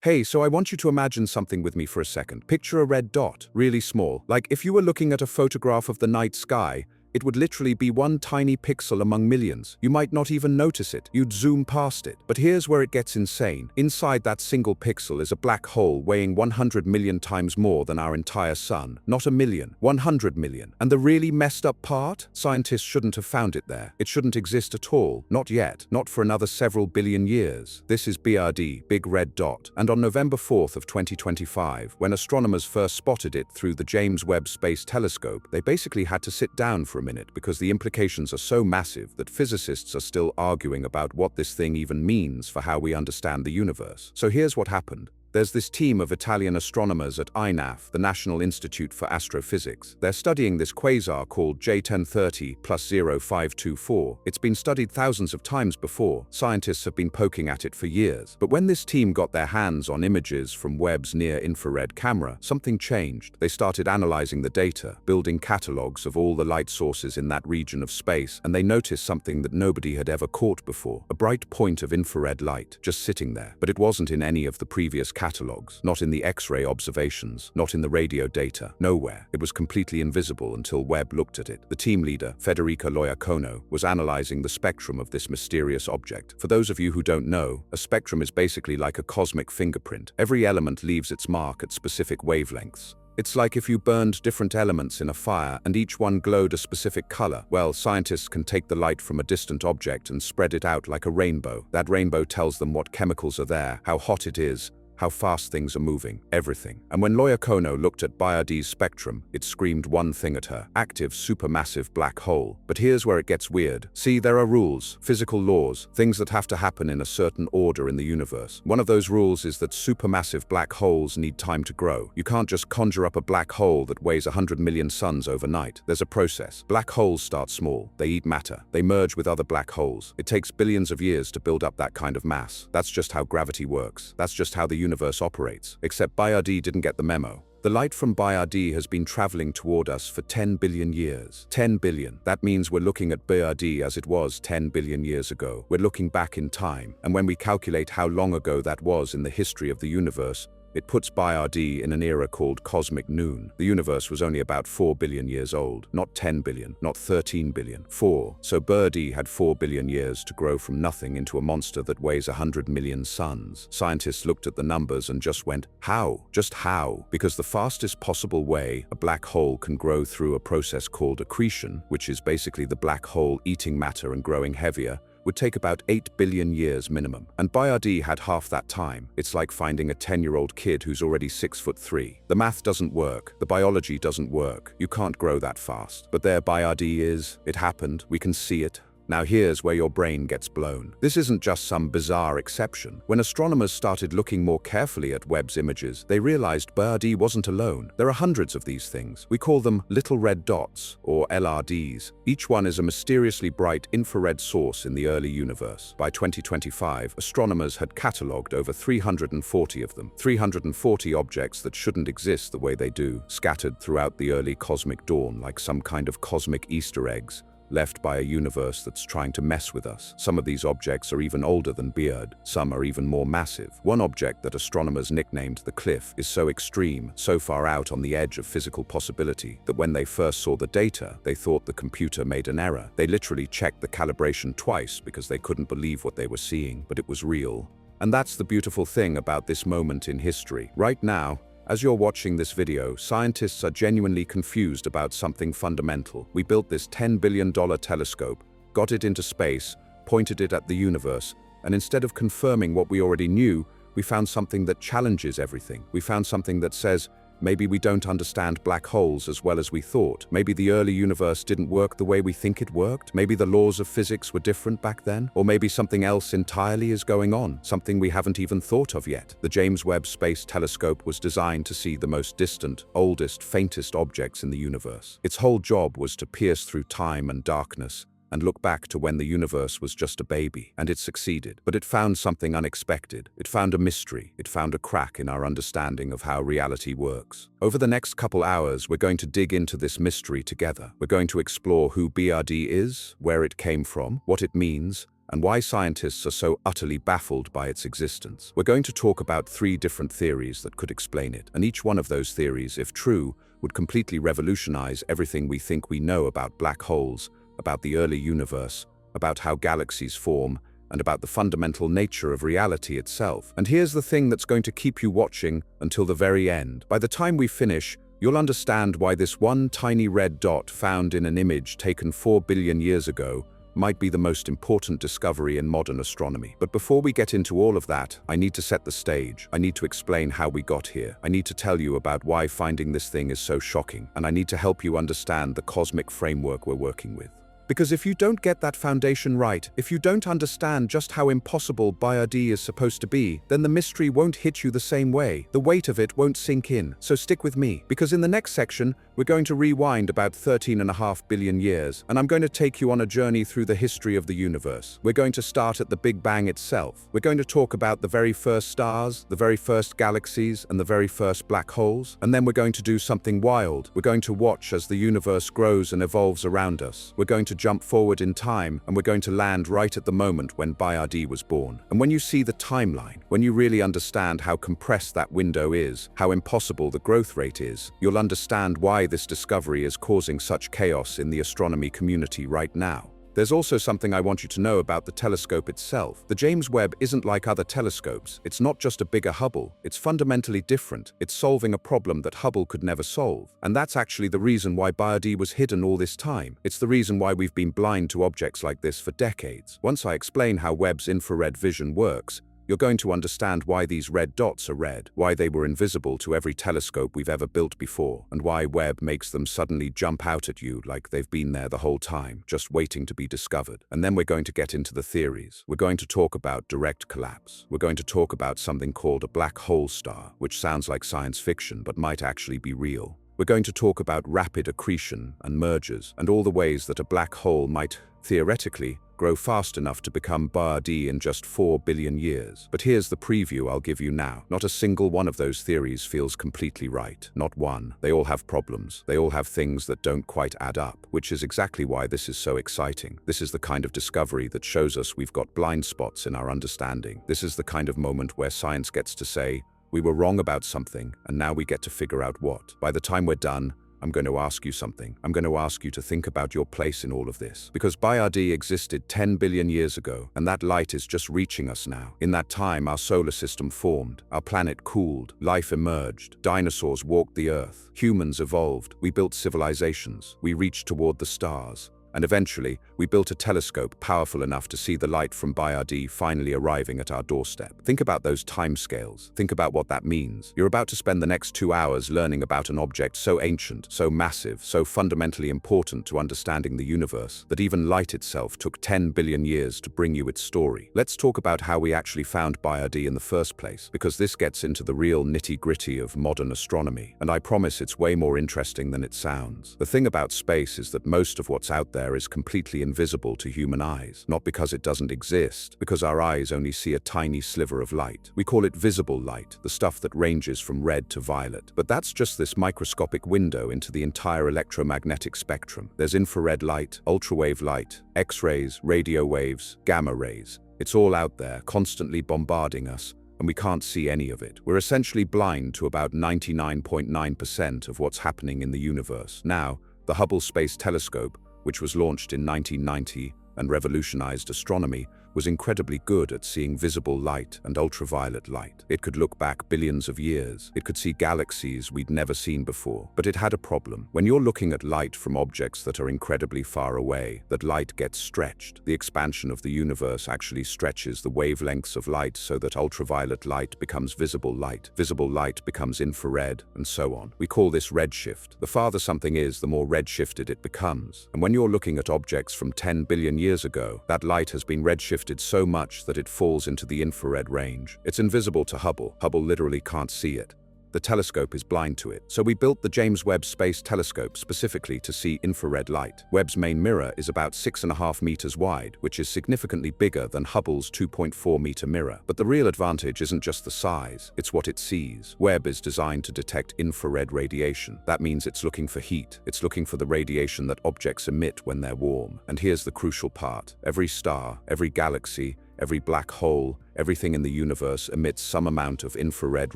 Hey, so I want you to imagine something with me for a second. Picture a red dot, really small. Like if you were looking at a photograph of the night sky, it would literally be one tiny pixel among millions. You might not even notice it. You'd zoom past it. But here's where it gets insane. Inside that single pixel is a black hole weighing 100 million times more than our entire sun. Not a million, 100 million. And the really messed up part? Scientists shouldn't have found it there. It shouldn't exist at all. Not yet. Not for another several billion years. This is BRD, Big Red Dot. And on November 4th of 2025, when astronomers first spotted it through the James Webb Space Telescope, they basically had to sit down for a minute because the implications are so massive that physicists are still arguing about what this thing even means for how we understand the universe. So here's what happened. There's this team of Italian astronomers at INAF, the National Institute for Astrophysics. They're studying this quasar called J1030+0524. It's been studied thousands of times before. Scientists have been poking at it for years. But when this team got their hands on images from Webb's near-infrared camera, something changed. They started analyzing the data, building catalogs of all the light sources in that region of space, and they noticed something that nobody had ever caught before. A bright point of infrared light, just sitting there. But it wasn't in any of the previous catalogs, not in the X-ray observations, not in the radio data, nowhere. It was completely invisible until Webb looked at it. The team leader, Federica Loiacono, was analyzing the spectrum of this mysterious object. For those of you who don't know, a spectrum is basically like a cosmic fingerprint. Every element leaves its mark at specific wavelengths. It's like if you burned different elements in a fire and each one glowed a specific color. Well, scientists can take the light from a distant object and spread it out like a rainbow. That rainbow tells them what chemicals are there, how hot it is, how fast things are moving, everything. And when Loiacono looked at BRD's spectrum, it screamed one thing at her: active supermassive black hole. But here's where it gets weird. See, there are rules, physical laws, things that have to happen in a certain order in the universe. One of those rules is that supermassive black holes need time to grow. You can't just conjure up a black hole that weighs 100 million suns overnight. There's a process. Black holes start small. They eat matter. They merge with other black holes. It takes billions of years to build up that kind of mass. That's just how gravity works. That's just how the universe operates. Except BRD didn't get the memo. The light from BRD has been traveling toward us for 10 billion years. 10 billion. That means we're looking at BRD as it was 10 billion years ago. We're looking back in time. And when we calculate how long ago that was in the history of the universe, it puts BRD in an era called cosmic noon. The universe was only about 4 billion years old, not 10 billion, not 13 billion, 4. So BRD had 4 billion years to grow from nothing into a monster that weighs 100 million suns. Scientists looked at the numbers and just went, how? Just how? Because the fastest possible way a black hole can grow through a process called accretion, which is basically the black hole eating matter and growing heavier, would take about 8 billion years minimum. And BRD had half that time. It's like finding a 10-year-old kid who's already 6'3". The math doesn't work. The biology doesn't work. You can't grow that fast. But there BRD is. It happened. We can see it. Now here's where your brain gets blown. This isn't just some bizarre exception. When astronomers started looking more carefully at Webb's images, they realized BRD wasn't alone. There are hundreds of these things. We call them little red dots, or LRDs. Each one is a mysteriously bright infrared source in the early universe. By 2025, astronomers had catalogued over 340 of them. 340 objects that shouldn't exist the way they do, scattered throughout the early cosmic dawn like some kind of cosmic Easter eggs, left by a universe that's trying to mess with us. Some of these objects are even older than Beard. Some are even more massive. One object that astronomers nicknamed the Cliff is so extreme, so far out on the edge of physical possibility, that when they first saw the data, they thought the computer made an error. They literally checked the calibration twice because they couldn't believe what they were seeing, but it was real. And that's the beautiful thing about this moment in history. Right now, as you're watching this video, scientists are genuinely confused about something fundamental. We built this $10 billion telescope, got it into space, pointed it at the universe, and instead of confirming what we already knew, we found something that challenges everything. We found something that says, maybe we don't understand black holes as well as we thought. Maybe the early universe didn't work the way we think it worked. Maybe the laws of physics were different back then. Or maybe something else entirely is going on, something we haven't even thought of yet. The James Webb Space Telescope was designed to see the most distant, oldest, faintest objects in the universe. Its whole job was to pierce through time and darkness and look back to when the universe was just a baby. And it succeeded. But it found something unexpected. It found a mystery. It found a crack in our understanding of how reality works. Over the next couple hours, we're going to dig into this mystery together. We're going to explore who BRD is, where it came from, what it means, and why scientists are so utterly baffled by its existence. We're going to talk about 3 different theories that could explain it, and each one of those theories, if true, would completely revolutionize everything we think we know about black holes, about the early universe, about how galaxies form, and about the fundamental nature of reality itself. And here's the thing that's going to keep you watching until the very end. By the time we finish, you'll understand why this one tiny red dot found in an image taken 4 billion years ago might be the most important discovery in modern astronomy. But before we get into all of that, I need to set the stage. I need to explain how we got here. I need to tell you about why finding this thing is so shocking, and I need to help you understand the cosmic framework we're working with. Because if you don't get that foundation right, if you don't understand just how impossible BioD is supposed to be, then the mystery won't hit you the same way. The weight of it won't sink in. So stick with me, because in the next section, we're going to rewind about 13.5 billion years, and I'm going to take you on a journey through the history of the universe. We're going to start at the Big Bang itself. We're going to talk about the very first stars, the very first galaxies, and the very first black holes. And then we're going to do something wild. We're going to watch as the universe grows and evolves around us. We're going to jump forward in time, and we're going to land right at the moment when BioD was born. And when you see the timeline, when you really understand how compressed that window is, how impossible the growth rate is, you'll understand why this discovery is causing such chaos in the astronomy community right now. There's also something I want you to know about the telescope itself. The James Webb isn't like other telescopes. It's not just a bigger Hubble. It's fundamentally different. It's solving a problem that Hubble could never solve. And that's actually the reason why BioD was hidden all this time. It's the reason why we've been blind to objects like this for decades. Once I explain how Webb's infrared vision works, you're going to understand why these red dots are red, why they were invisible to every telescope we've ever built before, and why Webb makes them suddenly jump out at you like they've been there the whole time, just waiting to be discovered. And then we're going to get into the theories. We're going to talk about direct collapse. We're going to talk about something called a black hole star, which sounds like science fiction but might actually be real. We're going to talk about rapid accretion and mergers, and all the ways that a black hole might, theoretically, grow fast enough to become BioD in just 4 billion years. But here's the preview I'll give you now. Not a single one of those theories feels completely right. Not one. They all have problems. They all have things that don't quite add up, which is exactly why this is so exciting. This is the kind of discovery that shows us we've got blind spots in our understanding. This is the kind of moment where science gets to say, we were wrong about something, and now we get to figure out what. By the time we're done, I'm going to ask you something. I'm going to ask you to think about your place in all of this. Because BioD existed 10 billion years ago, and that light is just reaching us now. In that time, our solar system formed, our planet cooled, life emerged, dinosaurs walked the earth, humans evolved, we built civilizations, we reached toward the stars. And eventually, we built a telescope powerful enough to see the light from BioD finally arriving at our doorstep. Think about those timescales. Think about what that means. You're about to spend the next 2 hours learning about an object so ancient, so massive, so fundamentally important to understanding the universe, that even light itself took 10 billion years to bring you its story. Let's talk about how we actually found BioD in the first place, because this gets into the real nitty-gritty of modern astronomy, and I promise it's way more interesting than it sounds. The thing about space is that most of what's out there is completely invisible to human eyes, not because it doesn't exist, because our eyes only see a tiny sliver of light. We call it visible light, the stuff that ranges from red to violet. But that's just this microscopic window into the entire electromagnetic spectrum. There's infrared light, ultrawave light, X-rays, radio waves, gamma rays. It's all out there, constantly bombarding us, and we can't see any of it. We're essentially blind to about 99.9% of what's happening in the universe. Now, the Hubble Space Telescope, which was launched in 1990 and revolutionized astronomy, was incredibly good at seeing visible light and ultraviolet light. It could look back billions of years. It could see galaxies we'd never seen before. But it had a problem. When you're looking at light from objects that are incredibly far away, that light gets stretched. The expansion of the universe actually stretches the wavelengths of light so that ultraviolet light becomes visible light becomes infrared, and so on. We call this redshift. The farther something is, the more redshifted it becomes. And when you're looking at objects from 10 billion years ago, that light has been redshifted so much that it falls into the infrared range. It's invisible to Hubble. Hubble literally can't see it. The telescope is blind to it. So we built the James Webb Space Telescope specifically to see infrared light. Webb's main mirror is about 6.5 meters wide, which is significantly bigger than Hubble's 2.4-meter mirror. But the real advantage isn't just the size, it's what it sees. Webb is designed to detect infrared radiation. That means it's looking for heat. It's looking for the radiation that objects emit when they're warm. And here's the crucial part. Every star, every galaxy, every black hole, everything in the universe emits some amount of infrared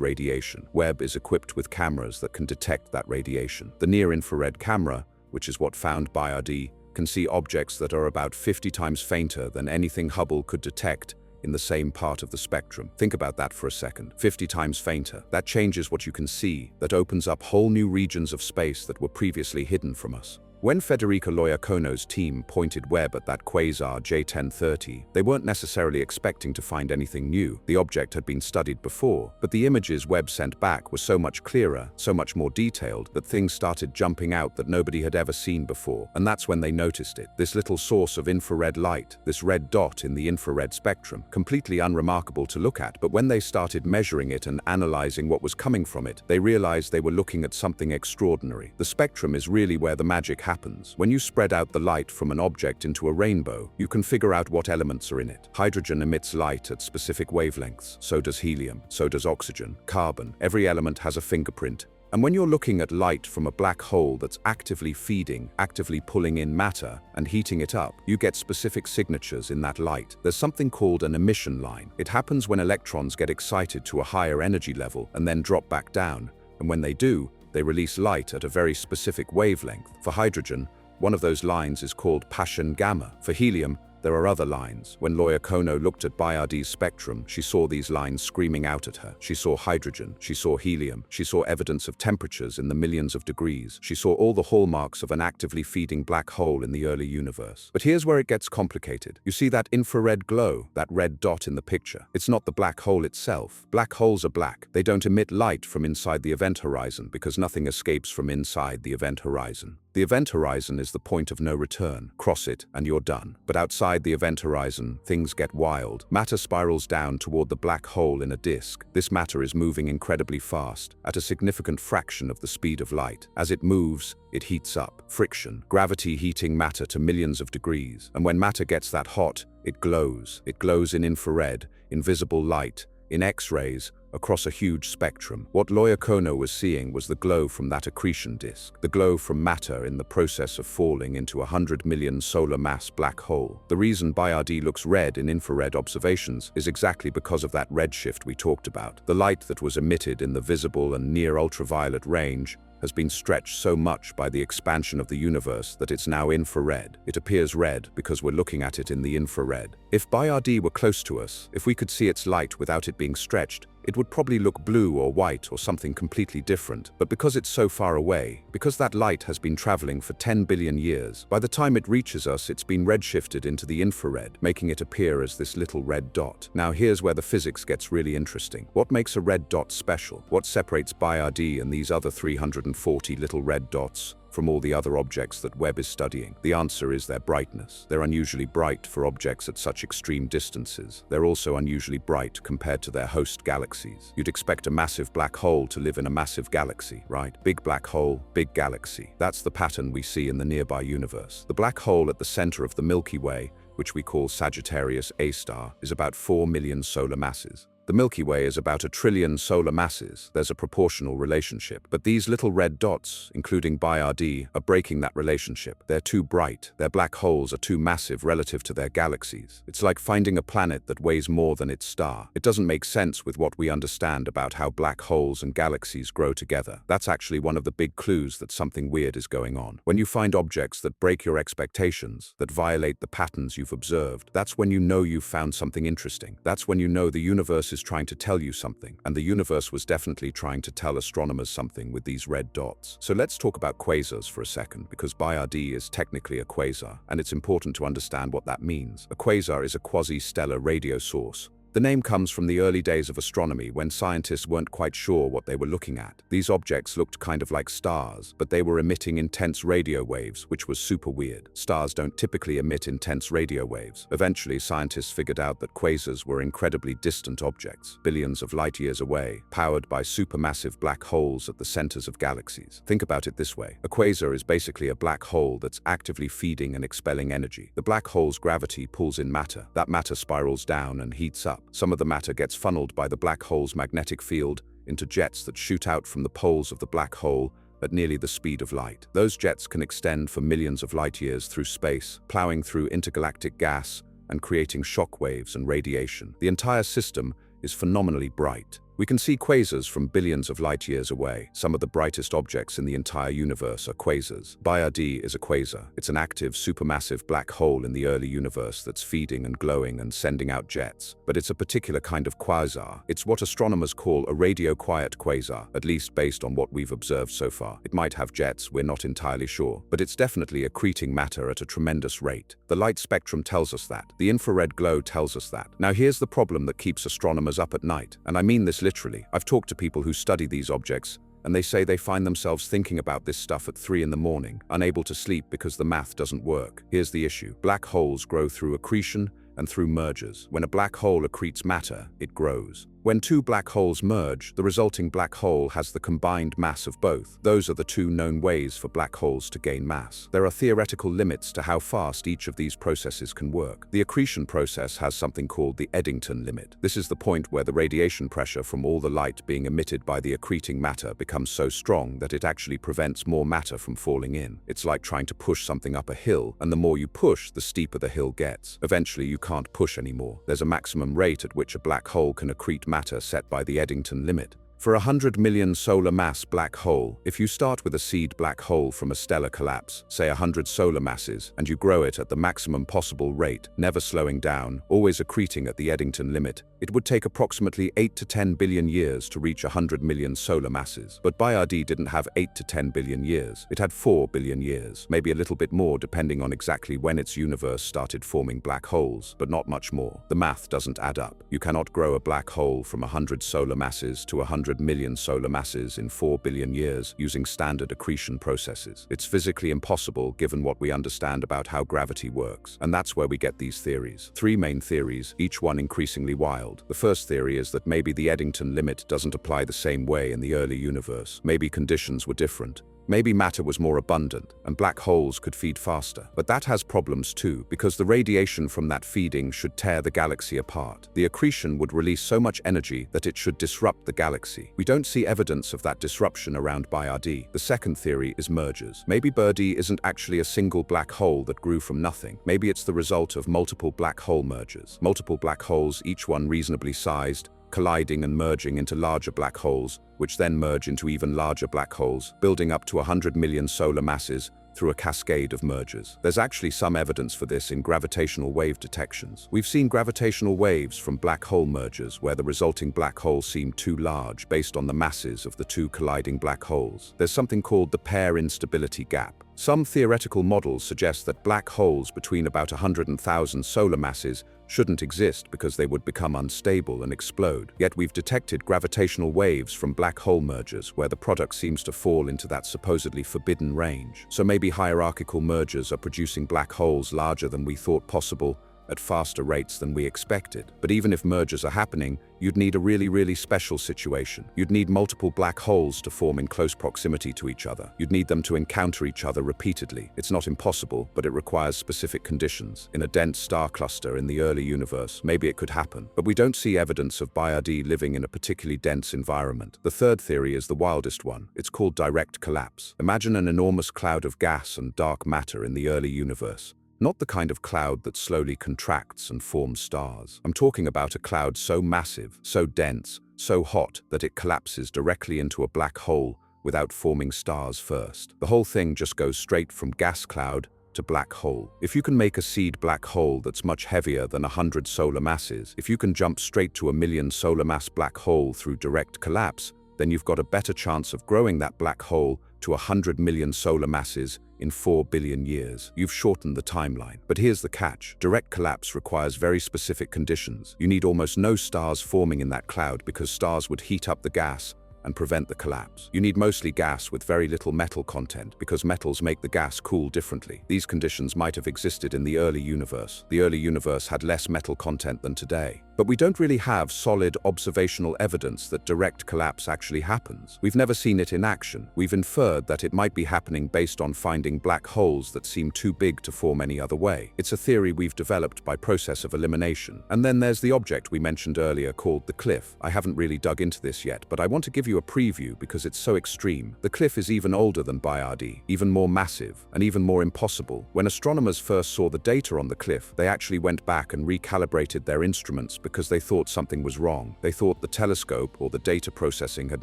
radiation. Webb is equipped with cameras that can detect that radiation. The near-infrared camera, which is what found BIRD, can see objects that are about 50 times fainter than anything Hubble could detect in the same part of the spectrum. Think about that for a second. 50 times fainter. That changes what you can see. That opens up whole new regions of space that were previously hidden from us. When Federica Loiacono's team pointed Webb at that quasar J1030, they weren't necessarily expecting to find anything new. The object had been studied before, but the images Webb sent back were so much clearer, so much more detailed, that things started jumping out that nobody had ever seen before. And that's when they noticed it. This little source of infrared light, this red dot in the infrared spectrum, completely unremarkable to look at, but when they started measuring it and analyzing what was coming from it, they realized they were looking at something extraordinary. The spectrum is really where the magic happens. When you spread out the light from an object into a rainbow, you can figure out what elements are in it. Hydrogen emits light at specific wavelengths. So does helium. So does oxygen. Carbon. Every element has a fingerprint. And when you're looking at light from a black hole that's actively feeding, actively pulling in matter and heating it up, you get specific signatures in that light. There's something called an emission line. It happens when electrons get excited to a higher energy level and then drop back down. And when they do, they release light at a very specific wavelength. For hydrogen, one of those lines is called Paschen gamma. For helium, there are other lines. When Loiacono looked at BIRD's spectrum, she saw these lines screaming out at her. She saw hydrogen, she saw helium, she saw evidence of temperatures in the millions of degrees. She saw all the hallmarks of an actively feeding black hole in the early universe. But here's where it gets complicated. You see that infrared glow, that red dot in the picture? It's not the black hole itself. Black holes are black. They don't emit light from inside the event horizon because nothing escapes from inside the event horizon. The event horizon is the point of no return. Cross it and you're done. But outside the event horizon, things get wild. Matter spirals down toward the black hole in a disk. This matter is moving incredibly fast, at a significant fraction of the speed of light. As it moves, it heats up. Friction. Gravity heating matter to millions of degrees. And when matter gets that hot, it glows. It glows in infrared, invisible light, in X-rays, across a huge spectrum. What Loiacono was seeing was the glow from that accretion disk, the glow from matter in the process of falling into a 100 million solar mass black hole. The reason BIRD looks red in infrared observations is exactly because of that redshift we talked about. The light that was emitted in the visible and near ultraviolet range has been stretched so much by the expansion of the universe that it's now infrared. It appears red because we're looking at it in the infrared. If BIRD were close to us, if we could see its light without it being stretched, it would probably look blue or white or something completely different. But because it's so far away, because that light has been traveling for 10 billion years, by the time it reaches us, it's been redshifted into the infrared, making it appear as this little red dot. Now here's where the physics gets really interesting. What makes a red dot special? What separates BIRD and these other 340 little red dots from all the other objects that Webb is studying? The answer is their brightness. They're unusually bright for objects at such extreme distances. They're also unusually bright compared to their host galaxies. You'd expect a massive black hole to live in a massive galaxy, right? Big black hole, big galaxy. That's the pattern we see in the nearby universe. The black hole at the center of the Milky Way, which we call Sagittarius A star, is about 4 million solar masses. The Milky Way is about 1 trillion solar masses. There's a proportional relationship. But these little red dots, including BIRD, are breaking that relationship. They're too bright. Their black holes are too massive relative to their galaxies. It's like finding a planet that weighs more than its star. It doesn't make sense with what we understand about how black holes and galaxies grow together. That's actually one of the big clues that something weird is going on. When you find objects that break your expectations, that violate the patterns you've observed, that's when you know you've found something interesting. That's when you know the universe is trying to tell you something, and the universe was definitely trying to tell astronomers something with these red dots. So let's talk about quasars for a second, because BIRD is technically a quasar, and it's important to understand what that means. A quasar is a quasi-stellar radio source, The name comes from the early days of astronomy when scientists weren't quite sure what they were looking at. These objects looked kind of like stars, but they were emitting intense radio waves, which was super weird. Stars don't typically emit intense radio waves. Eventually, scientists figured out that quasars were incredibly distant objects, billions of light years away, powered by supermassive black holes at the centers of galaxies. Think about it this way. A quasar is basically a black hole that's actively feeding and expelling energy. The black hole's gravity pulls in matter. That matter spirals down and heats up. Some of the matter gets funneled by the black hole's magnetic field into jets that shoot out from the poles of the black hole at nearly the speed of light. Those jets can extend for millions of light years through space, plowing through intergalactic gas and creating shock waves and radiation. The entire system is phenomenally bright. We can see quasars from billions of light years away. Some of the brightest objects in the entire universe are quasars. Bayer D is a quasar. It's an active, supermassive black hole in the early universe that's feeding and glowing and sending out jets. But it's a particular kind of quasar. It's what astronomers call a radio-quiet quasar, at least based on what we've observed so far. It might have jets, we're not entirely sure, but it's definitely accreting matter at a tremendous rate. The light spectrum tells us that. The infrared glow tells us that. Now here's the problem that keeps astronomers up at night, and I mean this literally. I've talked to people who study these objects, and they say they find themselves thinking about this stuff at 3 in the morning, unable to sleep because the math doesn't work. Here's the issue. Black holes grow through accretion and through mergers. When a black hole accretes matter, it grows. When two black holes merge, the resulting black hole has the combined mass of both. Those are the two known ways for black holes to gain mass. There are theoretical limits to how fast each of these processes can work. The accretion process has something called the Eddington limit. This is the point where the radiation pressure from all the light being emitted by the accreting matter becomes so strong that it actually prevents more matter from falling in. It's like trying to push something up a hill, and the more you push, the steeper the hill gets. Eventually, you can't push anymore. There's a maximum rate at which a black hole can accrete matter set by the Eddington limit. For a 100 million solar mass black hole, if you start with a seed black hole from a stellar collapse, say 100 solar masses, and you grow it at the maximum possible rate, never slowing down, always accreting at the Eddington limit, it would take approximately 8 to 10 billion years to reach 100 million solar masses. But Bayer D didn't have 8 to 10 billion years. It had 4 billion years, maybe a little bit more depending on exactly when its universe started forming black holes, but not much more. The math doesn't add up. You cannot grow a black hole from 100 solar masses to 100 million solar masses in 4 billion years using standard accretion processes. It's physically impossible given what we understand about how gravity works. And that's where we get these theories. 3 main theories, each one increasingly wild. The first theory is that maybe the Eddington limit doesn't apply the same way in the early universe. Maybe conditions were different. Maybe matter was more abundant, and black holes could feed faster. But that has problems too, because the radiation from that feeding should tear the galaxy apart. The accretion would release so much energy that it should disrupt the galaxy. We don't see evidence of that disruption around Bayer D. The second theory is mergers. Maybe Bayer D isn't actually a single black hole that grew from nothing. Maybe it's the result of multiple black hole mergers. Multiple black holes, each one reasonably sized, colliding and merging into larger black holes, which then merge into even larger black holes, building up to 100 million solar masses through a cascade of mergers. There's actually some evidence for this in gravitational wave detections. We've seen gravitational waves from black hole mergers where the resulting black holes seem too large based on the masses of the two colliding black holes. There's something called the pair instability gap. Some theoretical models suggest that black holes between about 100,000 solar masses shouldn't exist because they would become unstable and explode. Yet we've detected gravitational waves from black hole mergers where the product seems to fall into that supposedly forbidden range. So maybe hierarchical mergers are producing black holes larger than we thought possible at faster rates than we expected. But even if mergers are happening, you'd need a really special situation. You'd need multiple black holes to form in close proximity to each other. You'd need them to encounter each other repeatedly. It's not impossible, but it requires specific conditions. In a dense star cluster in the early universe, maybe it could happen. But we don't see evidence of Bayer D living in a particularly dense environment. The third theory is the wildest one. It's called direct collapse. Imagine an enormous cloud of gas and dark matter in the early universe. Not the kind of cloud that slowly contracts and forms stars. I'm talking about a cloud so massive, so dense, so hot that it collapses directly into a black hole without forming stars first. The whole thing just goes straight from gas cloud to black hole. If you can make a seed black hole that's much heavier than 100 solar masses, if you can jump straight to a 1,000,000 solar mass black hole through direct collapse, then you've got a better chance of growing that black hole to 100 million solar masses in 4 billion years. You've shortened the timeline. But here's the catch. Direct collapse requires very specific conditions. You need almost no stars forming in that cloud because stars would heat up the gas and prevent the collapse. You need mostly gas with very little metal content because metals make the gas cool differently. These conditions might have existed in the early universe. The early universe had less metal content than today. But we don't really have solid observational evidence that direct collapse actually happens. We've never seen it in action. We've inferred that it might be happening based on finding black holes that seem too big to form any other way. It's a theory we've developed by process of elimination. And then there's the object we mentioned earlier called the cliff. I haven't really dug into this yet, but I want to give you a preview because it's so extreme. The cliff is even older than Bayardi, even more massive, and even more impossible. When astronomers first saw the data on the cliff, they actually went back and recalibrated their instruments because they thought something was wrong. They thought the telescope or the data processing had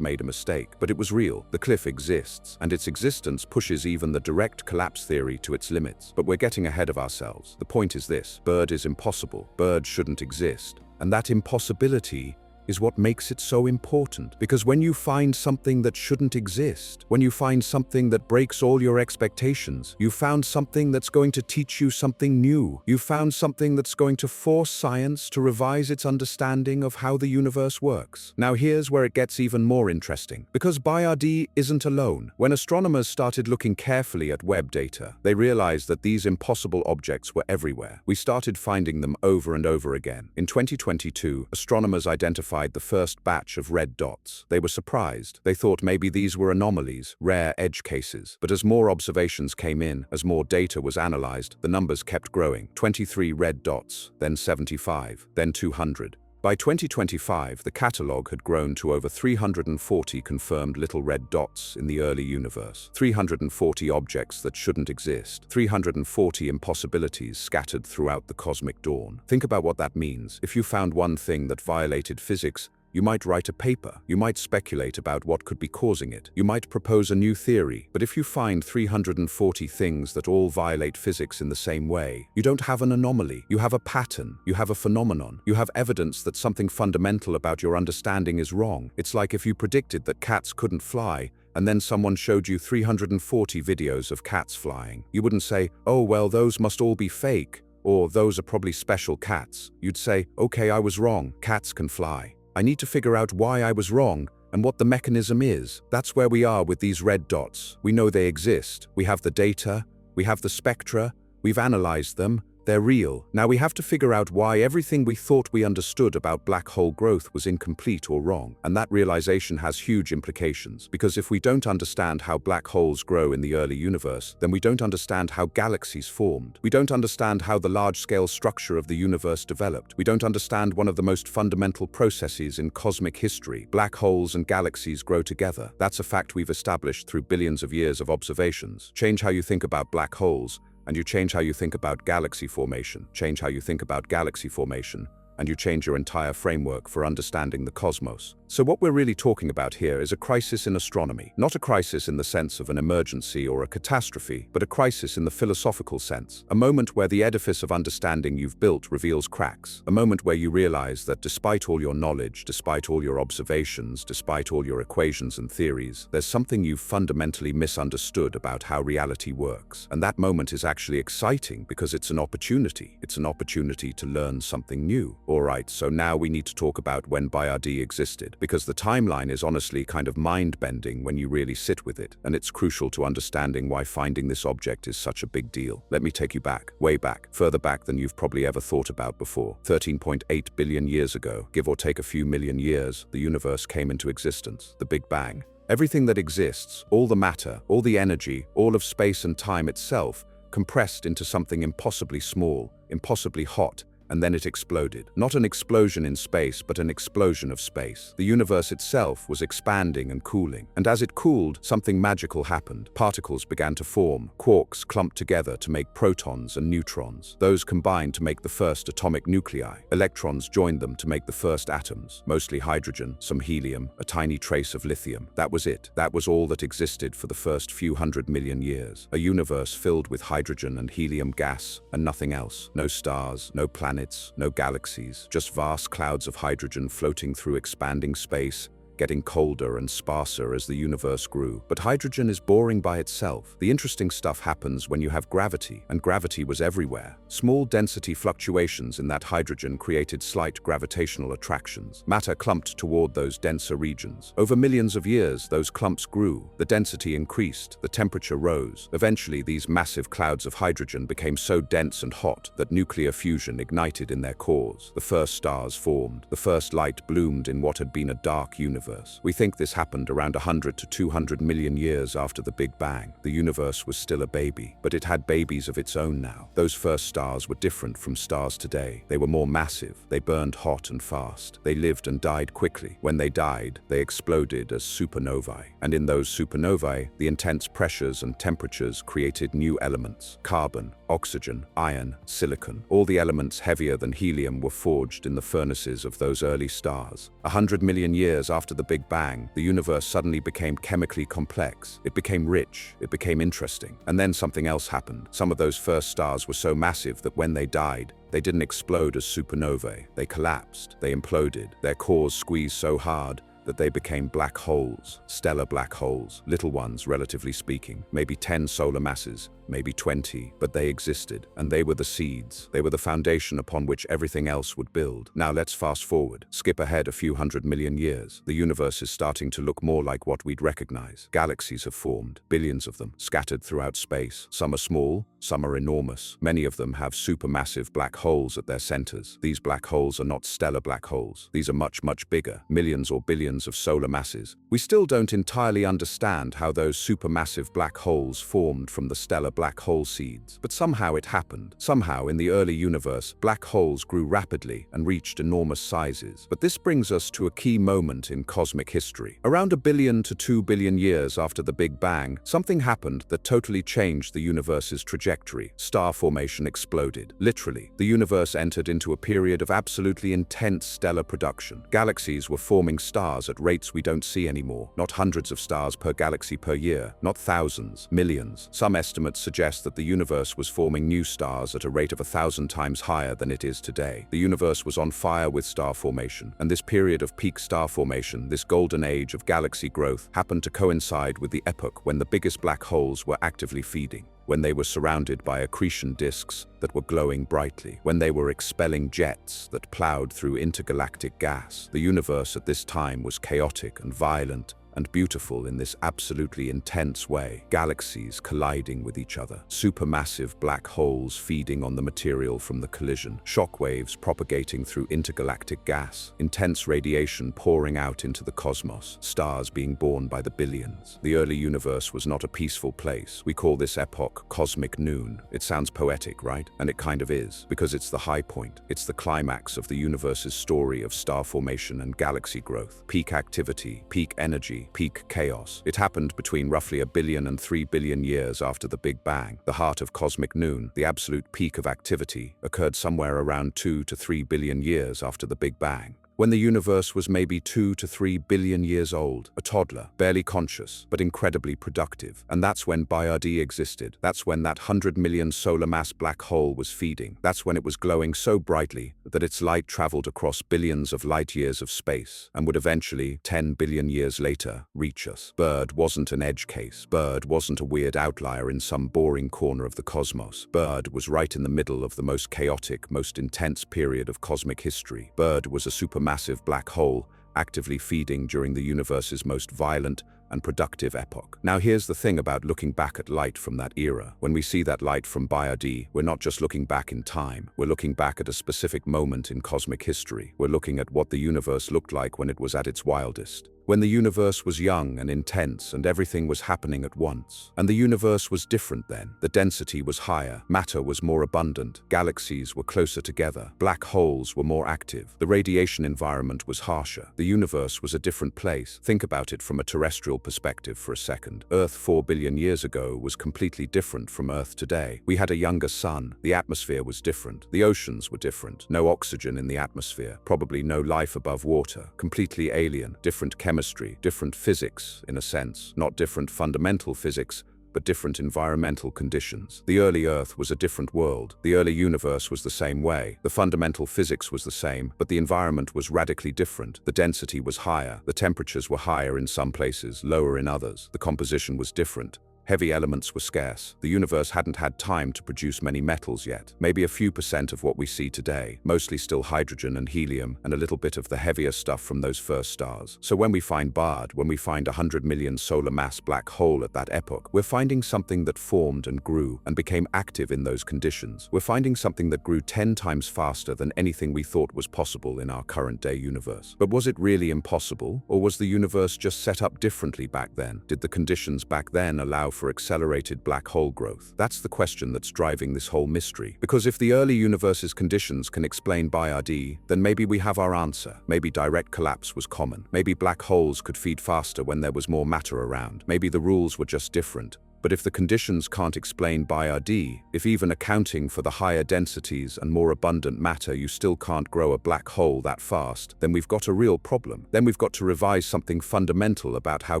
made a mistake. But it was real. The cliff exists, and its existence pushes even the direct collapse theory to its limits. But we're getting ahead of ourselves. The point is this: bird is impossible. Bird shouldn't exist. And that impossibility is what makes it so important. Because when you find something that shouldn't exist, when you find something that breaks all your expectations, you found something that's going to teach you something new. You found something that's going to force science to revise its understanding of how the universe works. Now here's where it gets even more interesting. Because Bayardi isn't alone. When astronomers started looking carefully at Webb data, they realized that these impossible objects were everywhere. We started finding them over and over again. In 2022, astronomers identified the first batch of red dots. They were surprised. They thought maybe these were anomalies, rare edge cases. But as more observations came in, as more data was analyzed, the numbers kept growing. 23 red dots, then 75, then 200. By 2025, the catalogue had grown to over 340 confirmed little red dots in the early universe. 340 objects that shouldn't exist. 340 impossibilities scattered throughout the cosmic dawn. Think about what that means. If you found one thing that violated physics, you might write a paper. You might speculate about what could be causing it. You might propose a new theory. But if you find 340 things that all violate physics in the same way, you don't have an anomaly. You have a pattern. You have a phenomenon. You have evidence that something fundamental about your understanding is wrong. It's like if you predicted that cats couldn't fly, and then someone showed you 340 videos of cats flying. You wouldn't say, "Oh, well, those must all be fake," or "Those are probably special cats." You'd say, "Okay, I was wrong. Cats can fly. I need to figure out why I was wrong and what the mechanism is." That's where we are with these red dots. We know they exist. We have the data. We have the spectra. We've analyzed them. They're real. Now we have to figure out why everything we thought we understood about black hole growth was incomplete or wrong. And that realization has huge implications. Because if we don't understand how black holes grow in the early universe, then we don't understand how galaxies formed. We don't understand how the large-scale structure of the universe developed. We don't understand one of the most fundamental processes in cosmic history. Black holes and galaxies grow together. That's a fact we've established through billions of years of observations. Change how you think about black holes, and you change how you think about galaxy formation. Change how you think about galaxy formation, and you change your entire framework for understanding the cosmos. So what we're really talking about here is a crisis in astronomy. Not a crisis in the sense of an emergency or a catastrophe, but a crisis in the philosophical sense. A moment where the edifice of understanding you've built reveals cracks. A moment where you realize that despite all your knowledge, despite all your observations, despite all your equations and theories, there's something you've fundamentally misunderstood about how reality works. And that moment is actually exciting because it's an opportunity. It's an opportunity to learn something new. Alright, so now we need to talk about when Bayardi existed, because the timeline is honestly kind of mind-bending when you really sit with it, and it's crucial to understanding why finding this object is such a big deal. Let me take you back, way back, further back than you've probably ever thought about before. 13.8 billion years ago, give or take a few million years, the universe came into existence, the Big Bang. Everything that exists, all the matter, all the energy, all of space and time itself, compressed into something impossibly small, impossibly hot, and then it exploded. Not an explosion in space, but an explosion of space. The universe itself was expanding and cooling. And as it cooled, something magical happened. Particles began to form. Quarks clumped together to make protons and neutrons. Those combined to make the first atomic nuclei. Electrons joined them to make the first atoms, mostly hydrogen, some helium, a tiny trace of lithium. That was it. That was all that existed for the first few 100 million years. A universe filled with hydrogen and helium gas and nothing else. No stars, no planets, no galaxies, just vast clouds of hydrogen floating through expanding space, getting colder and sparser as the universe grew. But hydrogen is boring by itself. The interesting stuff happens when you have gravity, and gravity was everywhere. Small density fluctuations in that hydrogen created slight gravitational attractions. Matter clumped toward those denser regions. Over millions of years, those clumps grew. The density increased, the temperature rose. Eventually, these massive clouds of hydrogen became so dense and hot that nuclear fusion ignited in their cores. The first stars formed. The first light bloomed in what had been a dark universe. We think this happened around 100 to 200 million years after the Big Bang. The universe was still a baby, but it had babies of its own now. Those first stars were different from stars today. They were more massive. They burned hot and fast. They lived and died quickly. When they died, they exploded as supernovae. And in those supernovae, the intense pressures and temperatures created new elements: carbon, oxygen, iron, silicon. All the elements heavier than helium were forged in the furnaces of those early stars. 100 million years after the Big Bang, the universe suddenly became chemically complex. It became rich. It became interesting. And then something else happened. Some of those first stars were so massive that when they died, they didn't explode as supernovae. They collapsed. They imploded. Their cores squeezed so hard that they became black holes, stellar black holes, little ones, relatively speaking, maybe 10 solar masses, maybe 20, but they existed, and they were the seeds. They were the foundation upon which everything else would build. Now let's fast forward, skip ahead a few 100 million years. The universe is starting to look more like what we'd recognize. Galaxies have formed, billions of them, scattered throughout space. Some are small, some are enormous. Many of them have supermassive black holes at their centers. These black holes are not stellar black holes. These are much, much bigger, millions or billions of solar masses. We still don't entirely understand how those supermassive black holes formed from the stellar black hole seeds, but somehow it happened. Somehow in the early universe, black holes grew rapidly and reached enormous sizes. But this brings us to a key moment in cosmic history. Around 1 billion to 2 billion years after the Big Bang, something happened that totally changed the universe's trajectory. Star formation exploded. Literally, the universe entered into a period of absolutely intense stellar production. Galaxies were forming stars at rates we don't see anymore. Not hundreds of stars per galaxy per year, not thousands, millions. Some estimates suggest that the universe was forming new stars at a rate of 1,000 times higher than it is today. The universe was on fire with star formation, and this period of peak star formation, this golden age of galaxy growth, happened to coincide with the epoch when the biggest black holes were actively feeding, when they were surrounded by accretion disks that were glowing brightly, when they were expelling jets that plowed through intergalactic gas. The universe at this time was chaotic and violent and beautiful in this absolutely intense way. Galaxies colliding with each other, supermassive black holes feeding on the material from the collision, shockwaves propagating through intergalactic gas, intense radiation pouring out into the cosmos, stars being born by the billions. The early universe was not a peaceful place. We call this epoch cosmic noon. It sounds poetic, right? And it kind of is, because it's the high point. It's the climax of the universe's story of star formation and galaxy growth. Peak activity, peak energy, peak chaos. It happened between roughly 1 billion and 3 billion years after the Big Bang. The heart of cosmic noon, the absolute peak of activity, occurred somewhere around 2 to 3 billion years after the Big Bang, when the universe was maybe 2 to 3 billion years old, a toddler, barely conscious, but incredibly productive. And that's when BioD existed. That's when that 100 million solar mass black hole was feeding. That's when it was glowing so brightly that its light traveled across billions of light years of space and would eventually, 10 billion years later, reach us. Bird wasn't an edge case. Bird wasn't a weird outlier in some boring corner of the cosmos. Bird was right in the middle of the most chaotic, most intense period of cosmic history. Bird was a supermassive black hole actively feeding during the universe's most violent and productive epoch. Now here's the thing about looking back at light from that era. When we see that light from BioD, we're not just looking back in time. We're looking back at a specific moment in cosmic history. We're looking at what the universe looked like when it was at its wildest. When the universe was young and intense and everything was happening at once. And the universe was different then. The density was higher, matter was more abundant, galaxies were closer together, black holes were more active, the radiation environment was harsher. The universe was a different place. Think about it from a terrestrial perspective for a second. Earth 4 billion years ago was completely different from Earth today. We had a younger sun, the atmosphere was different, the oceans were different, no oxygen in the atmosphere, probably no life above water, completely alien, different chemistry, different physics, in a sense, not different fundamental physics, but different environmental conditions. The early Earth was a different world. The early universe was the same way. The fundamental physics was the same, but the environment was radically different. The density was higher. The temperatures were higher in some places, lower in others. The composition was different. Heavy elements were scarce. The universe hadn't had time to produce many metals yet. Maybe a few percent of what we see today, mostly still hydrogen and helium, and a little bit of the heavier stuff from those first stars. So when we find Bard, when we find 100 million solar mass black hole at that epoch, we're finding something that formed and grew and became active in those conditions. We're finding something that grew 10 times faster than anything we thought was possible in our current day universe. But was it really impossible? Or was the universe just set up differently back then? Did the conditions back then allow for accelerated black hole growth? That's the question that's driving this whole mystery. Because if the early universe's conditions can explain BIRD, then maybe we have our answer. Maybe direct collapse was common. Maybe black holes could feed faster when there was more matter around. Maybe the rules were just different. But if the conditions can't explain BIRD, if even accounting for the higher densities and more abundant matter you still can't grow a black hole that fast, then we've got a real problem. Then we've got to revise something fundamental about how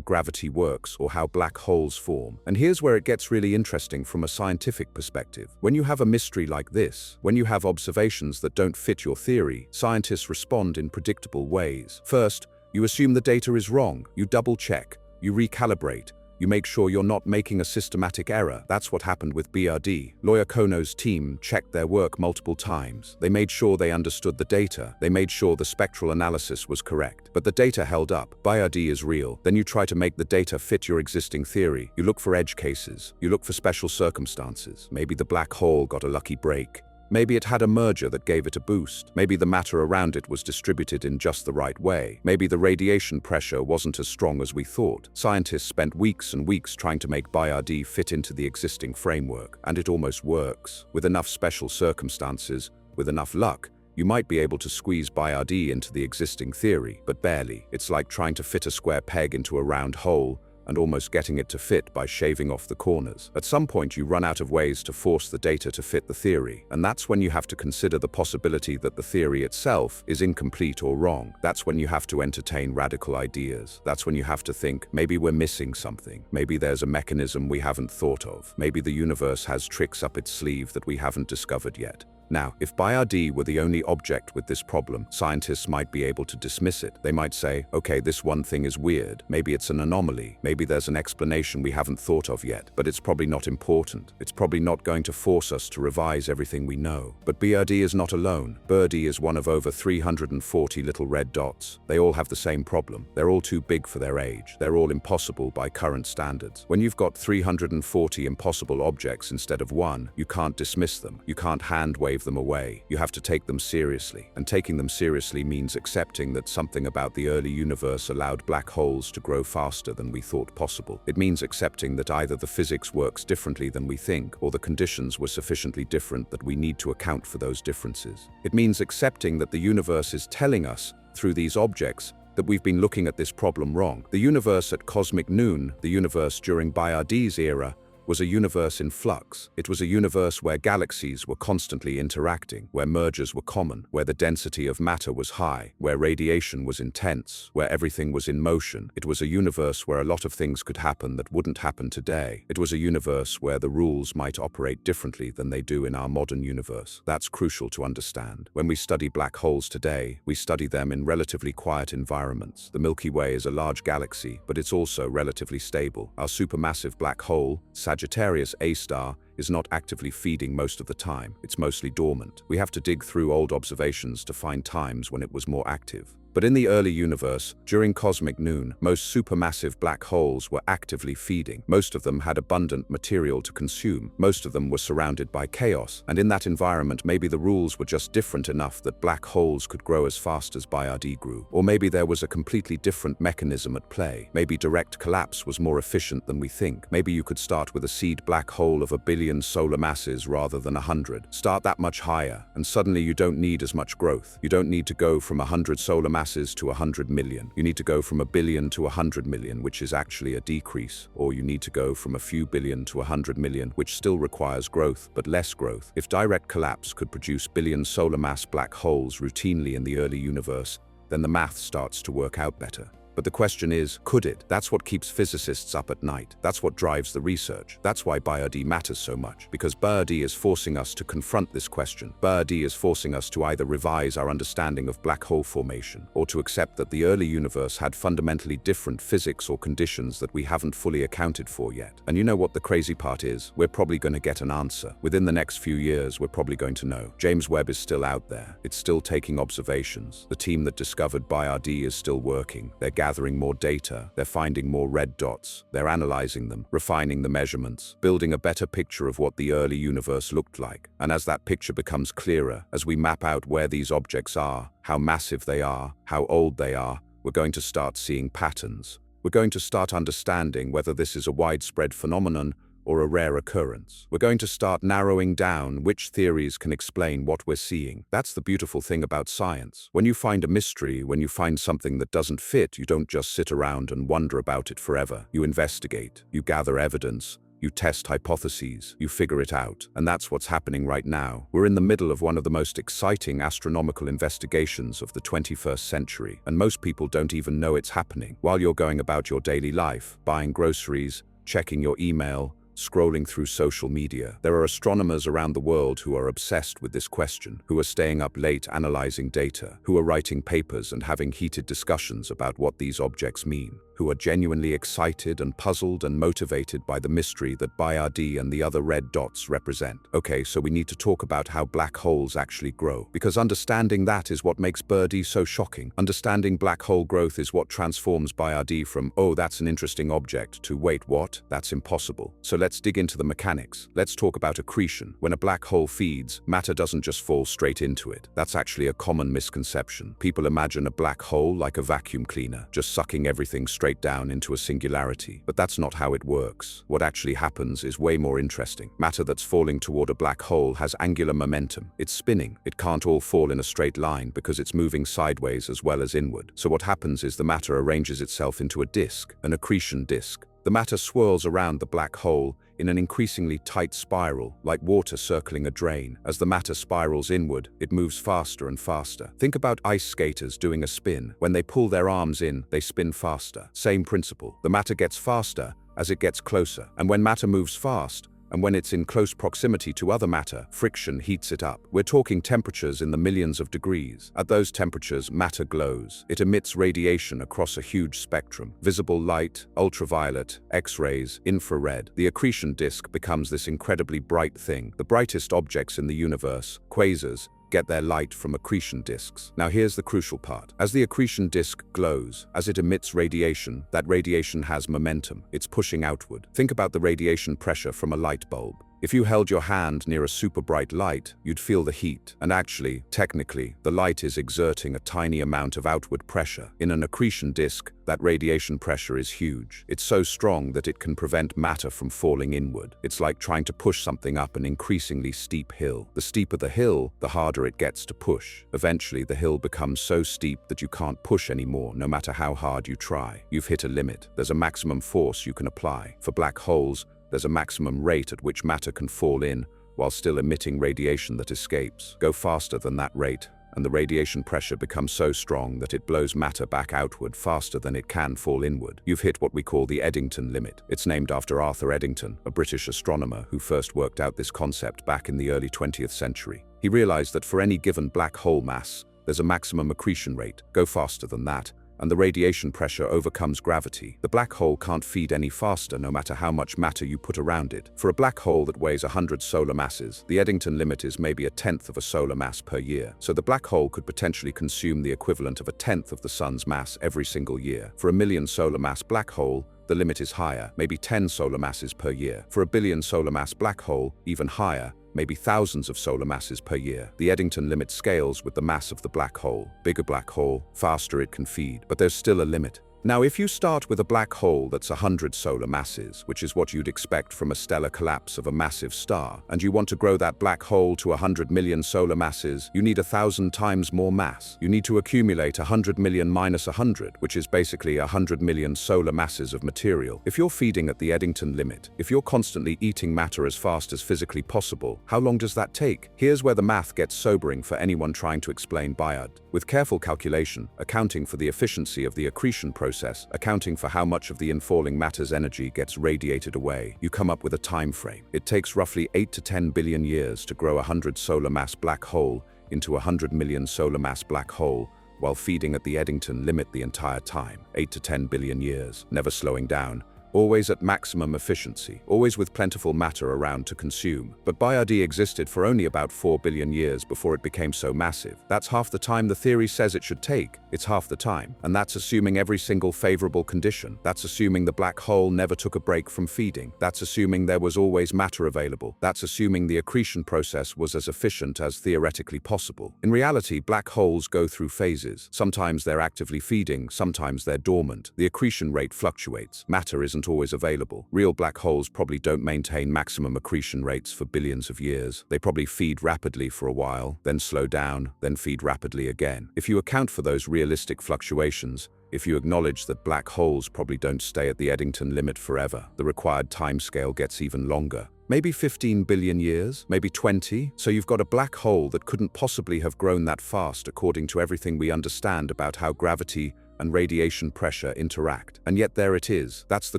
gravity works or how black holes form. And here's where it gets really interesting from a scientific perspective. When you have a mystery like this, when you have observations that don't fit your theory, scientists respond in predictable ways. First, you assume the data is wrong, you double-check, you recalibrate. You make sure you're not making a systematic error. That's what happened with BRD. Lawyer Kono's team checked their work multiple times. They made sure they understood the data. They made sure the spectral analysis was correct. But the data held up. BRD is real. Then you try to make the data fit your existing theory. You look for edge cases. You look for special circumstances. Maybe the black hole got a lucky break. Maybe it had a merger that gave it a boost. Maybe the matter around it was distributed in just the right way. Maybe the radiation pressure wasn't as strong as we thought. Scientists spent weeks and weeks trying to make BIRD fit into the existing framework, and it almost works. With enough special circumstances, with enough luck, you might be able to squeeze BIRD into the existing theory, but barely. It's like trying to fit a square peg into a round hole, and almost getting it to fit by shaving off the corners. At some point you run out of ways to force the data to fit the theory, and that's when you have to consider the possibility that the theory itself is incomplete or wrong. That's when you have to entertain radical ideas. That's when you have to think, maybe we're missing something. Maybe there's a mechanism we haven't thought of. Maybe the universe has tricks up its sleeve that we haven't discovered yet. Now, if BIRD were the only object with this problem, scientists might be able to dismiss it. They might say, okay, this one thing is weird. Maybe it's an anomaly. Maybe there's an explanation we haven't thought of yet. But it's probably not important. It's probably not going to force us to revise everything we know. But BIRD is not alone. Birdie is one of over 340 little red dots. They all have the same problem. They're all too big for their age. They're all impossible by current standards. When you've got 340 impossible objects instead of one, you can't dismiss them. You can't hand-wave them away. You have to take them seriously. And taking them seriously means accepting that something about the early universe allowed black holes to grow faster than we thought possible. It means accepting that either the physics works differently than we think, or the conditions were sufficiently different that we need to account for those differences. It means accepting that the universe is telling us, through these objects, that we've been looking at this problem wrong. The universe at cosmic noon, the universe during BIRD's era, was a universe in flux. It was a universe where galaxies were constantly interacting, where mergers were common, where the density of matter was high, where radiation was intense, where everything was in motion. It was a universe where a lot of things could happen that wouldn't happen today. It was a universe where the rules might operate differently than they do in our modern universe. That's crucial to understand. When we study black holes today, we study them in relatively quiet environments. The Milky Way is a large galaxy, but it's also relatively stable. Our supermassive black hole, Sagittarius A star, is not actively feeding most of the time. It's mostly dormant. We have to dig through old observations to find times when it was more active. But in the early universe, during cosmic noon, most supermassive black holes were actively feeding. Most of them had abundant material to consume. Most of them were surrounded by chaos. And in that environment, maybe the rules were just different enough that black holes could grow as fast as BIRD grew. Or maybe there was a completely different mechanism at play. Maybe direct collapse was more efficient than we think. Maybe you could start with a seed black hole of 1 billion solar masses rather than 100. Start that much higher, and suddenly you don't need as much growth. You don't need to go from 100 solar masses to 100 million. You need to go from 1 billion to 100 million, which is actually a decrease. Or you need to go from a few billion to 100 million, which still requires growth, but less growth. If direct collapse could produce billion solar mass black holes routinely in the early universe, then the math starts to work out better. But the question is, could it? That's what keeps physicists up at night. That's what drives the research. That's why BioD matters so much, because BioD is forcing us to confront this question. BioD is forcing us to either revise our understanding of black hole formation, or to accept that the early universe had fundamentally different physics or conditions that we haven't fully accounted for yet. And you know what the crazy part is? We're probably going to get an answer. Within the next few years, we're probably going to know. James Webb is still out there. It's still taking observations. The team that discovered BioD is still working. They're gathering more data. They're finding more red dots. They're analyzing them, refining the measurements, building a better picture of what the early universe looked like. And as that picture becomes clearer, as we map out where these objects are, how massive they are, how old they are, we're going to start seeing patterns. We're going to start understanding whether this is a widespread phenomenon or a rare occurrence. We're going to start narrowing down which theories can explain what we're seeing. That's the beautiful thing about science. When you find a mystery, when you find something that doesn't fit, you don't just sit around and wonder about it forever. You investigate, you gather evidence, you test hypotheses, you figure it out. And that's what's happening right now. We're in the middle of one of the most exciting astronomical investigations of the 21st century, and most people don't even know it's happening. While you're going about your daily life, buying groceries, checking your email, scrolling through social media, there are astronomers around the world who are obsessed with this question, who are staying up late analyzing data, who are writing papers and having heated discussions about what these objects mean, who are genuinely excited and puzzled and motivated by the mystery that BioD and the other red dots represent. Okay, so we need to talk about how black holes actually grow, because understanding that is what makes BioD so shocking. Understanding black hole growth is what transforms BioD from, oh, that's an interesting object, to wait, what? That's impossible. So let's dig into the mechanics. Let's talk about accretion. When a black hole feeds, matter doesn't just fall straight into it. That's actually a common misconception. People imagine a black hole like a vacuum cleaner, just sucking everything straight down into a singularity. But that's not how it works. What actually happens is way more interesting. Matter that's falling toward a black hole has angular momentum. It's spinning. It can't all fall in a straight line because it's moving sideways as well as inward. So what happens is the matter arranges itself into a disk, an accretion disk. The matter swirls around the black hole in an increasingly tight spiral, like water circling a drain. As the matter spirals inward, it moves faster and faster. Think about ice skaters doing a spin. When they pull their arms in, they spin faster. Same principle. The matter gets faster as it gets closer. And when matter moves fast, and when it's in close proximity to other matter, friction heats it up. We're talking temperatures in the millions of degrees. At those temperatures, matter glows. It emits radiation across a huge spectrum. Visible light, ultraviolet, X-rays, infrared. The accretion disk becomes this incredibly bright thing. The brightest objects in the universe, quasars, get their light from accretion disks. Now here's the crucial part. As the accretion disk glows, as it emits radiation, that radiation has momentum. It's pushing outward. Think about the radiation pressure from a light bulb. If you held your hand near a super bright light, you'd feel the heat. And actually, technically, the light is exerting a tiny amount of outward pressure. In an accretion disk, that radiation pressure is huge. It's so strong that it can prevent matter from falling inward. It's like trying to push something up an increasingly steep hill. The steeper the hill, the harder it gets to push. Eventually, the hill becomes so steep that you can't push anymore, no matter how hard you try. You've hit a limit. There's a maximum force you can apply. For black holes, there's a maximum rate at which matter can fall in while still emitting radiation that escapes. Go faster than that rate, and the radiation pressure becomes so strong that it blows matter back outward faster than it can fall inward. You've hit what we call the Eddington limit. It's named after Arthur Eddington, a British astronomer who first worked out this concept back in the early 20th century. He realized that for any given black hole mass, there's a maximum accretion rate. Go faster than that, and the radiation pressure overcomes gravity. The black hole can't feed any faster no matter how much matter you put around it. For a black hole that weighs 100 solar masses, the Eddington limit is maybe a tenth of a solar mass per year. So the black hole could potentially consume the equivalent of a tenth of the sun's mass every single year. For a million solar mass black hole, the limit is higher, maybe 10 solar masses per year. For a billion solar mass black hole, even higher, maybe thousands of solar masses per year. The Eddington limit scales with the mass of the black hole. Bigger black hole, faster it can feed. But there's still a limit. Now, if you start with a black hole that's 100 solar masses, which is what you'd expect from a stellar collapse of a massive star, and you want to grow that black hole to 100 million solar masses, you need 1,000 times more mass. You need to accumulate 100 million minus 100, which is basically 100 million solar masses of material. If you're feeding at the Eddington limit, if you're constantly eating matter as fast as physically possible, how long does that take? Here's where the math gets sobering for anyone trying to explain BioD. With careful calculation, accounting for the efficiency of the accretion process, process, accounting for how much of the infalling matter's energy gets radiated away, you come up with a time frame. It takes roughly 8 to 10 billion years to grow a 100 solar mass black hole into a 100 million solar mass black hole, while feeding at the Eddington limit the entire time. 8 to 10 billion years, never slowing down. Always at maximum efficiency, always with plentiful matter around to consume. But BioD existed for only about 4 billion years before it became so massive. That's half the time the theory says it should take. It's half the time. And that's assuming every single favorable condition. That's assuming the black hole never took a break from feeding. That's assuming there was always matter available. That's assuming the accretion process was as efficient as theoretically possible. In reality, black holes go through phases. Sometimes they're actively feeding, sometimes they're dormant. The accretion rate fluctuates. Matter isn't always available. Real black holes probably don't maintain maximum accretion rates for billions of years. They probably feed rapidly for a while, then slow down, then feed rapidly again. If you account for those realistic fluctuations, if you acknowledge that black holes probably don't stay at the Eddington limit forever, the required timescale gets even longer. Maybe 15 billion years, maybe 20. So you've got a black hole that couldn't possibly have grown that fast according to everything we understand about how gravity and radiation pressure interact. And yet there it is. That's the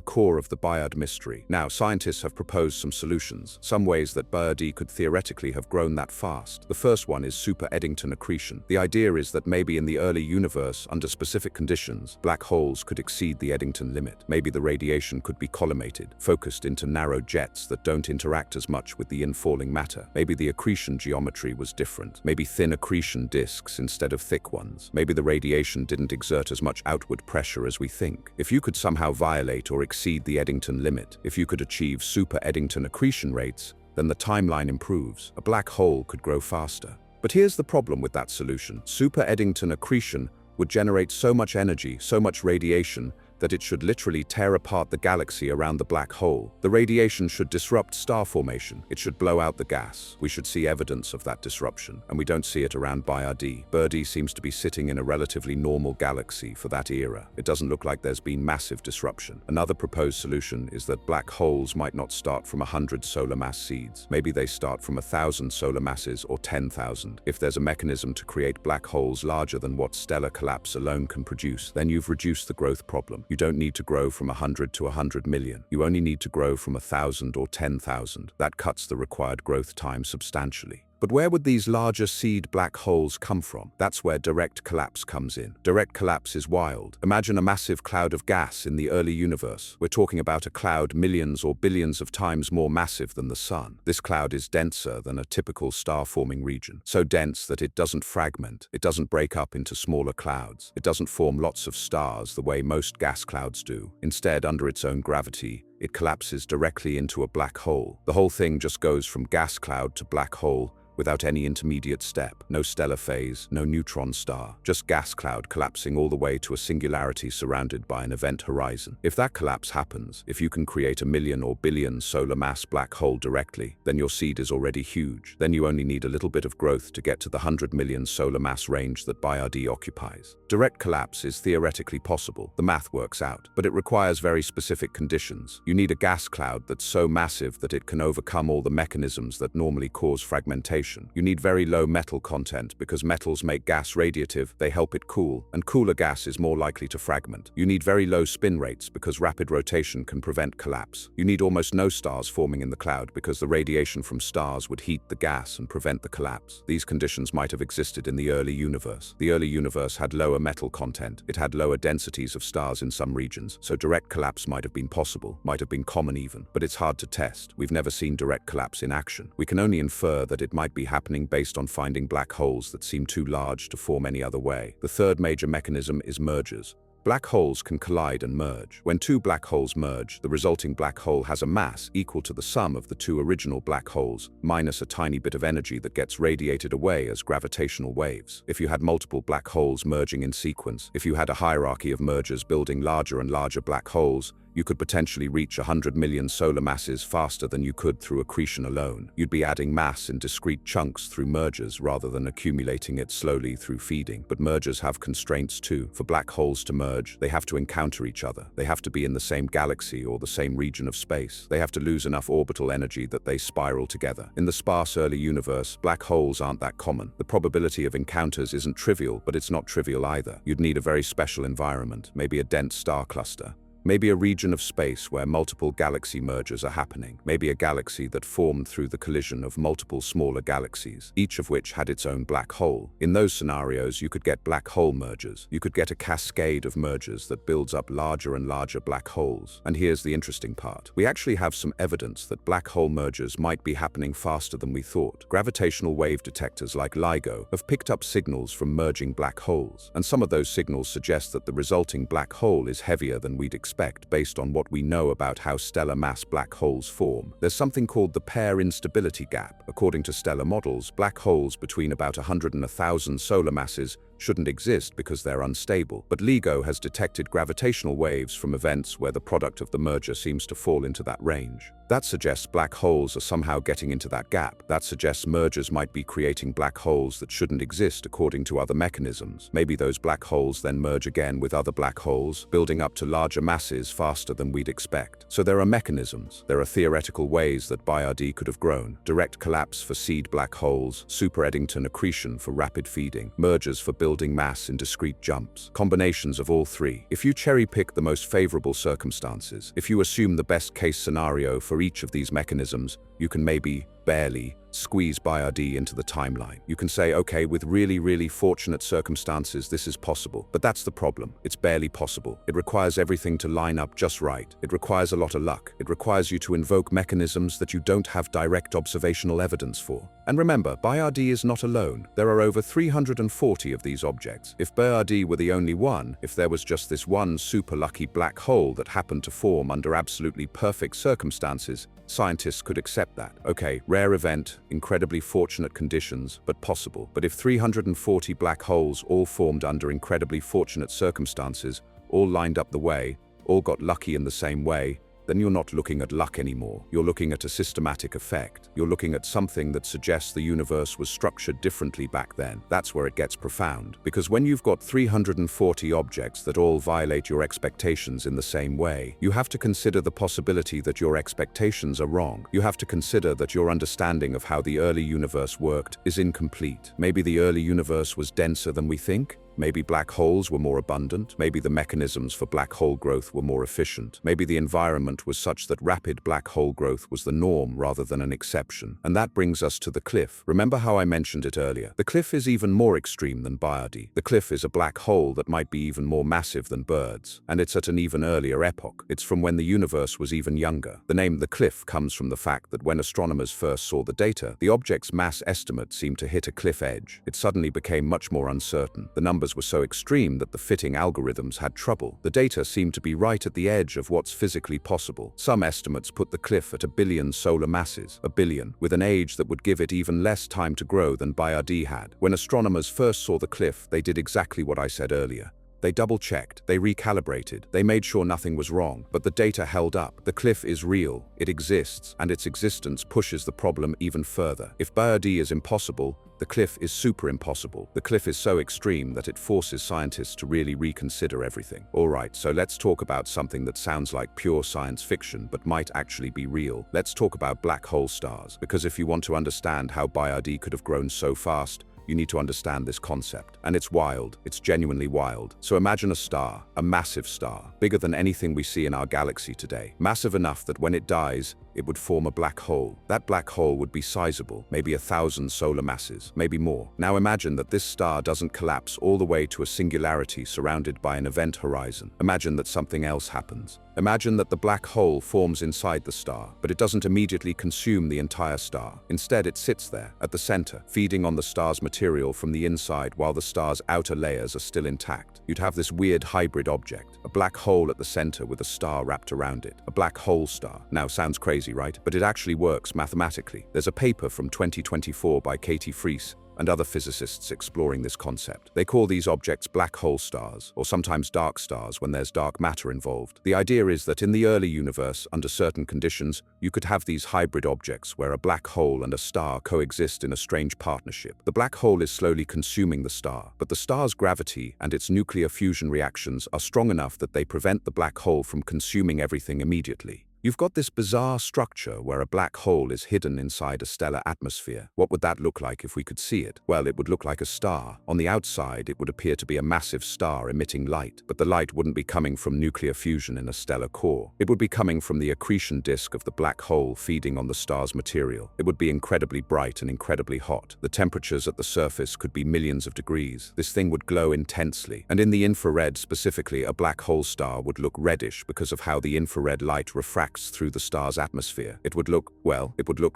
core of the BioD mystery. Now, scientists have proposed some solutions, some ways that BioD could theoretically have grown that fast. The first one is super Eddington accretion. The idea is that maybe in the early universe, under specific conditions, black holes could exceed the Eddington limit. Maybe the radiation could be collimated, focused into narrow jets that don't interact as much with the infalling matter. Maybe the accretion geometry was different. Maybe thin accretion disks instead of thick ones. Maybe the radiation didn't exert as much outward pressure as we think. If you could somehow violate or exceed the Eddington limit, if you could achieve super Eddington accretion rates, then the timeline improves. A black hole could grow faster. But here's the problem with that solution. Super Eddington accretion would generate so much energy, so much radiation, that it should literally tear apart the galaxy around the black hole. The radiation should disrupt star formation. It should blow out the gas. We should see evidence of that disruption, and we don't see it around BioD. BioD seems to be sitting in a relatively normal galaxy for that era. It doesn't look like there's been massive disruption. Another proposed solution is that black holes might not start from 100 solar mass seeds. Maybe they start from 1,000 solar masses or 10,000. If there's a mechanism to create black holes larger than what stellar collapse alone can produce, then you've reduced the growth problem. You don't need to grow from 100 to 100 million. You only need to grow from 1,000 or 10,000. That cuts the required growth time substantially. But where would these larger seed black holes come from? That's where direct collapse comes in. Direct collapse is wild. Imagine a massive cloud of gas in the early universe. We're talking about a cloud millions or billions of times more massive than the sun. This cloud is denser than a typical star-forming region. So dense that it doesn't fragment. It doesn't break up into smaller clouds. It doesn't form lots of stars the way most gas clouds do. Instead, under its own gravity, it collapses directly into a black hole. The whole thing just goes from gas cloud to black hole, without any intermediate step, no stellar phase, no neutron star, just gas cloud collapsing all the way to a singularity surrounded by an event horizon. If that collapse happens, if you can create a million or billion solar mass black hole directly, then your seed is already huge. Then you only need a little bit of growth to get to the 100 million solar mass range that BioD occupies. Direct collapse is theoretically possible. The math works out, but it requires very specific conditions. You need a gas cloud that's so massive that it can overcome all the mechanisms that normally cause fragmentation. You need very low metal content because metals make gas radiative, they help it cool, and cooler gas is more likely to fragment. You need very low spin rates because rapid rotation can prevent collapse. You need almost no stars forming in the cloud because the radiation from stars would heat the gas and prevent the collapse. These conditions might have existed in the early universe. The early universe had lower metal content. It had lower densities of stars in some regions, so direct collapse might have been possible, might have been common even, but it's hard to test. We've never seen direct collapse in action. We can only infer that it might be happening based on finding black holes that seem too large to form any other way. The third major mechanism is mergers. Black holes can collide and merge. When two black holes merge, the resulting black hole has a mass equal to the sum of the two original black holes, minus a tiny bit of energy that gets radiated away as gravitational waves. If you had multiple black holes merging in sequence, if you had a hierarchy of mergers building larger and larger black holes, You could potentially reach 100 million solar masses faster than you could through accretion alone. You'd be adding mass in discrete chunks through mergers rather than accumulating it slowly through feeding. But mergers have constraints too. For black holes to merge, they have to encounter each other. They have to be in the same galaxy or the same region of space. They have to lose enough orbital energy that they spiral together. In the sparse early universe, black holes aren't that common. The probability of encounters isn't trivial, but it's not trivial either. You'd need a very special environment, maybe a dense star cluster. Maybe a region of space where multiple galaxy mergers are happening. Maybe a galaxy that formed through the collision of multiple smaller galaxies, each of which had its own black hole. In those scenarios, you could get black hole mergers. You could get a cascade of mergers that builds up larger and larger black holes. And here's the interesting part. We actually have some evidence that black hole mergers might be happening faster than we thought. Gravitational wave detectors like LIGO have picked up signals from merging black holes. And some of those signals suggest that the resulting black hole is heavier than we'd expect based on what we know about how stellar mass black holes form. There's something called the pair instability gap. According to stellar models, black holes between about 100 and 1,000 solar masses shouldn't exist because they're unstable. But LIGO has detected gravitational waves from events where the product of the merger seems to fall into that range. That suggests black holes are somehow getting into that gap. That suggests mergers might be creating black holes that shouldn't exist according to other mechanisms. Maybe those black holes then merge again with other black holes, building up to larger masses faster than we'd expect. So there are mechanisms. There are theoretical ways that BIRD could have grown. Direct collapse for seed black holes, super Eddington accretion for rapid feeding, mergers for building mass in discrete jumps. Combinations of all three. If you cherry-pick the most favorable circumstances, if you assume the best-case scenario for each of these mechanisms, you can maybe, barely, squeeze BIRD into the timeline. You can say, okay, with really fortunate circumstances, this is possible. But that's the problem. It's barely possible. It requires everything to line up just right. It requires a lot of luck. It requires you to invoke mechanisms that you don't have direct observational evidence for. And remember, BIRD is not alone. There are over 340 of these objects. If BIRD were the only one, if there was just this one super lucky black hole that happened to form under absolutely perfect circumstances, scientists could accept that. Okay, rare event, incredibly fortunate conditions, but possible. But if 340 black holes all formed under incredibly fortunate circumstances, all lined up the way, all got lucky in the same way, then you're not looking at luck anymore. You're looking at a systematic effect. You're looking at something that suggests the universe was structured differently back then. That's where it gets profound. Because when you've got 340 objects that all violate your expectations in the same way, you have to consider the possibility that your expectations are wrong. You have to consider that your understanding of how the early universe worked is incomplete. Maybe the early universe was denser than we think. Maybe black holes were more abundant. Maybe the mechanisms for black hole growth were more efficient. Maybe the environment was such that rapid black hole growth was the norm rather than an exception. And that brings us to the cliff. Remember how I mentioned it earlier? The cliff is even more extreme than BIRD. The cliff is a black hole that might be even more massive than birds. And it's at an even earlier epoch. It's from when the universe was even younger. The name the cliff comes from the fact that when astronomers first saw the data, the object's mass estimate seemed to hit a cliff edge. It suddenly became much more uncertain. The numbers were so extreme that the fitting algorithms had trouble. The data seemed to be right at the edge of what's physically possible. Some estimates put the cliff at 1 billion solar masses, 1 billion, with an age that would give it even less time to grow than BIRD had. When astronomers first saw the cliff, they did exactly what I said earlier. They double-checked, they recalibrated, they made sure nothing was wrong, but the data held up. The cliff is real, it exists, and its existence pushes the problem even further. If BIRD is impossible, the cliff is super impossible. The cliff is so extreme that it forces scientists to really reconsider everything. Alright, so let's talk about something that sounds like pure science fiction but might actually be real. Let's talk about black hole stars, because if you want to understand how BIRD could have grown so fast, you need to understand this concept. And it's wild. It's genuinely wild. So imagine a star, a massive star, bigger than anything we see in our galaxy today. Massive enough that when it dies, it would form a black hole. That black hole would be sizable, maybe 1,000 solar masses, maybe more. Now imagine that this star doesn't collapse all the way to a singularity surrounded by an event horizon. Imagine that something else happens. Imagine that the black hole forms inside the star, but it doesn't immediately consume the entire star. Instead, it sits there, at the center, feeding on the star's material from the inside while the star's outer layers are still intact. You'd have this weird hybrid object, a black hole at the center with a star wrapped around it. A black hole star. Now, sounds crazy, right? But it actually works mathematically. There's a paper from 2024 by Katie Friese and other physicists exploring this concept. They call these objects black hole stars, or sometimes dark stars when there's dark matter involved. The idea is that in the early universe, under certain conditions, you could have these hybrid objects where a black hole and a star coexist in a strange partnership. The black hole is slowly consuming the star, but the star's gravity and its nuclear fusion reactions are strong enough that they prevent the black hole from consuming everything immediately. You've got this bizarre structure where a black hole is hidden inside a stellar atmosphere. What would that look like if we could see it? Well, it would look like a star. On the outside, it would appear to be a massive star emitting light, but the light wouldn't be coming from nuclear fusion in a stellar core. It would be coming from the accretion disk of the black hole feeding on the star's material. It would be incredibly bright and incredibly hot. The temperatures at the surface could be millions of degrees. This thing would glow intensely, and in the infrared specifically, a black hole star would look reddish because of how the infrared light refracts through the star's atmosphere. It would look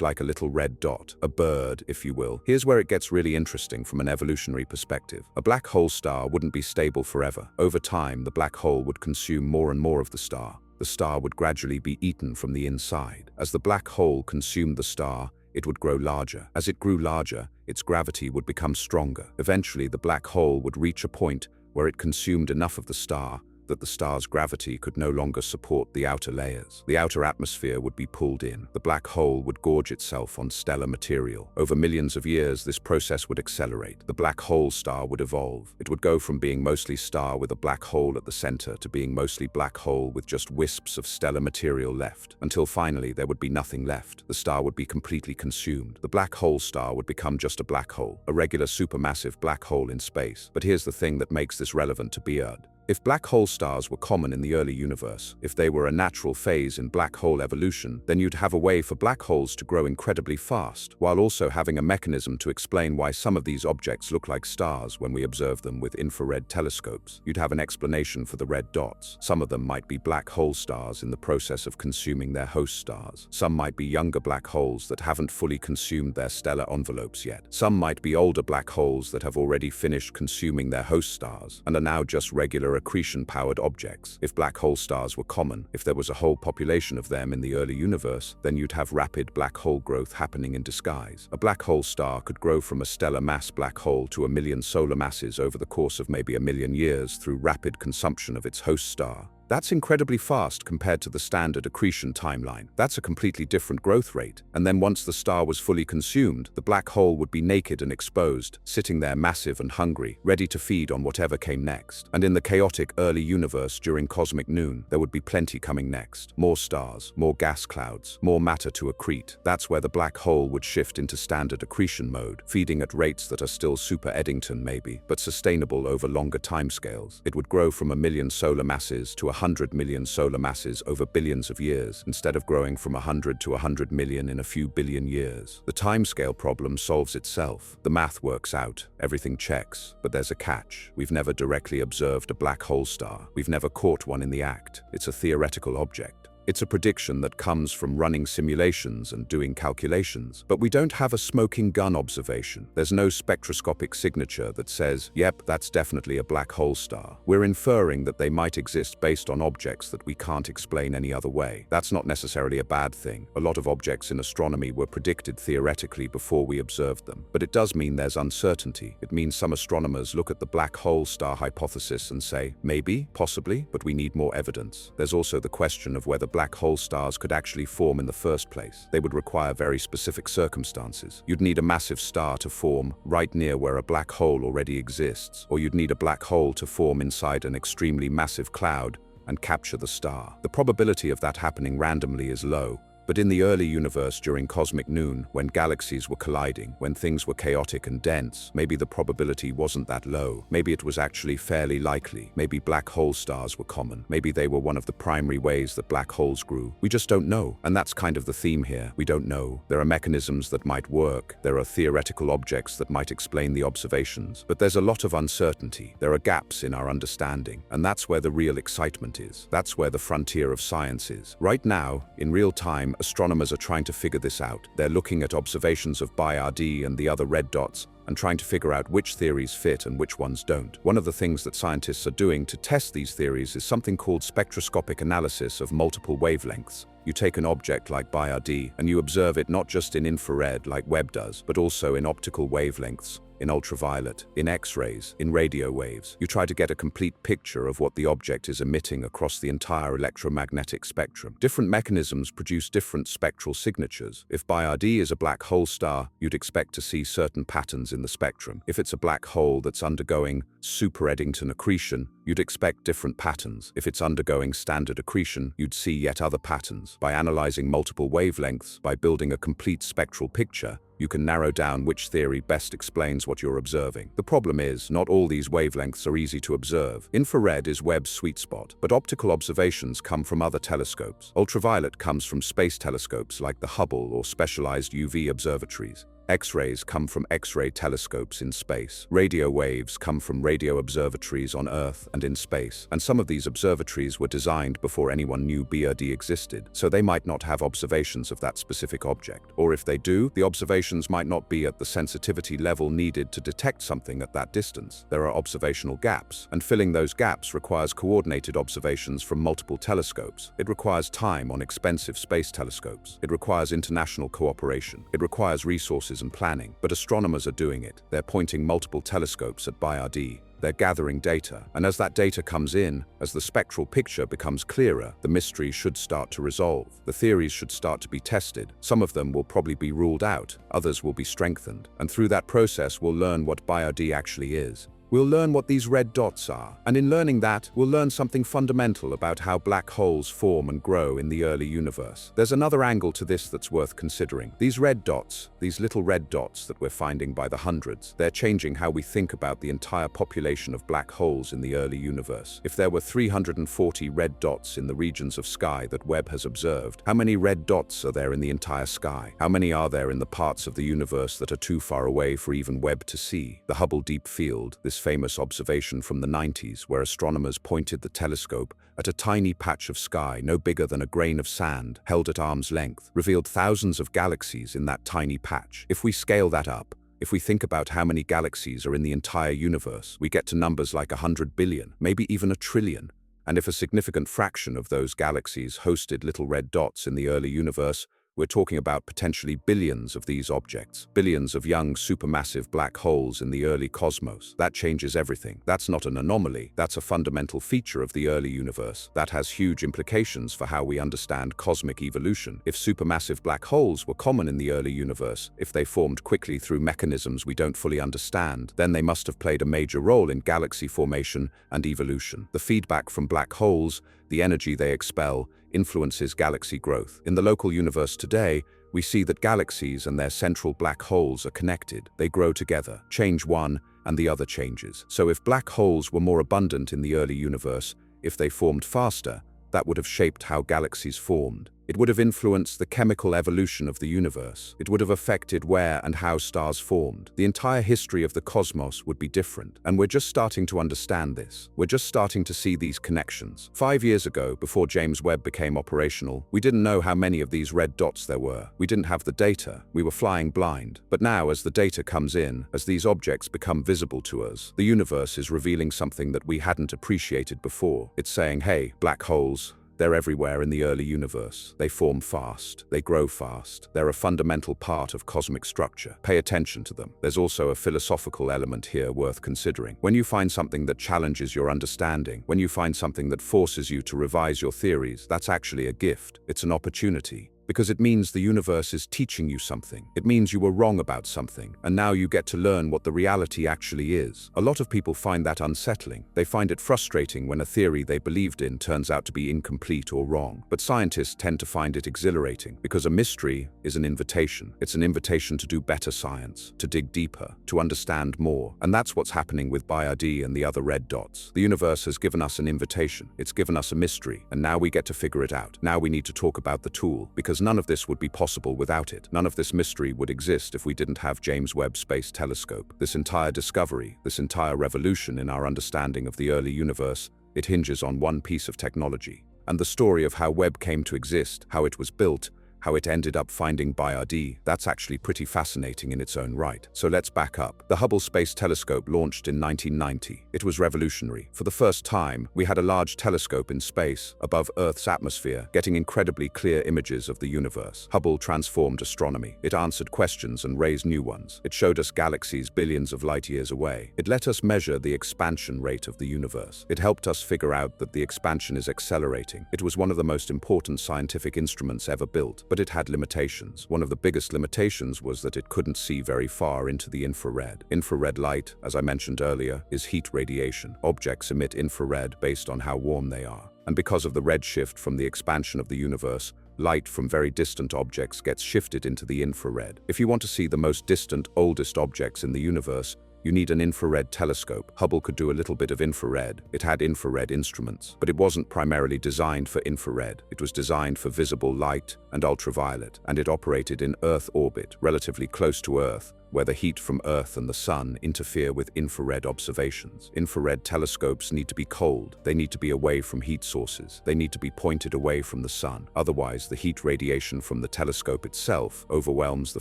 like a little red dot, a bird, if you will. Here's where it gets really interesting from an evolutionary perspective. A black hole star wouldn't be stable forever. Over time, the black hole would consume more and more of the star. The star would gradually be eaten from the inside. As the black hole consumed the star, it would grow larger. As it grew larger, its gravity would become stronger. Eventually, the black hole would reach a point where it consumed enough of the star that the star's gravity could no longer support the outer layers. The outer atmosphere would be pulled in. The black hole would gorge itself on stellar material. Over millions of years, this process would accelerate. The black hole star would evolve. It would go from being mostly star with a black hole at the center to being mostly black hole with just wisps of stellar material left, until finally there would be nothing left. The star would be completely consumed. The black hole star would become just a black hole, a regular supermassive black hole in space. But here's the thing that makes this relevant to Beard. If black hole stars were common in the early universe, if they were a natural phase in black hole evolution, then you'd have a way for black holes to grow incredibly fast, while also having a mechanism to explain why some of these objects look like stars when we observe them with infrared telescopes. You'd have an explanation for the red dots. Some of them might be black hole stars in the process of consuming their host stars. Some might be younger black holes that haven't fully consumed their stellar envelopes yet. Some might be older black holes that have already finished consuming their host stars and are now just regular accretion-powered objects. If black hole stars were common, if there was a whole population of them in the early universe, then you'd have rapid black hole growth happening in disguise. A black hole star could grow from a stellar mass black hole to 1 million solar masses over the course of maybe 1 million years through rapid consumption of its host star. That's incredibly fast compared to the standard accretion timeline. That's a completely different growth rate. And then once the star was fully consumed, the black hole would be naked and exposed, sitting there massive and hungry, ready to feed on whatever came next. And in the chaotic early universe during cosmic noon, there would be plenty coming next. More stars, more gas clouds, more matter to accrete. That's where the black hole would shift into standard accretion mode, feeding at rates that are still super Eddington maybe, but sustainable over longer timescales. It would grow from 1 million solar masses to 100 million solar masses over billions of years, instead of growing from 100 to 100 million in a few billion years. The timescale problem solves itself. The math works out, everything checks, but there's a catch. We've never directly observed a black hole star. We've never caught one in the act. It's a theoretical object. It's a prediction that comes from running simulations and doing calculations. But we don't have a smoking gun observation. There's no spectroscopic signature that says, yep, that's definitely a black hole star. We're inferring that they might exist based on objects that we can't explain any other way. That's not necessarily a bad thing. A lot of objects in astronomy were predicted theoretically before we observed them. But it does mean there's uncertainty. It means some astronomers look at the black hole star hypothesis and say, maybe, possibly, but we need more evidence. There's also the question of whether black hole stars could actually form in the first place. They would require very specific circumstances. You'd need a massive star to form right near where a black hole already exists, or you'd need a black hole to form inside an extremely massive cloud and capture the star. The probability of that happening randomly is low. But in the early universe during cosmic noon, when galaxies were colliding, when things were chaotic and dense, maybe the probability wasn't that low. Maybe it was actually fairly likely. Maybe black hole stars were common. Maybe they were one of the primary ways that black holes grew. We just don't know. And that's kind of the theme here. We don't know. There are mechanisms that might work. There are theoretical objects that might explain the observations. But there's a lot of uncertainty. There are gaps in our understanding. And that's where the real excitement is. That's where the frontier of science is. Right now, in real time, astronomers are trying to figure this out. They're looking at observations of Bayard and the other red dots and trying to figure out which theories fit and which ones don't. One of the things that scientists are doing to test these theories is something called spectroscopic analysis of multiple wavelengths. You take an object like BIRD and you observe it not just in infrared like Webb does, but also in optical wavelengths, in ultraviolet, in X-rays, in radio waves. You try to get a complete picture of what the object is emitting across the entire electromagnetic spectrum. Different mechanisms produce different spectral signatures. If BIRD is a black hole star, you'd expect to see certain patterns in the spectrum. If it's a black hole that's undergoing super accretion, you'd expect different patterns. If it's undergoing standard accretion, you'd see yet other patterns. By analyzing multiple wavelengths, by building a complete spectral picture, you can narrow down which theory best explains what you're observing. The problem is, not all these wavelengths are easy to observe. Infrared is Webb's sweet spot, but optical observations come from other telescopes. Ultraviolet comes from space telescopes like the Hubble or specialized UV observatories. X-rays come from X-ray telescopes in space. Radio waves come from radio observatories on Earth and in space. And some of these observatories were designed before anyone knew BIRD existed, so they might not have observations of that specific object. Or if they do, the observations might not be at the sensitivity level needed to detect something at that distance. There are observational gaps, and filling those gaps requires coordinated observations from multiple telescopes. It requires time on expensive space telescopes. It requires international cooperation. It requires resources and planning, but astronomers are doing it. They're pointing multiple telescopes at BIRD. They're gathering data, and as that data comes in, as the spectral picture becomes clearer, the mystery should start to resolve. The theories should start to be tested. Some of them will probably be ruled out, others will be strengthened, and through that process we'll learn what BIRD actually is. We'll learn what these red dots are, and in learning that, we'll learn something fundamental about how black holes form and grow in the early universe. There's another angle to this that's worth considering. These red dots, these little red dots that we're finding by the hundreds, they're changing how we think about the entire population of black holes in the early universe. If there were 340 red dots in the regions of sky that Webb has observed, how many red dots are there in the entire sky? How many are there in the parts of the universe that are too far away for even Webb to see? The Hubble Deep Field, this famous observation from the 90s where astronomers pointed the telescope at a tiny patch of sky no bigger than a grain of sand held at arm's length, revealed thousands of galaxies in that tiny patch. If we scale that up, if we think about how many galaxies are in the entire universe, we get to numbers like 100 billion, maybe even a trillion. And if a significant fraction of those galaxies hosted little red dots in the early universe, we're talking about potentially billions of these objects, billions of young supermassive black holes in the early cosmos. That changes everything. That's not an anomaly. That's a fundamental feature of the early universe. That has huge implications for how we understand cosmic evolution. If supermassive black holes were common in the early universe, if they formed quickly through mechanisms we don't fully understand, then they must have played a major role in galaxy formation and evolution. The feedback from black holes, the energy they expel, influences galaxy growth. In the local universe today, we see that galaxies and their central black holes are connected. They grow together. Change one, and the other changes. So if black holes were more abundant in the early universe, if they formed faster, that would have shaped how galaxies formed. It would have influenced the chemical evolution of the universe. It would have affected where and how stars formed. The entire history of the cosmos would be different, and we're just starting to understand this. We're just starting to see these connections. 5 years ago, before James Webb became operational, we didn't know how many of these red dots there were. We didn't have the data. We were flying blind. But now, as the data comes in, as these objects become visible to us, the universe is revealing something that we hadn't appreciated before. It's saying, hey, black holes, they're everywhere in the early universe. They form fast. They grow fast. They're a fundamental part of cosmic structure. Pay attention to them. There's also a philosophical element here worth considering. When you find something that challenges your understanding, when you find something that forces you to revise your theories, that's actually a gift. It's an opportunity. Because it means the universe is teaching you something. It means you were wrong about something, and now you get to learn what the reality actually is. A lot of people find that unsettling. They find it frustrating when a theory they believed in turns out to be incomplete or wrong. But scientists tend to find it exhilarating, because a mystery is an invitation. It's an invitation to do better science, to dig deeper, to understand more. And that's what's happening with BIRD and the other red dots. The universe has given us an invitation. It's given us a mystery, and now we get to figure it out. Now we need to talk about the tool, because none of this would be possible without it. None of this mystery would exist if we didn't have James Webb Space Telescope. This entire discovery, this entire revolution in our understanding of the early universe, it hinges on one piece of technology. And the story of how Webb came to exist, how it was built, how it ended up finding BRD, that's actually pretty fascinating in its own right. So let's back up. The Hubble Space Telescope launched in 1990. It was revolutionary. For the first time, we had a large telescope in space, above Earth's atmosphere, getting incredibly clear images of the universe. Hubble transformed astronomy. It answered questions and raised new ones. It showed us galaxies billions of light years away. It let us measure the expansion rate of the universe. It helped us figure out that the expansion is accelerating. It was one of the most important scientific instruments ever built, but it had limitations. One of the biggest limitations was that it couldn't see very far into the infrared. Infrared light, as I mentioned earlier, is heat radiation. Objects emit infrared based on how warm they are. And because of the redshift from the expansion of the universe, light from very distant objects gets shifted into the infrared. If you want to see the most distant, oldest objects in the universe, you need an infrared telescope. Hubble could do a little bit of infrared. It had infrared instruments, but it wasn't primarily designed for infrared. It was designed for visible light and ultraviolet, and it operated in Earth orbit, relatively close to Earth, where the heat from Earth and the Sun interfere with infrared observations. Infrared telescopes need to be cold. They need to be away from heat sources. They need to be pointed away from the Sun. Otherwise, the heat radiation from the telescope itself overwhelms the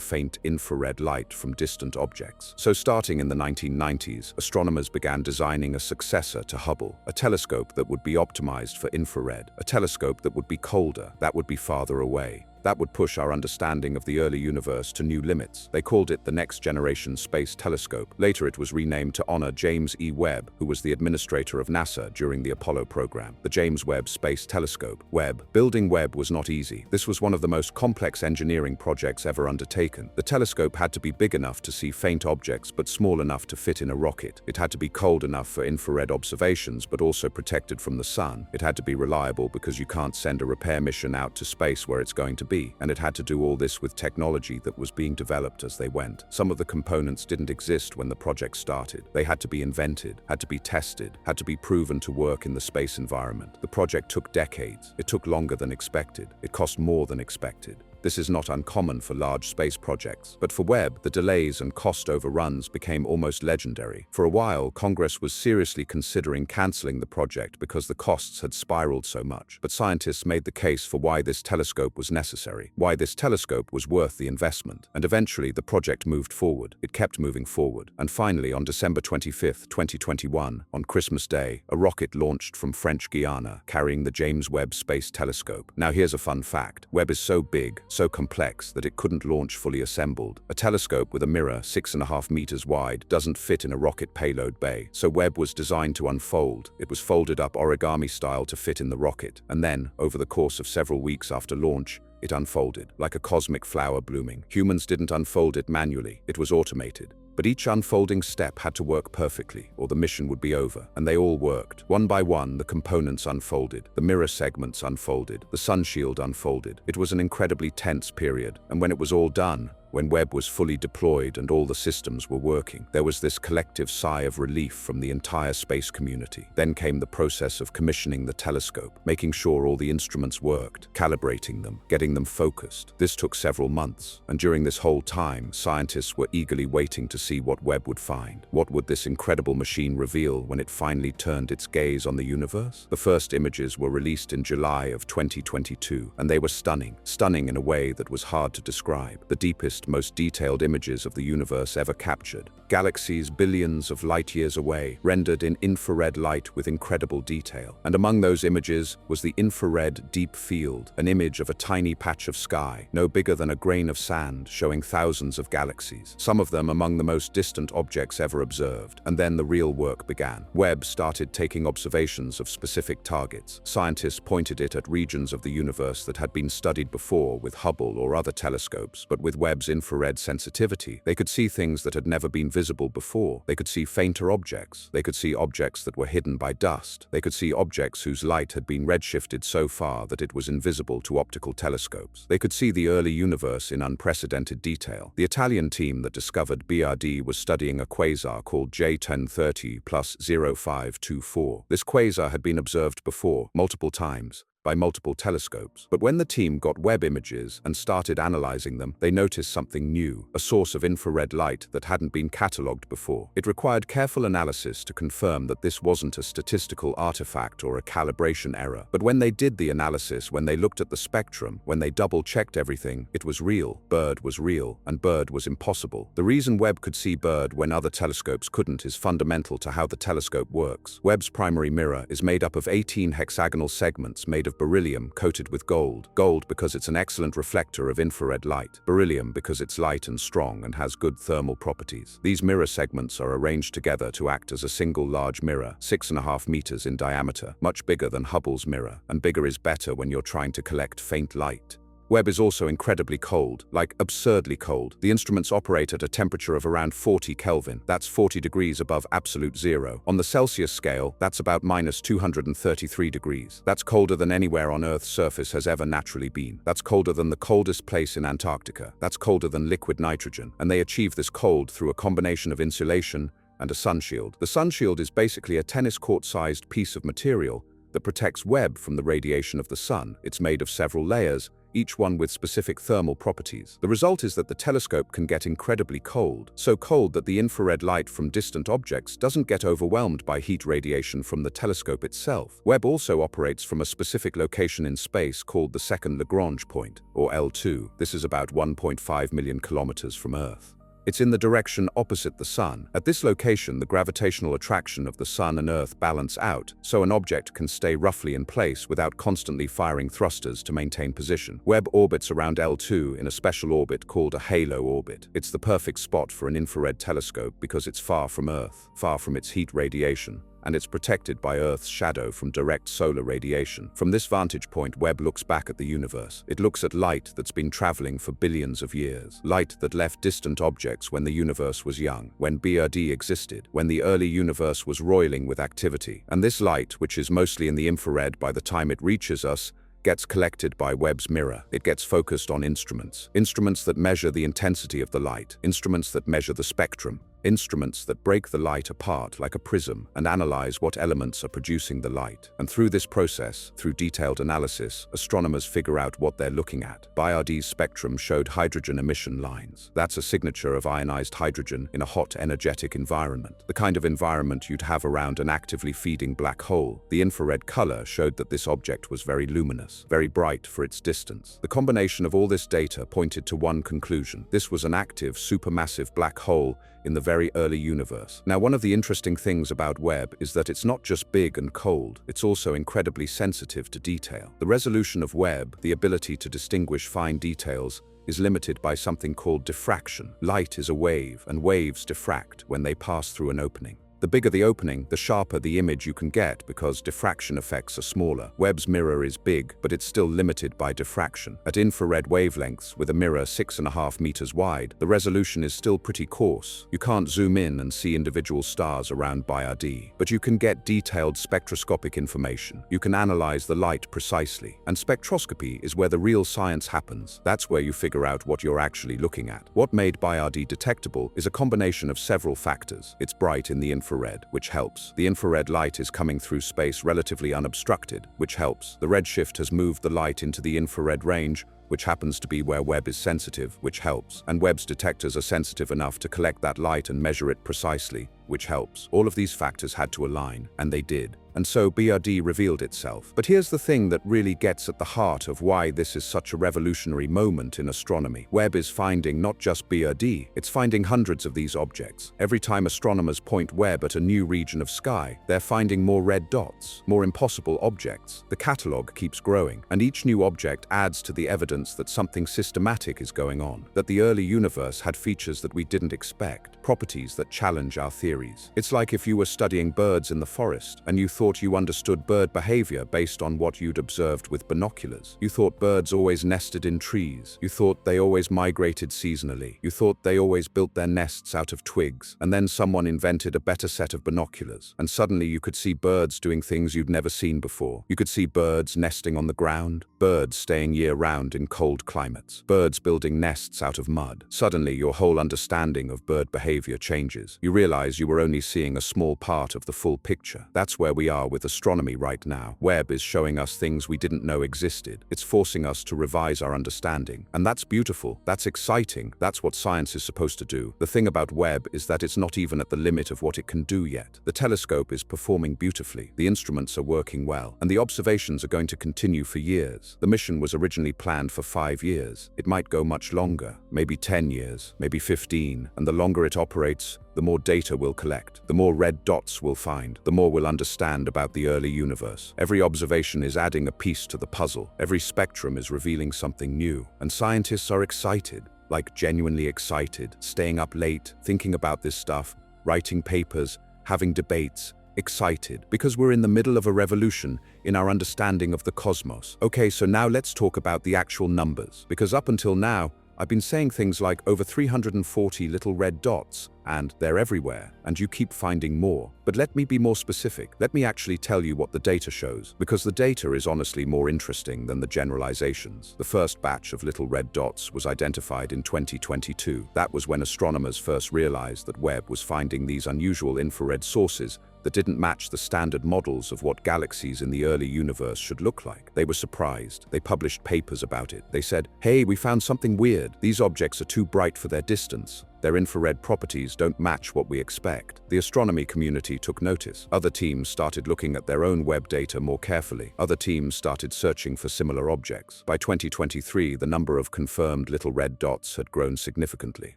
faint infrared light from distant objects. So starting in the 1990s, astronomers began designing a successor to Hubble, a telescope that would be optimized for infrared, a telescope that would be colder, that would be farther away. That would push our understanding of the early universe to new limits. They called it the Next Generation Space Telescope. Later it was renamed to honor James E. Webb, who was the administrator of NASA during the Apollo program. The James Webb Space Telescope. Building Webb was not easy. This was one of the most complex engineering projects ever undertaken. The telescope had to be big enough to see faint objects, but small enough to fit in a rocket. It had to be cold enough for infrared observations, but also protected from the sun. It had to be reliable because you can't send a repair mission out to space where it's going to be. And it had to do all this with technology that was being developed as they went. Some of the components didn't exist when the project started. They had to be invented, had to be tested, had to be proven to work in the space environment. The project took decades. It took longer than expected. It cost more than expected. This is not uncommon for large space projects, but for Webb, the delays and cost overruns became almost legendary. For a while, Congress was seriously considering canceling the project because the costs had spiraled so much. But scientists made the case for why this telescope was necessary, why this telescope was worth the investment. And eventually, the project moved forward. It kept moving forward. And finally, on December 25, 2021, on Christmas Day, a rocket launched from French Guiana, carrying the James Webb Space Telescope. Now here's a fun fact. Webb is so big, so complex that it couldn't launch fully assembled. A telescope with a mirror 6.5 meters wide doesn't fit in a rocket payload bay, so Webb was designed to unfold. It was folded up origami style to fit in the rocket, and then, over the course of several weeks after launch, it unfolded, like a cosmic flower blooming. Humans didn't unfold it manually, it was automated. But each unfolding step had to work perfectly, or the mission would be over, and they all worked. One by one, the components unfolded, the mirror segments unfolded, the sun shield unfolded. It was an incredibly tense period, and when it was all done, when Webb was fully deployed and all the systems were working, there was this collective sigh of relief from the entire space community. Then came the process of commissioning the telescope, making sure all the instruments worked, calibrating them, getting them focused. This took several months, and during this whole time, scientists were eagerly waiting to see what Webb would find. What would this incredible machine reveal when it finally turned its gaze on the universe? The first images were released in July of 2022, and they were stunning. Stunning in a way that was hard to describe. The deepest, most detailed images of the universe ever captured. Galaxies billions of light years away, rendered in infrared light with incredible detail. And among those images was the infrared deep field, an image of a tiny patch of sky, no bigger than a grain of sand, showing thousands of galaxies, some of them among the most distant objects ever observed. And then the real work began. Webb started taking observations of specific targets. Scientists pointed it at regions of the universe that had been studied before with Hubble or other telescopes, but with Webb's infrared sensitivity, they could see things that had never been visible before. They could see fainter objects. They could see objects that were hidden by dust. They could see objects whose light had been redshifted so far that it was invisible to optical telescopes. They could see the early universe in unprecedented detail. The Italian team that discovered BRD was studying a quasar called J1030 plus 0524. This quasar had been observed before, multiple times, by multiple telescopes. But when the team got Webb images and started analyzing them, they noticed something new, a source of infrared light that hadn't been catalogued before. It required careful analysis to confirm that this wasn't a statistical artifact or a calibration error. But when they did the analysis, when they looked at the spectrum, when they double-checked everything, it was real. Bird was real, and bird was impossible. The reason Webb could see bird when other telescopes couldn't is fundamental to how the telescope works. Webb's primary mirror is made up of 18 hexagonal segments made of beryllium coated with gold. Gold because it's an excellent reflector of infrared light. Beryllium because it's light and strong and has good thermal properties. These mirror segments are arranged together to act as a single large mirror, 6.5 meters in diameter, much bigger than Hubble's mirror, and bigger is better when you're trying to collect faint light. Webb is also incredibly cold, like absurdly cold. The instruments operate at a temperature of around 40 Kelvin. That's 40 degrees above absolute zero. On the Celsius scale, that's about minus 233 degrees. That's colder than anywhere on Earth's surface has ever naturally been. That's colder than the coldest place in Antarctica. That's colder than liquid nitrogen. And they achieve this cold through a combination of insulation and a sunshield. The sunshield is basically a tennis court-sized piece of material that protects Webb from the radiation of the sun. It's made of several layers, each one with specific thermal properties. The result is that the telescope can get incredibly cold, so cold that the infrared light from distant objects doesn't get overwhelmed by heat radiation from the telescope itself. Webb also operates from a specific location in space called the second Lagrange point, or L2. This is about 1.5 million kilometers from Earth. It's in the direction opposite the Sun. At this location, the gravitational attraction of the Sun and Earth balance out, so an object can stay roughly in place without constantly firing thrusters to maintain position. Webb orbits around L2 in a special orbit called a halo orbit. It's the perfect spot for an infrared telescope because it's far from Earth, far from its heat radiation, and it's protected by Earth's shadow from direct solar radiation. From this vantage point, Webb looks back at the universe. It looks at light that's been traveling for billions of years. Light that left distant objects when the universe was young, when BRD existed, when the early universe was roiling with activity. And this light, which is mostly in the infrared by the time it reaches us, gets collected by Webb's mirror. It gets focused on instruments. Instruments that measure the intensity of the light. Instruments that measure the spectrum. Instruments that break the light apart like a prism and analyze what elements are producing the light. And through this process, through detailed analysis, astronomers figure out what they're looking at. BRD's spectrum showed hydrogen emission lines. That's a signature of ionized hydrogen in a hot, energetic environment. The kind of environment you'd have around an actively feeding black hole. The infrared color showed that this object was very luminous, very bright for its distance. The combination of all this data pointed to one conclusion. This was an active, supermassive black hole in the very early universe. Now, one of the interesting things about Webb is that it's not just big and cold, it's also incredibly sensitive to detail. The resolution of Webb, the ability to distinguish fine details, is limited by something called diffraction. Light is a wave, and waves diffract when they pass through an opening. The bigger the opening, the sharper the image you can get because diffraction effects are smaller. Webb's mirror is big, but it's still limited by diffraction. At infrared wavelengths, with a mirror 6.5 meters wide, the resolution is still pretty coarse. You can't zoom in and see individual stars around BRD, but you can get detailed spectroscopic information. You can analyze the light precisely. And spectroscopy is where the real science happens. That's where you figure out what you're actually looking at. What made BRD detectable is a combination of several factors. It's bright in the infrared, which helps. The infrared light is coming through space relatively unobstructed, which helps. The redshift has moved the light into the infrared range, which happens to be where Webb is sensitive, which helps. And Webb's detectors are sensitive enough to collect that light and measure it precisely, which helps. All of these factors had to align, and they did. And so BRD revealed itself. But here's the thing that really gets at the heart of why this is such a revolutionary moment in astronomy. Webb is finding not just BRD, it's finding hundreds of these objects. Every time astronomers point Webb at a new region of sky, they're finding more red dots, more impossible objects. The catalog keeps growing, and each new object adds to the evidence that something systematic is going on, that the early universe had features that we didn't expect, properties that challenge our theories. It's like if you were studying birds in the forest, and you thought you understood bird behavior based on what you'd observed with binoculars. You thought birds always nested in trees. You thought they always migrated seasonally. You thought they always built their nests out of twigs. And then someone invented a better set of binoculars, and suddenly you could see birds doing things you'd never seen before. You could see birds nesting on the ground, birds staying year-round in cold climates, birds building nests out of mud. Suddenly, your whole understanding of bird behavior changes. You realize you you were only seeing a small part of the full picture. That's where we are with astronomy right now. Webb is showing us things we didn't know existed. It's forcing us to revise our understanding. And that's beautiful. That's exciting. That's what science is supposed to do. The thing about Webb is that it's not even at the limit of what it can do yet. The telescope is performing beautifully. The instruments are working well. And the observations are going to continue for years. The mission was originally planned for 5 years. It might go much longer, maybe 10 years, maybe 15. And the longer it operates, the more data we'll collect, the more red dots we'll find, the more we'll understand about the early universe. Every observation is adding a piece to the puzzle. Every spectrum is revealing something new. And scientists are excited, like genuinely excited, staying up late, thinking about this stuff, writing papers, having debates, excited, because we're in the middle of a revolution in our understanding of the cosmos. Okay, so now let's talk about the actual numbers, because up until now, I've been saying things like over 340 little red dots, and they're everywhere, and you keep finding more. But let me be more specific. Let me actually tell you what the data shows, because the data is honestly more interesting than the generalizations. The first batch of little red dots was identified in 2022. That was when astronomers first realized that Webb was finding these unusual infrared sources that didn't match the standard models of what galaxies in the early universe should look like. They were surprised. They published papers about it. They said, "Hey, we found something weird. These objects are too bright for their distance. Their infrared properties don't match what we expect." The astronomy community took notice. Other teams started looking at their own Webb data more carefully. Other teams started searching for similar objects. By 2023, the number of confirmed little red dots had grown significantly.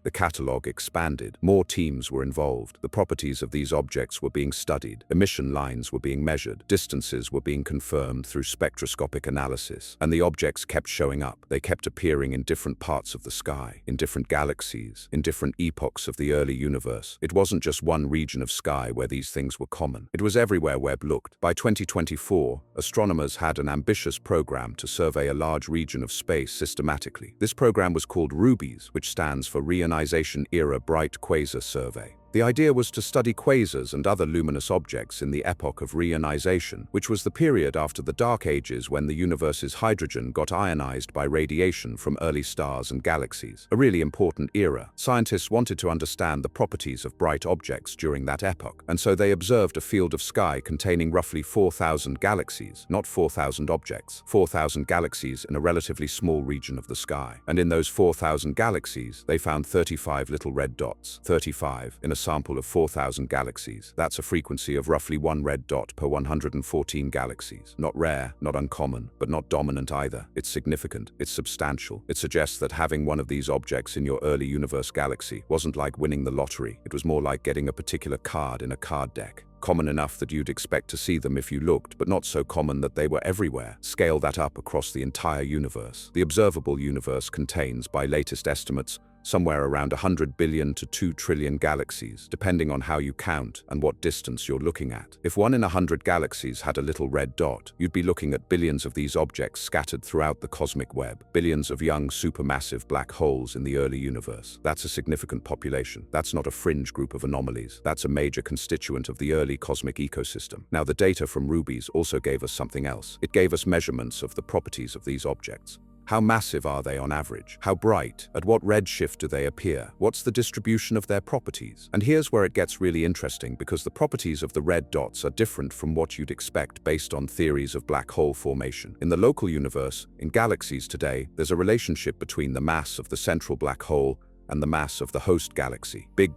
The catalog expanded. More teams were involved. The properties of these objects were being studied. Emission lines were being measured. Distances were being confirmed through spectroscopic analysis. And the objects kept showing up. They kept appearing in different parts of the sky, in different galaxies, in different epochs of the early universe. It wasn't just one region of sky where these things were common. It was everywhere Webb looked. By 2024, astronomers had an ambitious program to survey a large region of space systematically. This program was called RUBIES, which stands for Reionization-Era Bright Quasar Survey. The idea was to study quasars and other luminous objects in the epoch of reionization, which was the period after the Dark Ages when the universe's hydrogen got ionized by radiation from early stars and galaxies. A really important era. Scientists wanted to understand the properties of bright objects during that epoch, and so they observed a field of sky containing roughly 4,000 galaxies, not 4,000 objects, 4,000 galaxies in a relatively small region of the sky. And in those 4,000 galaxies, they found 35 little red dots, 35 in a sample of 4,000 galaxies. That's a frequency of roughly 1 red dot per 114 galaxies. Not rare, not uncommon, but not dominant either. It's significant, it's substantial. It suggests that having one of these objects in your early universe galaxy wasn't like winning the lottery. It was more like getting a particular card in a card deck. Common enough that you'd expect to see them if you looked, but not so common that they were everywhere. Scale that up across the entire universe. The observable universe contains, by latest estimates, somewhere around 100 billion to 2 trillion galaxies, depending on how you count and what distance you're looking at. If 1 in 100 galaxies had a little red dot, you'd be looking at billions of these objects scattered throughout the cosmic web, billions of young supermassive black holes in the early universe. That's a significant population. That's not a fringe group of anomalies. That's a major constituent of the early cosmic ecosystem. Now, the data from RUBIES also gave us something else. It gave us measurements of the properties of these objects. How massive are they on average? How bright? At what redshift do they appear? What's the distribution of their properties? And here's where it gets really interesting, because the properties of the red dots are different from what you'd expect based on theories of black hole formation. In the local universe, in galaxies today, there's a relationship between the mass of the central black hole and the mass of the host galaxy, big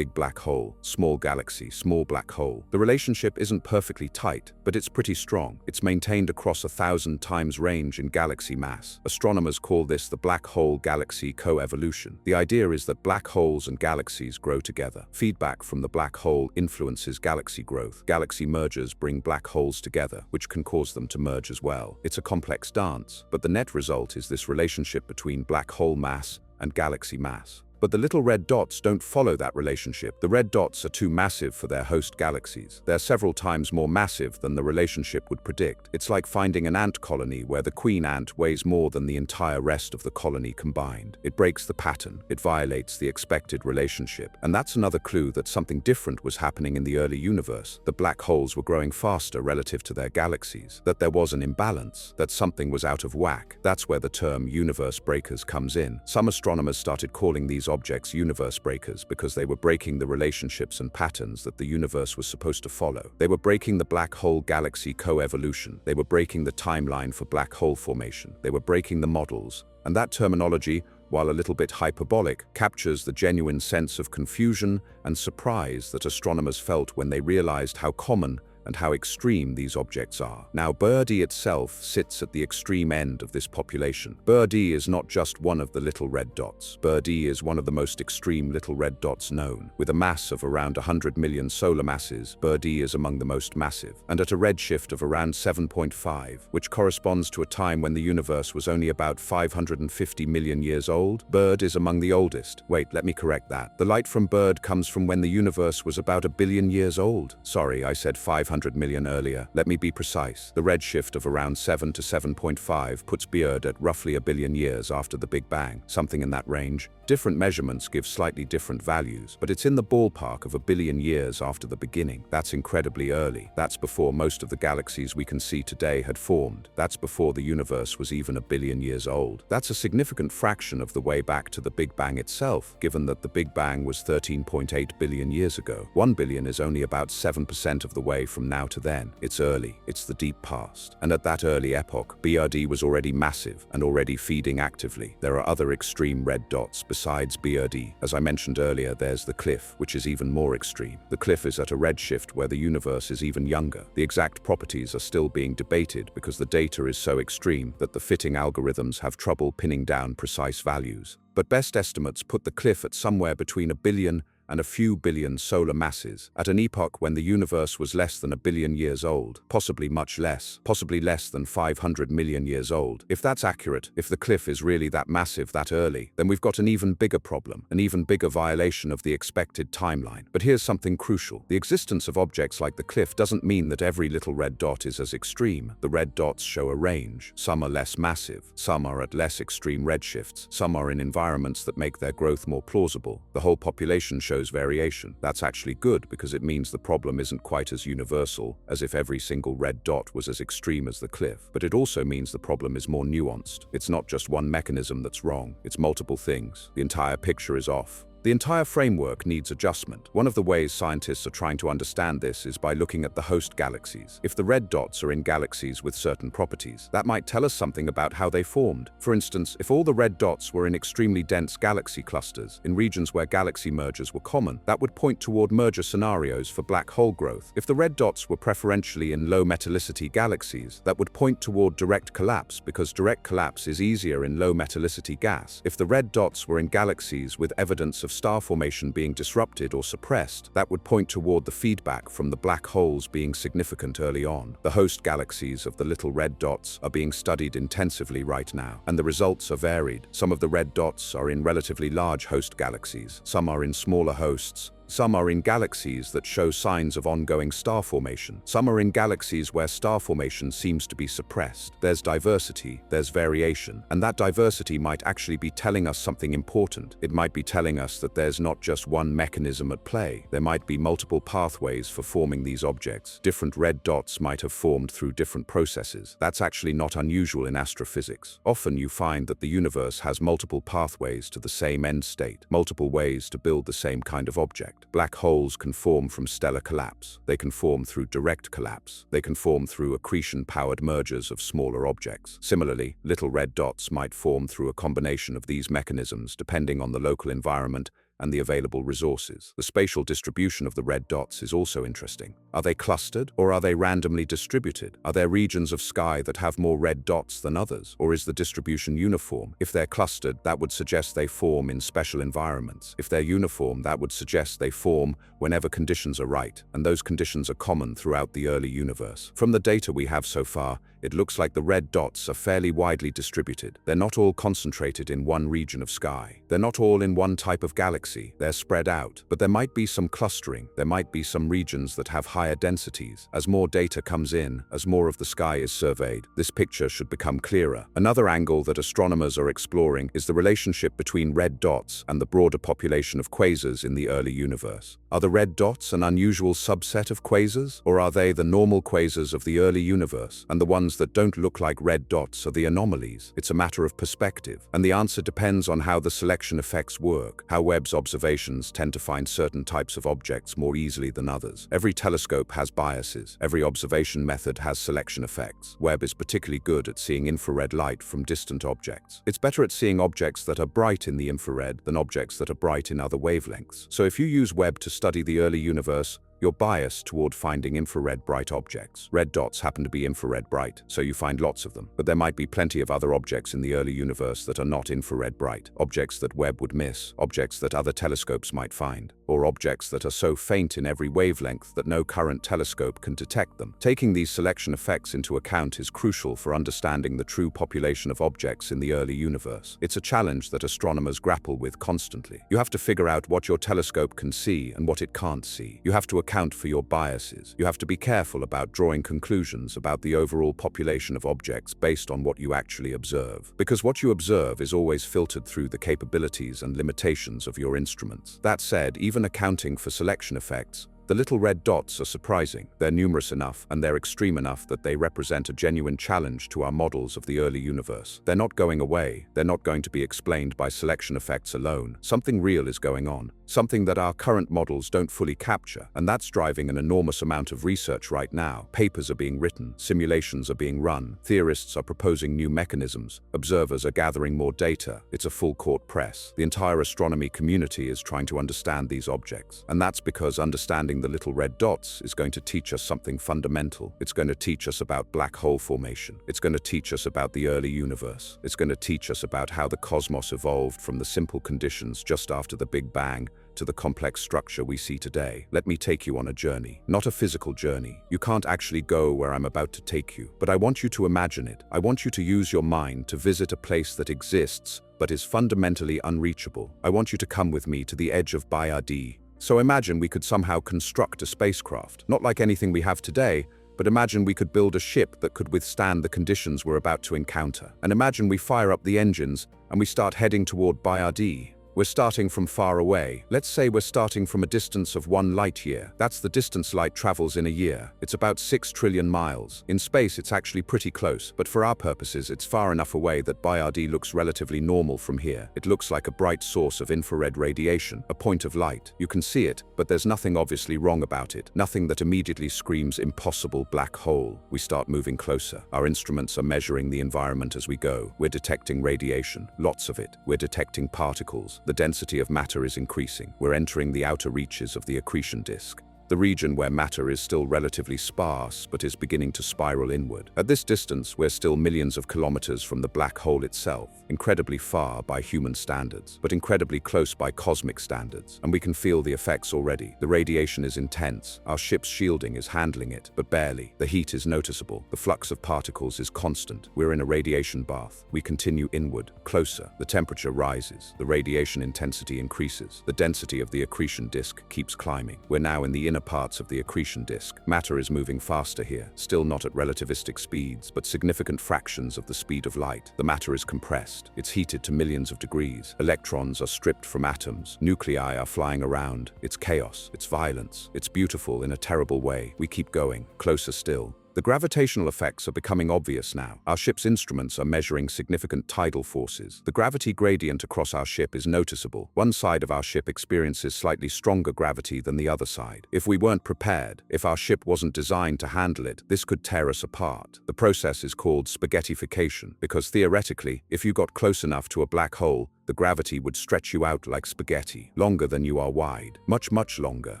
black hole, small galaxy, small black hole. The relationship isn't perfectly tight, but it's pretty strong. It's maintained across 1,000 times range in galaxy mass. Astronomers call this the black hole galaxy coevolution. The idea is that black holes and galaxies grow together. Feedback from the black hole influences galaxy growth. Galaxy mergers bring black holes together, which can cause them to merge as well. It's a complex dance, but the net result is this relationship between black hole mass and galaxy mass. But the little red dots don't follow that relationship. The red dots are too massive for their host galaxies. They're several times more massive than the relationship would predict. It's like finding an ant colony where the queen ant weighs more than the entire rest of the colony combined. It breaks the pattern. It violates the expected relationship. And that's another clue that something different was happening in the early universe. The black holes were growing faster relative to their galaxies. That there was an imbalance. That something was out of whack. That's where the term universe breakers comes in. Some astronomers started calling these objects universe breakers because they were breaking the relationships and patterns that the universe was supposed to follow. They were breaking the black hole galaxy co-evolution. They were breaking the timeline for black hole formation. They were breaking the models. And that terminology, while a little bit hyperbolic, captures the genuine sense of confusion and surprise that astronomers felt when they realized how common and how extreme these objects are. Now, Birdie itself sits at the extreme end of this population. Birdie is not just one of the little red dots. Birdie is one of the most extreme little red dots known. With a mass of around 100 million solar masses, Birdie is among the most massive, and at a redshift of around 7.5, which corresponds to a time when the universe was only about 550 million years old. Bird is among the oldest. Wait, let me correct that. The light from Bird comes from when the universe was about 1 billion years old. Sorry, I said 500 million earlier. Let me be precise. The redshift of around 7 to 7.5 puts Beard at roughly 1 billion years after the Big Bang, something in that range. Different measurements give slightly different values, but it's in the ballpark of 1 billion years after the beginning. That's incredibly early. That's before most of the galaxies we can see today had formed. That's before the universe was even 1 billion years old. That's a significant fraction of the way back to the Big Bang itself, given that the Big Bang was 13.8 billion years ago. 1 billion is only about 7% of the way from now to then. It's early. It's the deep past. And at that early epoch, BRD was already massive and already feeding actively. There are other extreme red dots besides BRD. As I mentioned earlier, there's the cliff, which is even more extreme. The cliff is at a redshift where the universe is even younger. The exact properties are still being debated because the data is so extreme that the fitting algorithms have trouble pinning down precise values. But best estimates put the cliff at somewhere between 1 billion and a few billion solar masses, at an epoch when the universe was less than 1 billion years old, possibly much less, possibly less than 500 million years old. If that's accurate, if the cliff is really that massive that early, then we've got an even bigger problem, an even bigger violation of the expected timeline. But here's something crucial. The existence of objects like the cliff doesn't mean that every little red dot is as extreme. The red dots show a range. Some are less massive, some are at less extreme redshifts, some are in environments that make their growth more plausible. The whole population shows variation. That's actually good because it means the problem isn't quite as universal as if every single red dot was as extreme as the cliff. But it also means the problem is more nuanced. It's not just one mechanism that's wrong, it's multiple things. The entire picture is off. The entire framework needs adjustment. One of the ways scientists are trying to understand this is by looking at the host galaxies. If the red dots are in galaxies with certain properties, that might tell us something about how they formed. For instance, if all the red dots were in extremely dense galaxy clusters, in regions where galaxy mergers were common, that would point toward merger scenarios for black hole growth. If the red dots were preferentially in low metallicity galaxies, that would point toward direct collapse because direct collapse is easier in low metallicity gas. If the red dots were in galaxies with evidence of star formation being disrupted or suppressed, that would point toward the feedback from the black holes being significant early on. The host galaxies of the little red dots are being studied intensively right now, and the results are varied. Some of the red dots are in relatively large host galaxies, some are in smaller hosts, some are in galaxies that show signs of ongoing star formation. Some are in galaxies where star formation seems to be suppressed. There's diversity, there's variation, and that diversity might actually be telling us something important. It might be telling us that there's not just one mechanism at play. There might be multiple pathways for forming these objects. Different red dots might have formed through different processes. That's actually not unusual in astrophysics. Often you find that the universe has multiple pathways to the same end state, multiple ways to build the same kind of object. Black holes can form from stellar collapse. They can form through direct collapse. They can form through accretion-powered mergers of smaller objects. Similarly, little red dots might form through a combination of these mechanisms depending on the local environment and the available resources. The spatial distribution of the red dots is also interesting. Are they clustered or are they randomly distributed? Are there regions of sky that have more red dots than others? Or is the distribution uniform? If they're clustered, that would suggest they form in special environments. If they're uniform, that would suggest they form whenever conditions are right, and those conditions are common throughout the early universe. From the data we have so far, it looks like the red dots are fairly widely distributed. They're not all concentrated in one region of sky. They're not all in one type of galaxy. They're spread out. But there might be some clustering. There might be some regions that have higher densities. As more data comes in, as more of the sky is surveyed, this picture should become clearer. Another angle that astronomers are exploring is the relationship between red dots and the broader population of quasars in the early universe. Are the red dots an unusual subset of quasars? Or are they the normal quasars of the early universe, and the ones that don't look like red dots are the anomalies? It's a matter of perspective, and the answer depends on how the selection effects work, how Webb's observations tend to find certain types of objects more easily than others. Every telescope has biases. Every observation method has selection effects. Webb is particularly good at seeing infrared light from distant objects. It's better at seeing objects that are bright in the infrared than objects that are bright in other wavelengths. So if you use Webb to study the early universe, you're biased toward finding infrared bright objects. Red dots happen to be infrared bright, so you find lots of them. But there might be plenty of other objects in the early universe that are not infrared bright. Objects that Webb would miss, objects that other telescopes might find, or objects that are so faint in every wavelength that no current telescope can detect them. Taking these selection effects into account is crucial for understanding the true population of objects in the early universe. It's a challenge that astronomers grapple with constantly. You have to figure out what your telescope can see and what it can't see. You have to account for your biases. You have to be careful about drawing conclusions about the overall population of objects based on what you actually observe. Because what you observe is always filtered through the capabilities and limitations of your instruments. That said, even accounting for selection effects, the little red dots are surprising. They're numerous enough and they're extreme enough that they represent a genuine challenge to our models of the early universe. They're not going away. They're not going to be explained by selection effects alone. Something real is going on, something that our current models don't fully capture, and that's driving an enormous amount of research right now. Papers are being written, simulations are being run, theorists are proposing new mechanisms, observers are gathering more data. It's a full-court press. The entire astronomy community is trying to understand these objects, and that's because understanding the little red dots is going to teach us something fundamental. It's going to teach us about black hole formation. It's going to teach us about the early universe. It's going to teach us about how the cosmos evolved from the simple conditions just after the Big Bang to the complex structure we see today. Let me take you on a journey. Not a physical journey. You can't actually go where I'm about to take you, but I want you to imagine it. I want you to use your mind to visit a place that exists but is fundamentally unreachable. I want you to come with me to the edge of Bayard. So imagine we could somehow construct a spacecraft, not like anything we have today, but imagine we could build a ship that could withstand the conditions we're about to encounter. And imagine we fire up the engines and we start heading toward Bayard. We're starting from far away. Let's say we're starting from a distance of 1 light year. That's the distance light travels in a year. It's about 6 trillion miles. In space, it's actually pretty close, but for our purposes, it's far enough away that Bayard looks relatively normal from here. It looks like a bright source of infrared radiation, a point of light. You can see it, but there's nothing obviously wrong about it. Nothing that immediately screams impossible black hole. We start moving closer. Our instruments are measuring the environment as we go. We're detecting radiation, lots of it. We're detecting particles. The density of matter is increasing. We're entering the outer reaches of the accretion disk, the region where matter is still relatively sparse but is beginning to spiral inward. At this distance, we're still millions of kilometers from the black hole itself, incredibly far by human standards, but incredibly close by cosmic standards, and we can feel the effects already. The radiation is intense. Our ship's shielding is handling it, but barely. The heat is noticeable. The flux of particles is constant. We're in a radiation bath. We continue inward, closer. The temperature rises. The radiation intensity increases. The density of the accretion disk keeps climbing. We're now in the inner parts of the accretion disk. Matter is moving faster here, still not at relativistic speeds, but significant fractions of the speed of light. The matter is compressed. It's heated to millions of degrees. Electrons are stripped from atoms. Nuclei are flying around. It's chaos. It's violence. It's beautiful in a terrible way. We keep going, closer still. The gravitational effects are becoming obvious now. Our ship's instruments are measuring significant tidal forces. The gravity gradient across our ship is noticeable. One side of our ship experiences slightly stronger gravity than the other side. If we weren't prepared, if our ship wasn't designed to handle it, this could tear us apart. The process is called spaghettification, because theoretically, if you got close enough to a black hole, the gravity would stretch you out like spaghetti, longer than you are wide, much, much longer,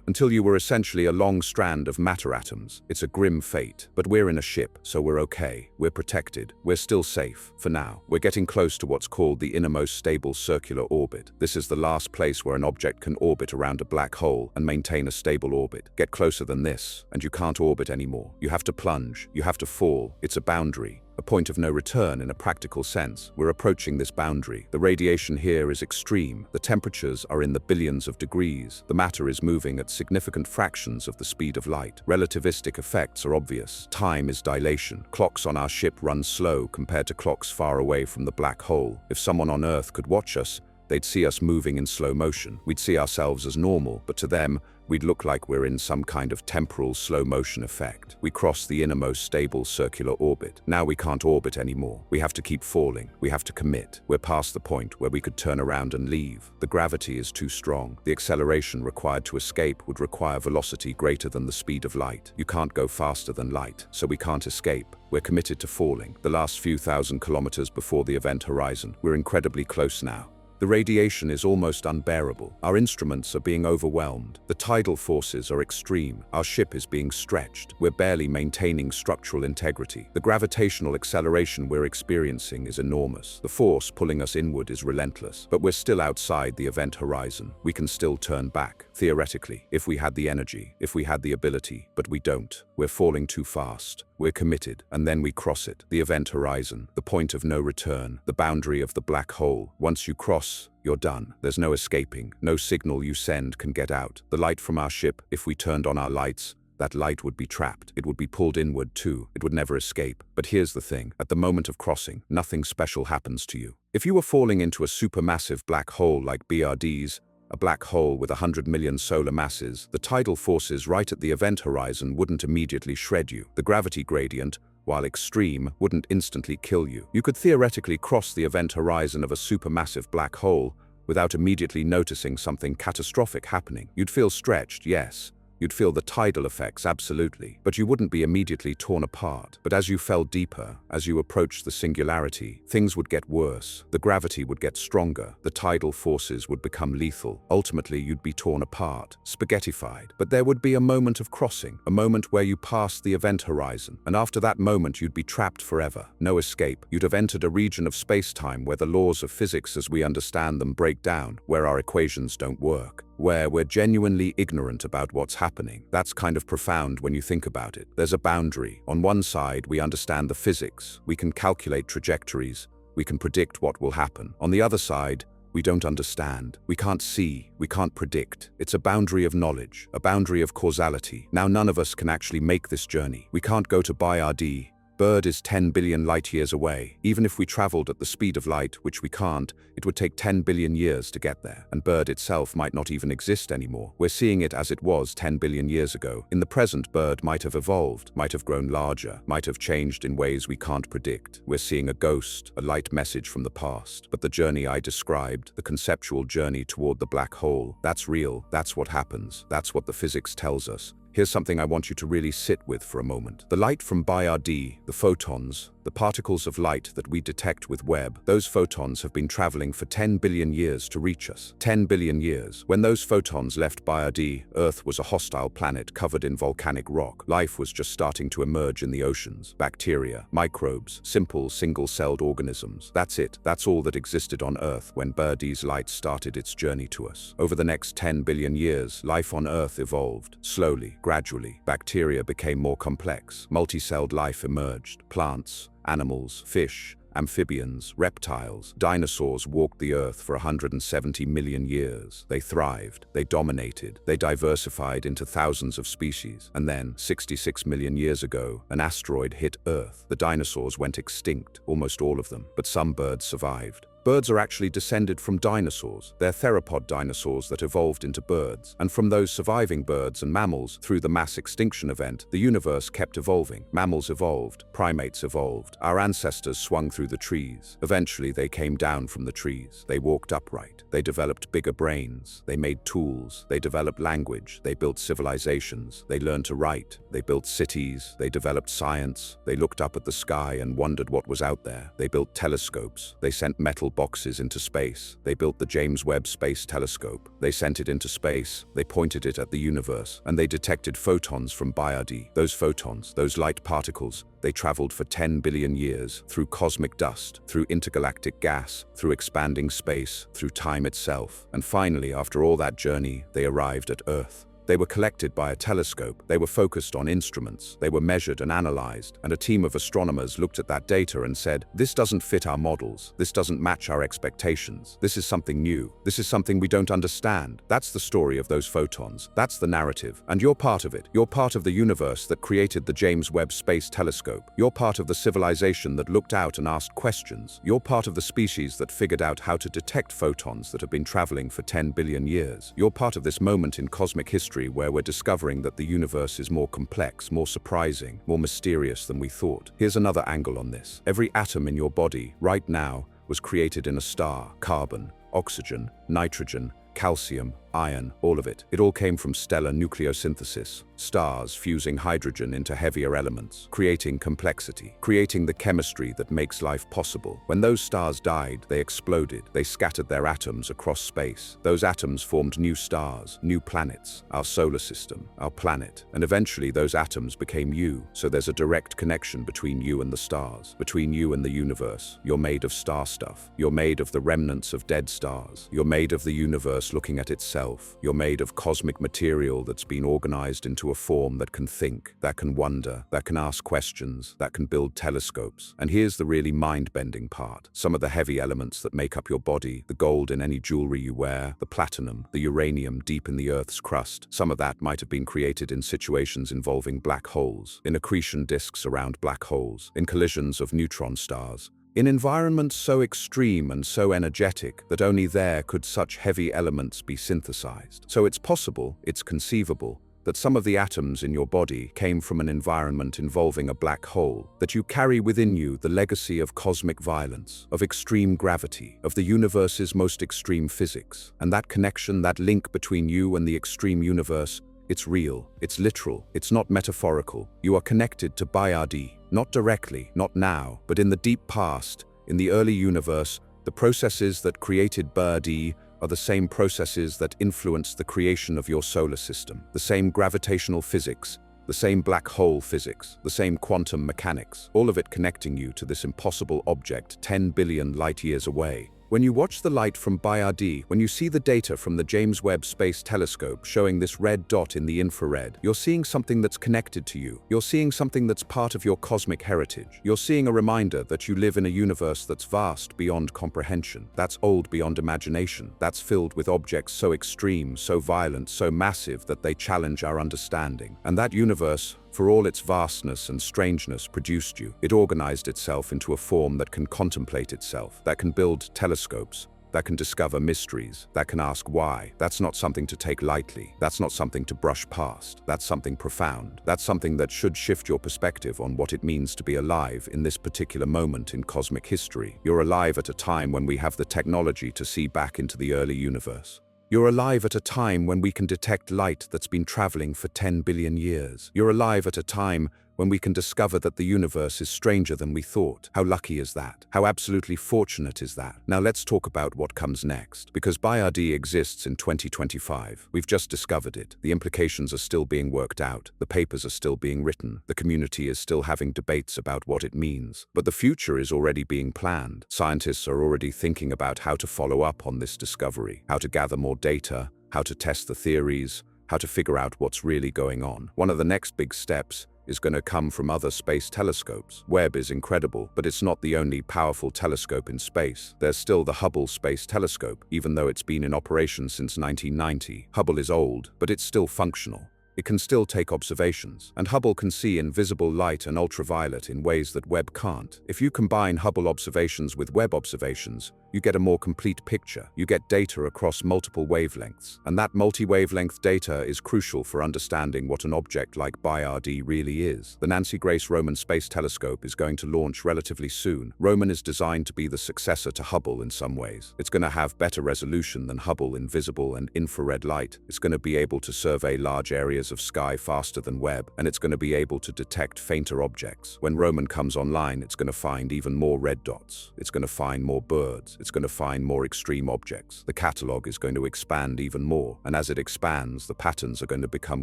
until you were essentially a long strand of matter atoms. It's a grim fate. But we're in a ship, so we're okay. We're protected. We're still safe, for now. We're getting close to what's called the innermost stable circular orbit. This is the last place where an object can orbit around a black hole and maintain a stable orbit. Get closer than this, and you can't orbit anymore. You have to plunge. You have to fall. It's a boundary. A point of no return in a practical sense. We're approaching this boundary. The radiation here is extreme. The temperatures are in the billions of degrees. The matter is moving at significant fractions of the speed of light. Relativistic effects are obvious. Time is dilation. Clocks on our ship run slow compared to clocks far away from the black hole. If someone on Earth could watch us, They'd see us moving in slow motion. We'd see ourselves as normal, but to them, we'd look like we're in some kind of temporal slow motion effect. We crossed the innermost stable circular orbit. Now we can't orbit anymore. We have to keep falling. We have to commit. We're past the point where we could turn around and leave. The gravity is too strong. The acceleration required to escape would require velocity greater than the speed of light. You can't go faster than light, so we can't escape. We're committed to falling. The last few thousand kilometers before the event horizon. We're incredibly close now. The radiation is almost unbearable. Our instruments are being overwhelmed. The tidal forces are extreme. Our ship is being stretched. We're barely maintaining structural integrity. The gravitational acceleration we're experiencing is enormous. The force pulling us inward is relentless. But we're still outside the event horizon. We can still turn back, theoretically, if we had the energy, if we had the ability. But we don't. We're falling too fast. We're committed, and then we cross it. The event horizon, the point of no return, the boundary of the black hole. Once you cross, you're done. There's no escaping. No signal you send can get out. The light from our ship, if we turned on our lights, that light would be trapped. It would be pulled inward too. It would never escape. But here's the thing. At the moment of crossing, nothing special happens to you. If you were falling into a supermassive black hole like BRD's, a black hole with 100 million solar masses, the tidal forces right at the event horizon wouldn't immediately shred you. The gravity gradient, while extreme, wouldn't instantly kill you. You could theoretically cross the event horizon of a supermassive black hole without immediately noticing something catastrophic happening. You'd feel stretched, yes. You'd feel the tidal effects, absolutely, but you wouldn't be immediately torn apart. But as you fell deeper, as you approached the singularity, things would get worse. The gravity would get stronger. The tidal forces would become lethal. Ultimately, you'd be torn apart, spaghettified. But there would be a moment of crossing, a moment where you passed the event horizon. And after that moment, you'd be trapped forever. No escape. You'd have entered a region of space-time where the laws of physics as we understand them break down, where our equations don't work, where we're genuinely ignorant about what's happening. That's kind of profound when you think about it. There's a boundary. On one side, we understand the physics. We can calculate trajectories. We can predict what will happen. On the other side, we don't understand. We can't see. We can't predict. It's a boundary of knowledge, a boundary of causality. Now none of us can actually make this journey. We can't go to BRD. Bird is 10 billion light years away. Even if we traveled at the speed of light, which we can't, it would take 10 billion years to get there. And Bird itself might not even exist anymore. We're seeing it as it was 10 billion years ago. In the present, Bird might have evolved, might have grown larger, might have changed in ways we can't predict. We're seeing a ghost, a light message from the past. But the journey I described, the conceptual journey toward the black hole, that's real. That's what happens. That's what the physics tells us. Here's something I want you to really sit with for a moment. The light from BRD, the photons, the particles of light that we detect with Webb, those photons have been traveling for 10 billion years to reach us. 10 billion years. When those photons left BRD, Earth was a hostile planet covered in volcanic rock. Life was just starting to emerge in the oceans. Bacteria, microbes, simple single-celled organisms. That's it. That's all that existed on Earth when BRD's light started its journey to us. Over the next 10 billion years, life on Earth evolved. Slowly, gradually, bacteria became more complex. Multi-celled life emerged. Plants, animals, fish, amphibians, reptiles, dinosaurs walked the Earth for 170 million years. They thrived, they dominated, they diversified into thousands of species. And then, 66 million years ago, an asteroid hit Earth. The dinosaurs went extinct, almost all of them, but some birds survived. Birds are actually descended from dinosaurs. They're theropod dinosaurs that evolved into birds. And from those surviving birds and mammals, through the mass extinction event, the universe kept evolving. Mammals evolved. Primates evolved. Our ancestors swung through the trees. Eventually, they came down from the trees. They walked upright. They developed bigger brains. They made tools. They developed language. They built civilizations. They learned to write. They built cities. They developed science. They looked up at the sky and wondered what was out there. They built telescopes. They sent metal boxes into space. They built the James Webb Space Telescope. They sent it into space. They pointed it at the universe. And they detected photons from BRD. Those photons, those light particles, they traveled for 10 billion years through cosmic dust, through intergalactic gas, through expanding space, through time itself. And finally, after all that journey, they arrived at Earth. They were collected by a telescope, they were focused on instruments, they were measured and analyzed, and a team of astronomers looked at that data and said, this doesn't fit our models, this doesn't match our expectations, this is something new, this is something we don't understand. That's the story of those photons, that's the narrative, and you're part of it. You're part of the universe that created the James Webb Space Telescope. You're part of the civilization that looked out and asked questions. You're part of the species that figured out how to detect photons that have been traveling for 10 billion years. You're part of this moment in cosmic history where we're discovering that the universe is more complex, more surprising, more mysterious than we thought. Here's another angle on this. Every atom in your body, right now, was created in a star. Carbon, oxygen, nitrogen, calcium, iron, all of it. It all came from stellar nucleosynthesis, stars fusing hydrogen into heavier elements, creating complexity, creating the chemistry that makes life possible. When those stars died, they exploded. They scattered their atoms across space. Those atoms formed new stars, new planets, our solar system, our planet. And eventually those atoms became you. So there's a direct connection between you and the stars, between you and the universe. You're made of star stuff. You're made of the remnants of dead stars. You're made of the universe looking at itself. You're made of cosmic material that's been organized into a form that can think, that can wonder, that can ask questions, that can build telescopes. And here's the really mind-bending part. Some of the heavy elements that make up your body, the gold in any jewelry you wear, the platinum, the uranium deep in the Earth's crust, some of that might have been created in situations involving black holes, in accretion disks around black holes, in collisions of neutron stars, in environments so extreme and so energetic that only there could such heavy elements be synthesized. So it's possible, it's conceivable, that some of the atoms in your body came from an environment involving a black hole, that you carry within you the legacy of cosmic violence, of extreme gravity, of the universe's most extreme physics. And that connection, that link between you and the extreme universe, it's real, it's literal, it's not metaphorical. You are connected to Bayardi, not directly, not now, but in the deep past, in the early universe. The processes that created Bayardi are the same processes that influenced the creation of your solar system. The same gravitational physics, the same black hole physics, the same quantum mechanics, all of it connecting you to this impossible object 10 billion light years away. When you watch the light from Bayardi, when you see the data from the James Webb Space Telescope showing this red dot in the infrared, you're seeing something that's connected to you. You're seeing something that's part of your cosmic heritage. You're seeing a reminder that you live in a universe that's vast beyond comprehension, that's old beyond imagination, that's filled with objects so extreme, so violent, so massive that they challenge our understanding. And that universe, for all its vastness and strangeness, produced you. It organized itself into a form that can contemplate itself, that can build telescopes, that can discover mysteries, that can ask why. That's not something to take lightly. That's not something to brush past. That's something profound. That's something that should shift your perspective on what it means to be alive in this particular moment in cosmic history. You're alive at a time when we have the technology to see back into the early universe. You're alive at a time when we can detect light that's been traveling for 10 billion years. You're alive at a time when we can discover that the universe is stranger than we thought. How lucky is that? How absolutely fortunate is that? Now let's talk about what comes next. Because Bayardi exists in 2025. We've just discovered it. The implications are still being worked out. The papers are still being written. The community is still having debates about what it means. But the future is already being planned. Scientists are already thinking about how to follow up on this discovery, how to gather more data, how to test the theories, how to figure out what's really going on. One of the next big steps is going to come from other space telescopes. Webb is incredible, but it's not the only powerful telescope in space. There's still the Hubble Space Telescope, even though it's been in operation since 1990. Hubble is old, but it's still functional. It can still take observations, and Hubble can see invisible light and ultraviolet in ways that Webb can't. If you combine Hubble observations with Webb observations, you get a more complete picture. You get data across multiple wavelengths, and that multi-wavelength data is crucial for understanding what an object like Bayardi really is. The Nancy Grace Roman Space Telescope is going to launch relatively soon. Roman is designed to be the successor to Hubble in some ways. It's going to have better resolution than Hubble in visible and infrared light. It's going to be able to survey large areas of sky faster than Webb, and it's going to be able to detect fainter objects. When Roman comes online, it's going to find even more red dots. It's going to find more birds. It's going to find more extreme objects. The catalog is going to expand even more, and as it expands, the patterns are going to become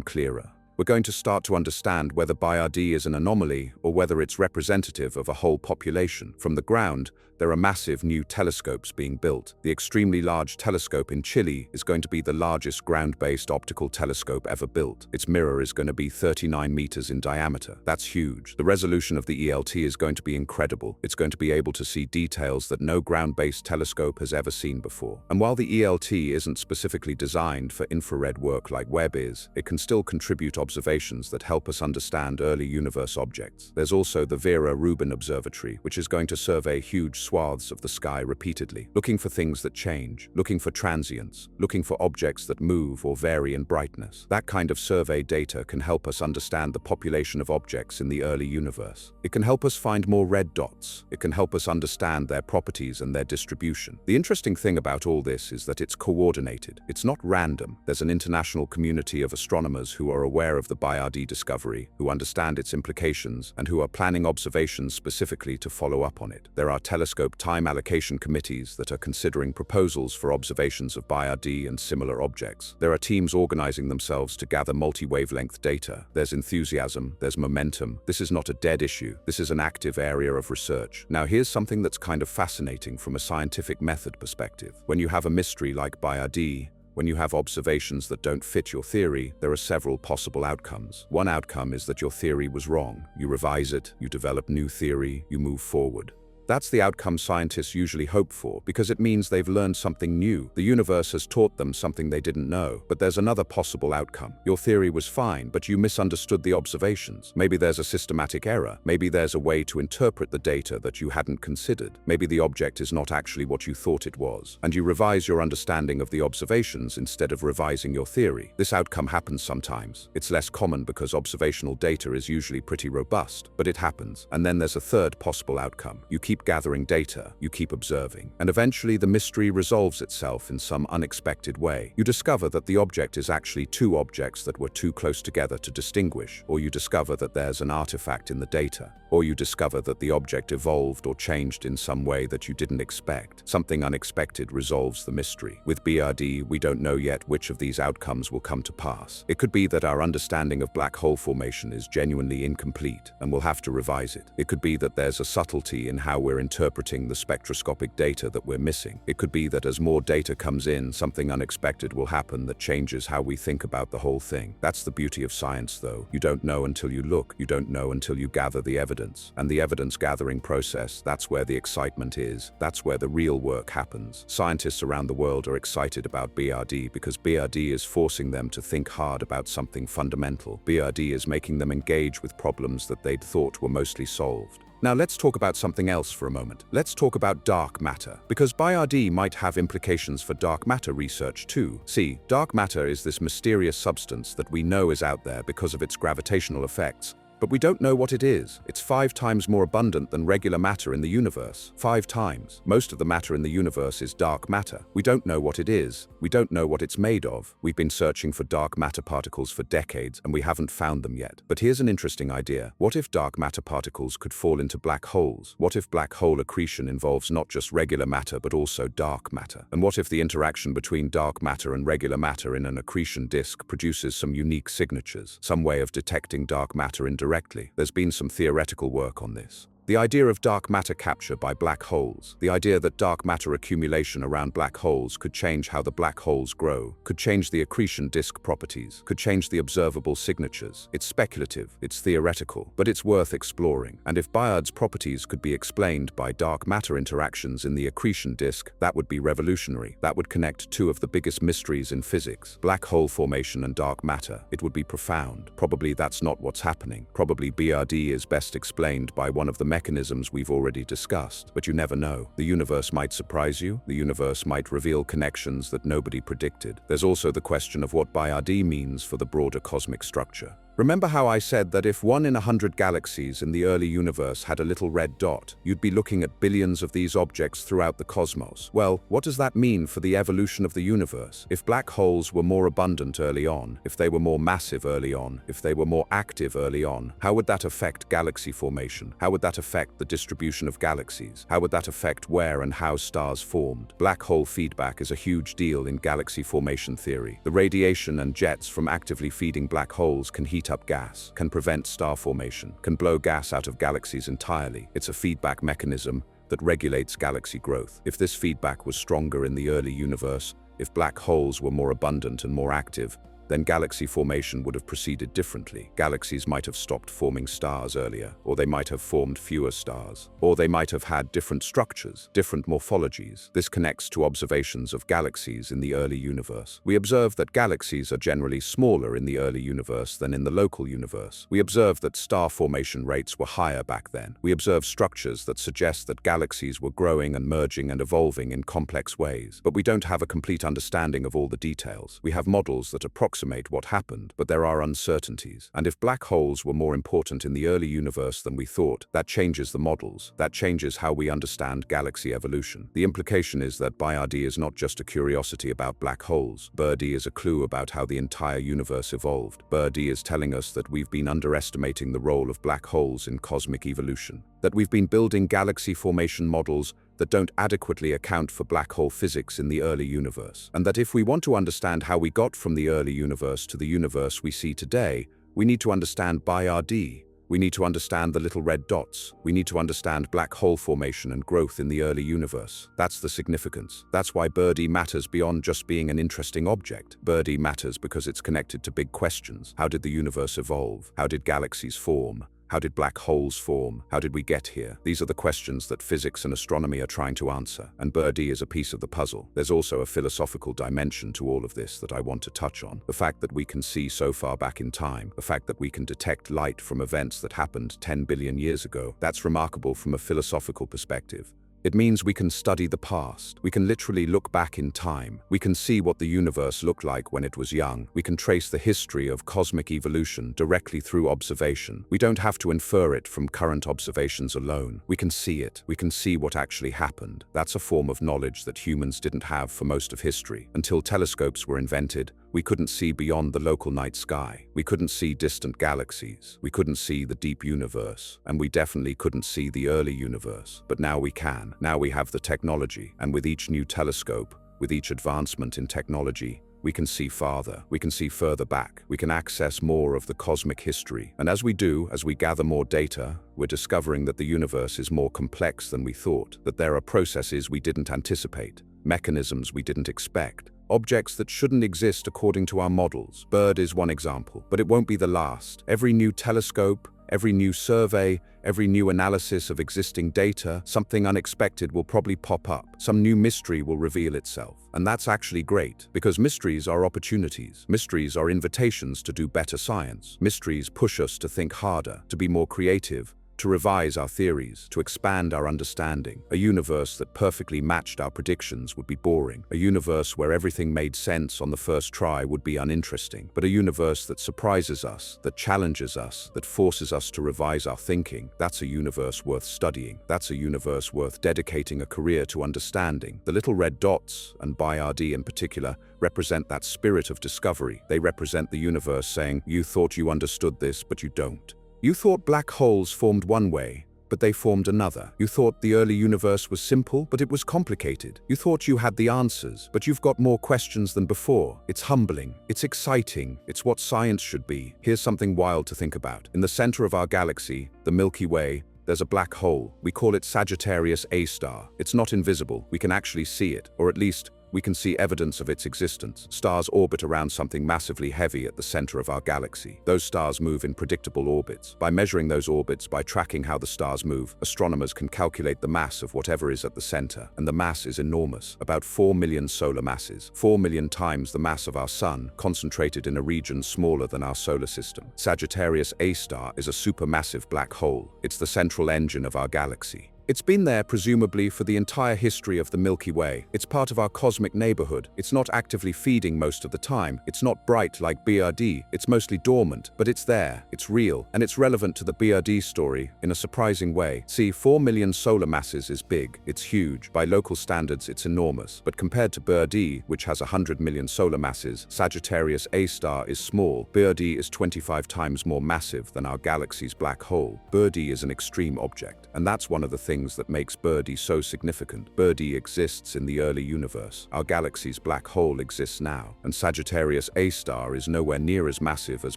clearer. We're going to start to understand whether Bayardi is an anomaly or whether it's representative of a whole population. From the ground, There are massive new telescopes being built. The extremely large telescope in Chile is going to be the largest ground-based optical telescope ever built. Its mirror is going to be 39 meters in diameter. That's huge. The resolution of the ELT is going to be incredible. It's going to be able to see details that no ground-based telescope has ever seen before. And while the ELT isn't specifically designed for infrared work like Webb is, it can still contribute observations that help us understand early universe objects. There's also the Vera Rubin Observatory, which is going to survey huge swaths of the sky repeatedly, looking for things that change, looking for transients, looking for objects that move or vary in brightness. That kind of survey data can help us understand the population of objects in the early universe. It can help us find more red dots. It can help us understand their properties and their distribution. The interesting thing about all this is that it's coordinated. It's not random. There's an international community of astronomers who are aware of the BIRD discovery, who understand its implications, and who are planning observations specifically to follow up on it. There are telescope time allocation committees that are considering proposals for observations of BIRD and similar objects. There are teams organizing themselves to gather multi-wavelength data. There's enthusiasm, there's momentum. This is not a dead issue. This is an active area of research. Now here's something that's kind of fascinating from a scientific method perspective. When you have a mystery like BIRD, when you have observations that don't fit your theory, there are several possible outcomes. One outcome is that your theory was wrong. You revise it, you develop new theory, you move forward. That's the outcome scientists usually hope for, because it means they've learned something new. The universe has taught them something they didn't know. But there's another possible outcome. Your theory was fine, but you misunderstood the observations. Maybe there's a systematic error. Maybe there's a way to interpret the data that you hadn't considered. Maybe the object is not actually what you thought it was, and you revise your understanding of the observations instead of revising your theory. This outcome happens sometimes. It's less common because observational data is usually pretty robust, but it happens. And then there's a third possible outcome. You keep gathering data, you keep observing, and eventually the mystery resolves itself in some unexpected way. You discover that the object is actually two objects that were too close together to distinguish, or you discover that there's an artifact in the data, or you discover that the object evolved or changed in some way that you didn't expect. Something unexpected resolves the mystery. With BRD, we don't know yet which of these outcomes will come to pass. It could be that our understanding of black hole formation is genuinely incomplete, and we'll have to revise it. It could be that there's a subtlety in how we're interpreting the spectroscopic data that we're missing. It could be that as more data comes in, something unexpected will happen that changes how we think about the whole thing. That's the beauty of science, though. You don't know until you look. You don't know until you gather the evidence. And the evidence-gathering process, that's where the excitement is. That's where the real work happens. Scientists around the world are excited about BRD because BRD is forcing them to think hard about something fundamental. BRD is making them engage with problems that they'd thought were mostly solved. Now let's talk about something else for a moment. Let's talk about dark matter, because BIRD might have implications for dark matter research too. See, dark matter is this mysterious substance that we know is out there because of its gravitational effects. But we don't know what it is. It's 5 times more abundant than regular matter in the universe. 5 times. Most of the matter in the universe is dark matter. We don't know what it is. We don't know what it's made of. We've been searching for dark matter particles for decades, and we haven't found them yet. But here's an interesting idea. What if dark matter particles could fall into black holes? What if black hole accretion involves not just regular matter, but also dark matter? And what if the interaction between dark matter and regular matter in an accretion disk produces some unique signatures, some way of detecting dark matter indirectly? There's been some theoretical work on this. The idea of dark matter capture by black holes, the idea that dark matter accumulation around black holes could change how the black holes grow, could change the accretion disk properties, could change the observable signatures. It's speculative, it's theoretical, but it's worth exploring. And if BIRD's properties could be explained by dark matter interactions in the accretion disk, that would be revolutionary. That would connect 2 of the biggest mysteries in physics, black hole formation and dark matter. It would be profound. Probably that's not what's happening. Probably BRD is best explained by one of the mechanisms we've already discussed, but you never know. The universe might surprise you. The universe might reveal connections that nobody predicted. There's also the question of what BIRD means for the broader cosmic structure. Remember how I said that if 1 in 100 galaxies in the early universe had a little red dot, you'd be looking at billions of these objects throughout the cosmos? Well, what does that mean for the evolution of the universe? If black holes were more abundant early on, if they were more massive early on, if they were more active early on, how would that affect galaxy formation? How would that affect the distribution of galaxies? How would that affect where and how stars formed? Black hole feedback is a huge deal in galaxy formation theory. The radiation and jets from actively feeding black holes can heat up gas, can prevent star formation, can blow gas out of galaxies entirely. It's a feedback mechanism, that regulates galaxy growth. If this feedback was stronger in the early universe, if black holes were more abundant and more active, then galaxy formation would have proceeded differently. Galaxies might have stopped forming stars earlier, or they might have formed fewer stars, or they might have had different structures, different morphologies. This connects to observations of galaxies in the early universe. We observe that galaxies are generally smaller in the early universe than in the local universe. We observe that star formation rates were higher back then. We observe structures that suggest that galaxies were growing and merging and evolving in complex ways. But we don't have a complete understanding of all the details. We have models that approximate what happened, but there are uncertainties. And if black holes were more important in the early universe than we thought, that changes the models. That changes how we understand galaxy evolution. The implication is that BIRD is not just a curiosity about black holes. BIRD is a clue about how the entire universe evolved. BIRD is telling us that we've been underestimating the role of black holes in cosmic evolution, that we've been building galaxy formation models that don't adequately account for black hole physics in the early universe, and that if we want to understand how we got from the early universe to the universe we see today, we need to understand BIRD. We need to understand the little red dots. We need to understand black hole formation and growth in the early universe. That's the significance. That's why BIRD matters beyond just being an interesting object. BIRD matters because it's connected to big questions. How did the universe evolve? How did galaxies form? How did black holes form? How did we get here? These are the questions that physics and astronomy are trying to answer, and BIRD is a piece of the puzzle. There's also a philosophical dimension to all of this that I want to touch on. The fact that we can see so far back in time, the fact that we can detect light from events that happened 10 billion years ago, that's remarkable from a philosophical perspective. It means we can study the past. We can literally look back in time. We can see what the universe looked like when it was young. We can trace the history of cosmic evolution directly through observation. We don't have to infer it from current observations alone. We can see it. We can see what actually happened. That's a form of knowledge that humans didn't have for most of history. Until telescopes were invented, we couldn't see beyond the local night sky. We couldn't see distant galaxies. We couldn't see the deep universe. And we definitely couldn't see the early universe. But now we can. Now we have the technology. And with each new telescope, with each advancement in technology, we can see farther. We can see further back. We can access more of the cosmic history. And as we do, as we gather more data, we're discovering that the universe is more complex than we thought, that there are processes we didn't anticipate, mechanisms we didn't expect, objects that shouldn't exist according to our models. BIRD is one example, but it won't be the last. Every new telescope, every new survey, every new analysis of existing data, something unexpected will probably pop up. Some new mystery will reveal itself. And that's actually great, because mysteries are opportunities. Mysteries are invitations to do better science. Mysteries push us to think harder, to be more creative, to revise our theories, to expand our understanding. A universe that perfectly matched our predictions would be boring. A universe where everything made sense on the first try would be uninteresting. But a universe that surprises us, that challenges us, that forces us to revise our thinking, that's a universe worth studying. That's a universe worth dedicating a career to understanding. The little red dots, and BIRD in particular, represent that spirit of discovery. They represent the universe saying, you thought you understood this, but you don't. You thought black holes formed one way, but they formed another. You thought the early universe was simple, but it was complicated. You thought you had the answers, but you've got more questions than before. It's humbling. It's exciting. It's what science should be. Here's something wild to think about. In the center of our galaxy, the Milky Way, there's a black hole. We call it Sagittarius A star. It's not invisible. We can actually see it, or at least we can see evidence of its existence. Stars orbit around something massively heavy at the center of our galaxy. Those stars move in predictable orbits. By measuring those orbits, by tracking how the stars move, astronomers can calculate the mass of whatever is at the center. And the mass is enormous, about 4 million solar masses, 4 million times the mass of our sun, concentrated in a region smaller than our solar system. Sagittarius A star is a supermassive black hole. It's the central engine of our galaxy. It's been there, presumably, for the entire history of the Milky Way. It's part of our cosmic neighborhood. It's not actively feeding most of the time. It's not bright like BRD. It's mostly dormant, but it's there. It's real, and it's relevant to the BRD story in a surprising way. See, 4 million solar masses is big. It's huge. By local standards, it's enormous. But compared to BRD, which has 100 million solar masses, Sagittarius A star is small. BRD is 25 times more massive than our galaxy's black hole. BRD is an extreme object, and that's one of the things things that makes Birdie so significant. Birdie exists in the early universe. Our galaxy's black hole exists now, and Sagittarius A star is nowhere near as massive as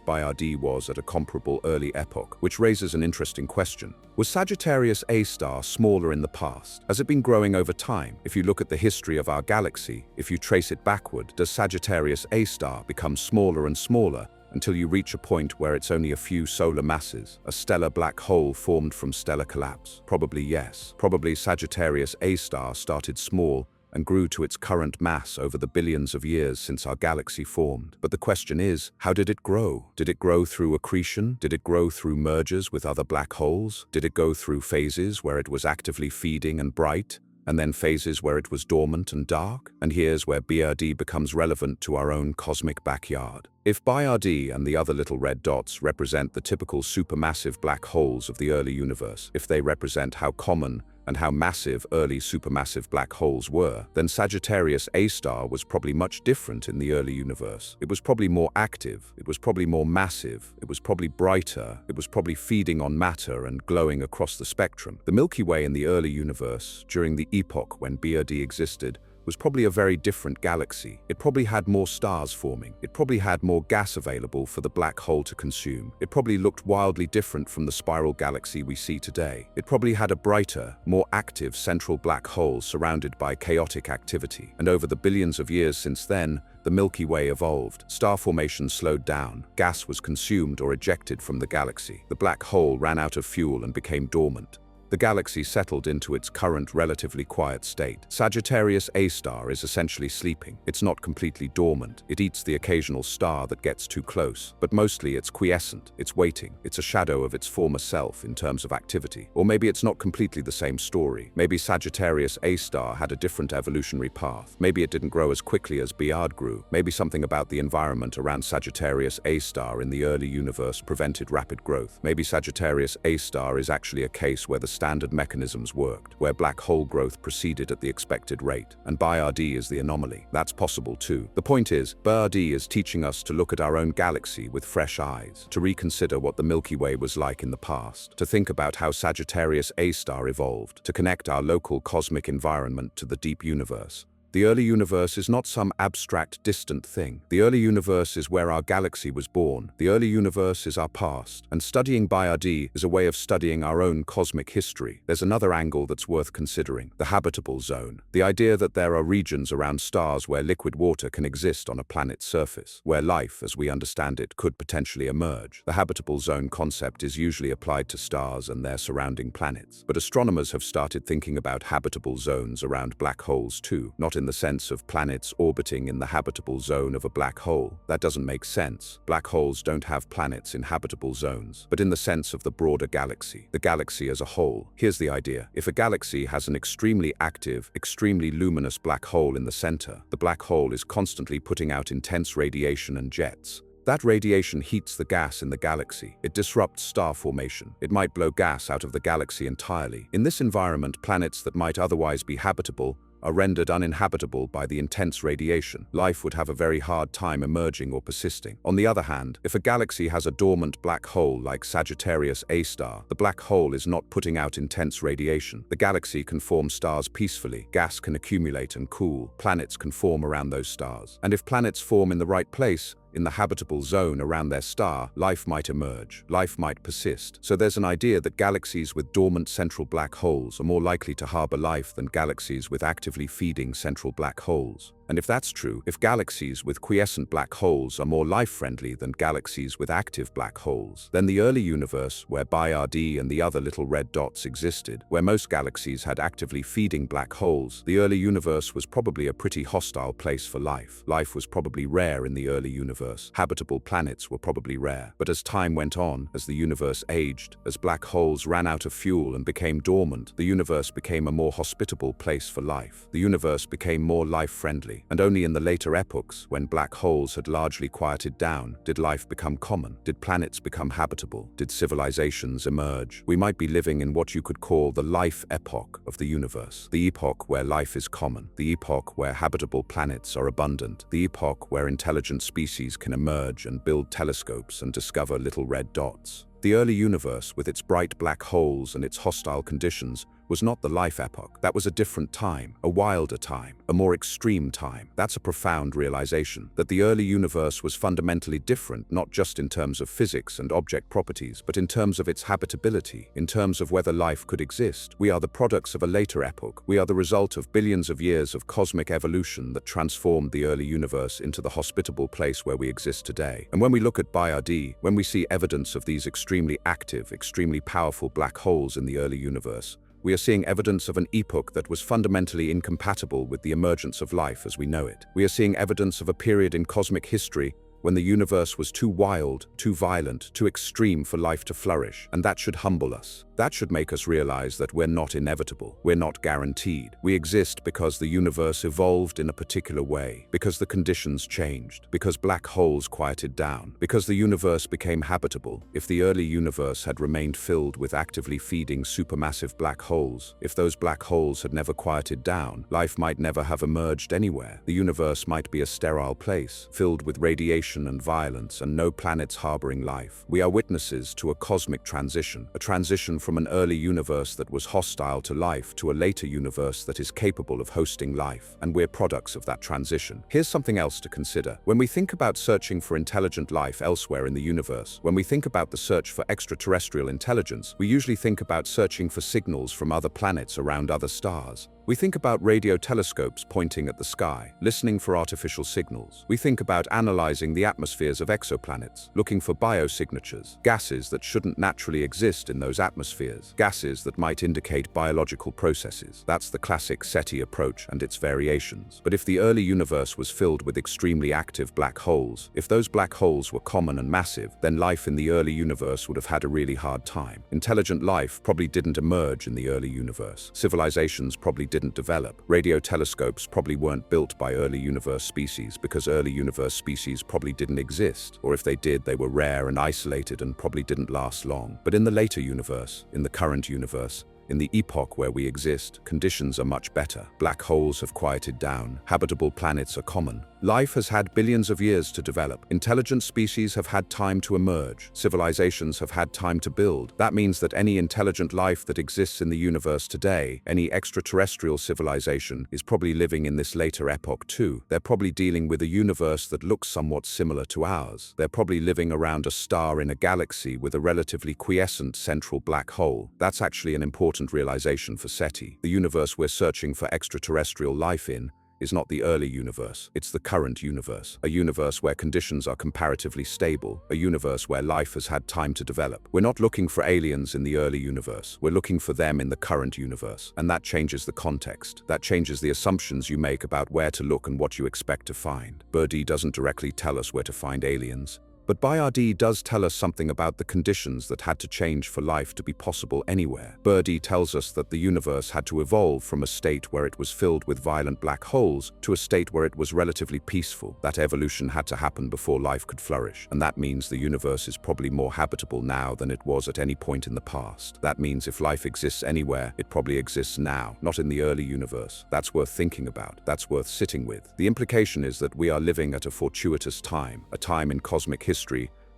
BRD was at a comparable early epoch, which raises an interesting question. Was Sagittarius A star smaller in the past? Has it been growing over time? If you look at the history of our galaxy, if you trace it backward, does Sagittarius A star become smaller and smaller until you reach a point where it's only a few solar masses, a stellar black hole formed from stellar collapse? Probably yes. Probably Sagittarius A star started small and grew to its current mass over the billions of years since our galaxy formed. But the question is, how did it grow? Did it grow through accretion? Did it grow through mergers with other black holes? Did it go through phases where it was actively feeding and bright, and then phases where it was dormant and dark? And here's where BRD becomes relevant to our own cosmic backyard. If BRD and the other little red dots represent the typical supermassive black holes of the early universe, if they represent how common and how massive early supermassive black holes were, then Sagittarius A star was probably much different in the early universe. It was probably more active, it was probably more massive, it was probably brighter, it was probably feeding on matter and glowing across the spectrum. The Milky Way in the early universe, during the epoch when BRD existed, was probably a very different galaxy. It probably had more stars forming. It probably had more gas available for the black hole to consume. It probably looked wildly different from the spiral galaxy we see today. It probably had a brighter, more active central black hole surrounded by chaotic activity. And over the billions of years since then, the Milky Way evolved. Star formation slowed down. Gas was consumed or ejected from the galaxy. The black hole ran out of fuel and became dormant. The galaxy settled into its current relatively quiet state. Sagittarius A star is essentially sleeping. It's not completely dormant. It eats the occasional star that gets too close, but mostly it's quiescent. It's waiting. It's a shadow of its former self in terms of activity. Or maybe it's not completely the same story. Maybe Sagittarius A star had a different evolutionary path. Maybe it didn't grow as quickly as BRD grew. Maybe something about the environment around Sagittarius A star in the early universe prevented rapid growth. Maybe Sagittarius A star is actually a case where the standard mechanisms worked, where black hole growth proceeded at the expected rate, and BRD is the anomaly. That's possible too. The point is, BRD is teaching us to look at our own galaxy with fresh eyes, to reconsider what the Milky Way was like in the past, to think about how Sagittarius A star evolved, to connect our local cosmic environment to the deep universe. The early universe is not some abstract, distant thing. The early universe is where our galaxy was born. The early universe is our past. And studying BRD is a way of studying our own cosmic history. There's another angle that's worth considering: the habitable zone. The idea that there are regions around stars where liquid water can exist on a planet's surface, where life, as we understand it, could potentially emerge. The habitable zone concept is usually applied to stars and their surrounding planets. But astronomers have started thinking about habitable zones around black holes too, not in the sense of planets orbiting in the habitable zone of a black hole. That doesn't make sense. Black holes don't have planets in habitable zones, but in the sense of the broader galaxy, the galaxy as a whole. Here's the idea. If a galaxy has an extremely active, extremely luminous black hole in the center, the black hole is constantly putting out intense radiation and jets. That radiation heats the gas in the galaxy. It disrupts star formation. It might blow gas out of the galaxy entirely. In this environment, planets that might otherwise be habitable are rendered uninhabitable by the intense radiation. Life would have a very hard time emerging or persisting. On the other hand, if a galaxy has a dormant black hole like Sagittarius A star, the black hole is not putting out intense radiation. The galaxy can form stars peacefully. Gas can accumulate and cool. Planets can form around those stars. And if planets form in the right place, in the habitable zone around their star, life might emerge, life might persist. So there's an idea that galaxies with dormant central black holes are more likely to harbor life than galaxies with actively feeding central black holes. And if that's true, if galaxies with quiescent black holes are more life-friendly than galaxies with active black holes, then the early universe, where BRD and the other little red dots existed, where most galaxies had actively feeding black holes, the early universe was probably a pretty hostile place for life. Life was probably rare in the early universe. Habitable planets were probably rare. But as time went on, as the universe aged, as black holes ran out of fuel and became dormant, the universe became a more hospitable place for life. The universe became more life-friendly. And only in the later epochs, when black holes had largely quieted down, did life become common. Did planets become habitable? Did civilizations emerge? We might be living in what you could call the life epoch of the universe. The epoch where life is common. The epoch where habitable planets are abundant. The epoch where intelligent species can emerge and build telescopes and discover little red dots. The early universe, with its bright black holes and its hostile conditions, was not the life epoch. That was a different time, a wilder time, a more extreme time. That's a profound realization, that the early universe was fundamentally different, not just in terms of physics and object properties, but in terms of its habitability, in terms of whether life could exist. We are the products of a later epoch. We are the result of billions of years of cosmic evolution that transformed the early universe into the hospitable place where we exist today. And when we look at BIRD, when we see evidence of these extremely active, extremely powerful black holes in the early universe, we are seeing evidence of an epoch that was fundamentally incompatible with the emergence of life as we know it. We are seeing evidence of a period in cosmic history when the universe was too wild, too violent, too extreme for life to flourish, and that should humble us. That should make us realize that we're not inevitable, we're not guaranteed. We exist because the universe evolved in a particular way, because the conditions changed, because black holes quieted down, because the universe became habitable. If the early universe had remained filled with actively feeding supermassive black holes, if those black holes had never quieted down, life might never have emerged anywhere. The universe might be a sterile place, filled with radiation and violence, and no planets harboring life. We are witnesses to a cosmic transition, a transition from an early universe that was hostile to life to a later universe that is capable of hosting life, and we're products of that transition. Here's something else to consider. When we think about searching for intelligent life elsewhere in the universe, when we think about the search for extraterrestrial intelligence, we usually think about searching for signals from other planets around other stars. We think about radio telescopes pointing at the sky, listening for artificial signals. We think about analyzing the atmospheres of exoplanets, looking for biosignatures, gases that shouldn't naturally exist in those atmospheres, gases that might indicate biological processes. That's the classic SETI approach and its variations. But if the early universe was filled with extremely active black holes, if those black holes were common and massive, then life in the early universe would have had a really hard time. Intelligent life probably didn't emerge in the early universe. Civilizations probably didn't develop. Radio telescopes probably weren't built by early universe species because early universe species probably didn't exist, or if they did, they were rare and isolated and probably didn't last long. But in the later universe, in the current universe, in the epoch where we exist, conditions are much better. Black holes have quieted down. Habitable planets are common. Life has had billions of years to develop. Intelligent species have had time to emerge. Civilizations have had time to build. That means that any intelligent life that exists in the universe today, any extraterrestrial civilization, is probably living in this later epoch too. They're probably dealing with a universe that looks somewhat similar to ours. They're probably living around a star in a galaxy with a relatively quiescent central black hole. That's actually an important realization for SETI. The universe we're searching for extraterrestrial life in is not the early universe, it's the current universe. A universe where conditions are comparatively stable, a universe where life has had time to develop. We're not looking for aliens in the early universe, we're looking for them in the current universe. And that changes the context. That changes the assumptions you make about where to look and what you expect to find. BIRD doesn't directly tell us where to find aliens, but BIRD does tell us something about the conditions that had to change for life to be possible anywhere. BIRD tells us that the universe had to evolve from a state where it was filled with violent black holes to a state where it was relatively peaceful. That evolution had to happen before life could flourish. And that means the universe is probably more habitable now than it was at any point in the past. That means if life exists anywhere, it probably exists now, not in the early universe. That's worth thinking about. That's worth sitting with. The implication is that we are living at a fortuitous time, a time in cosmic history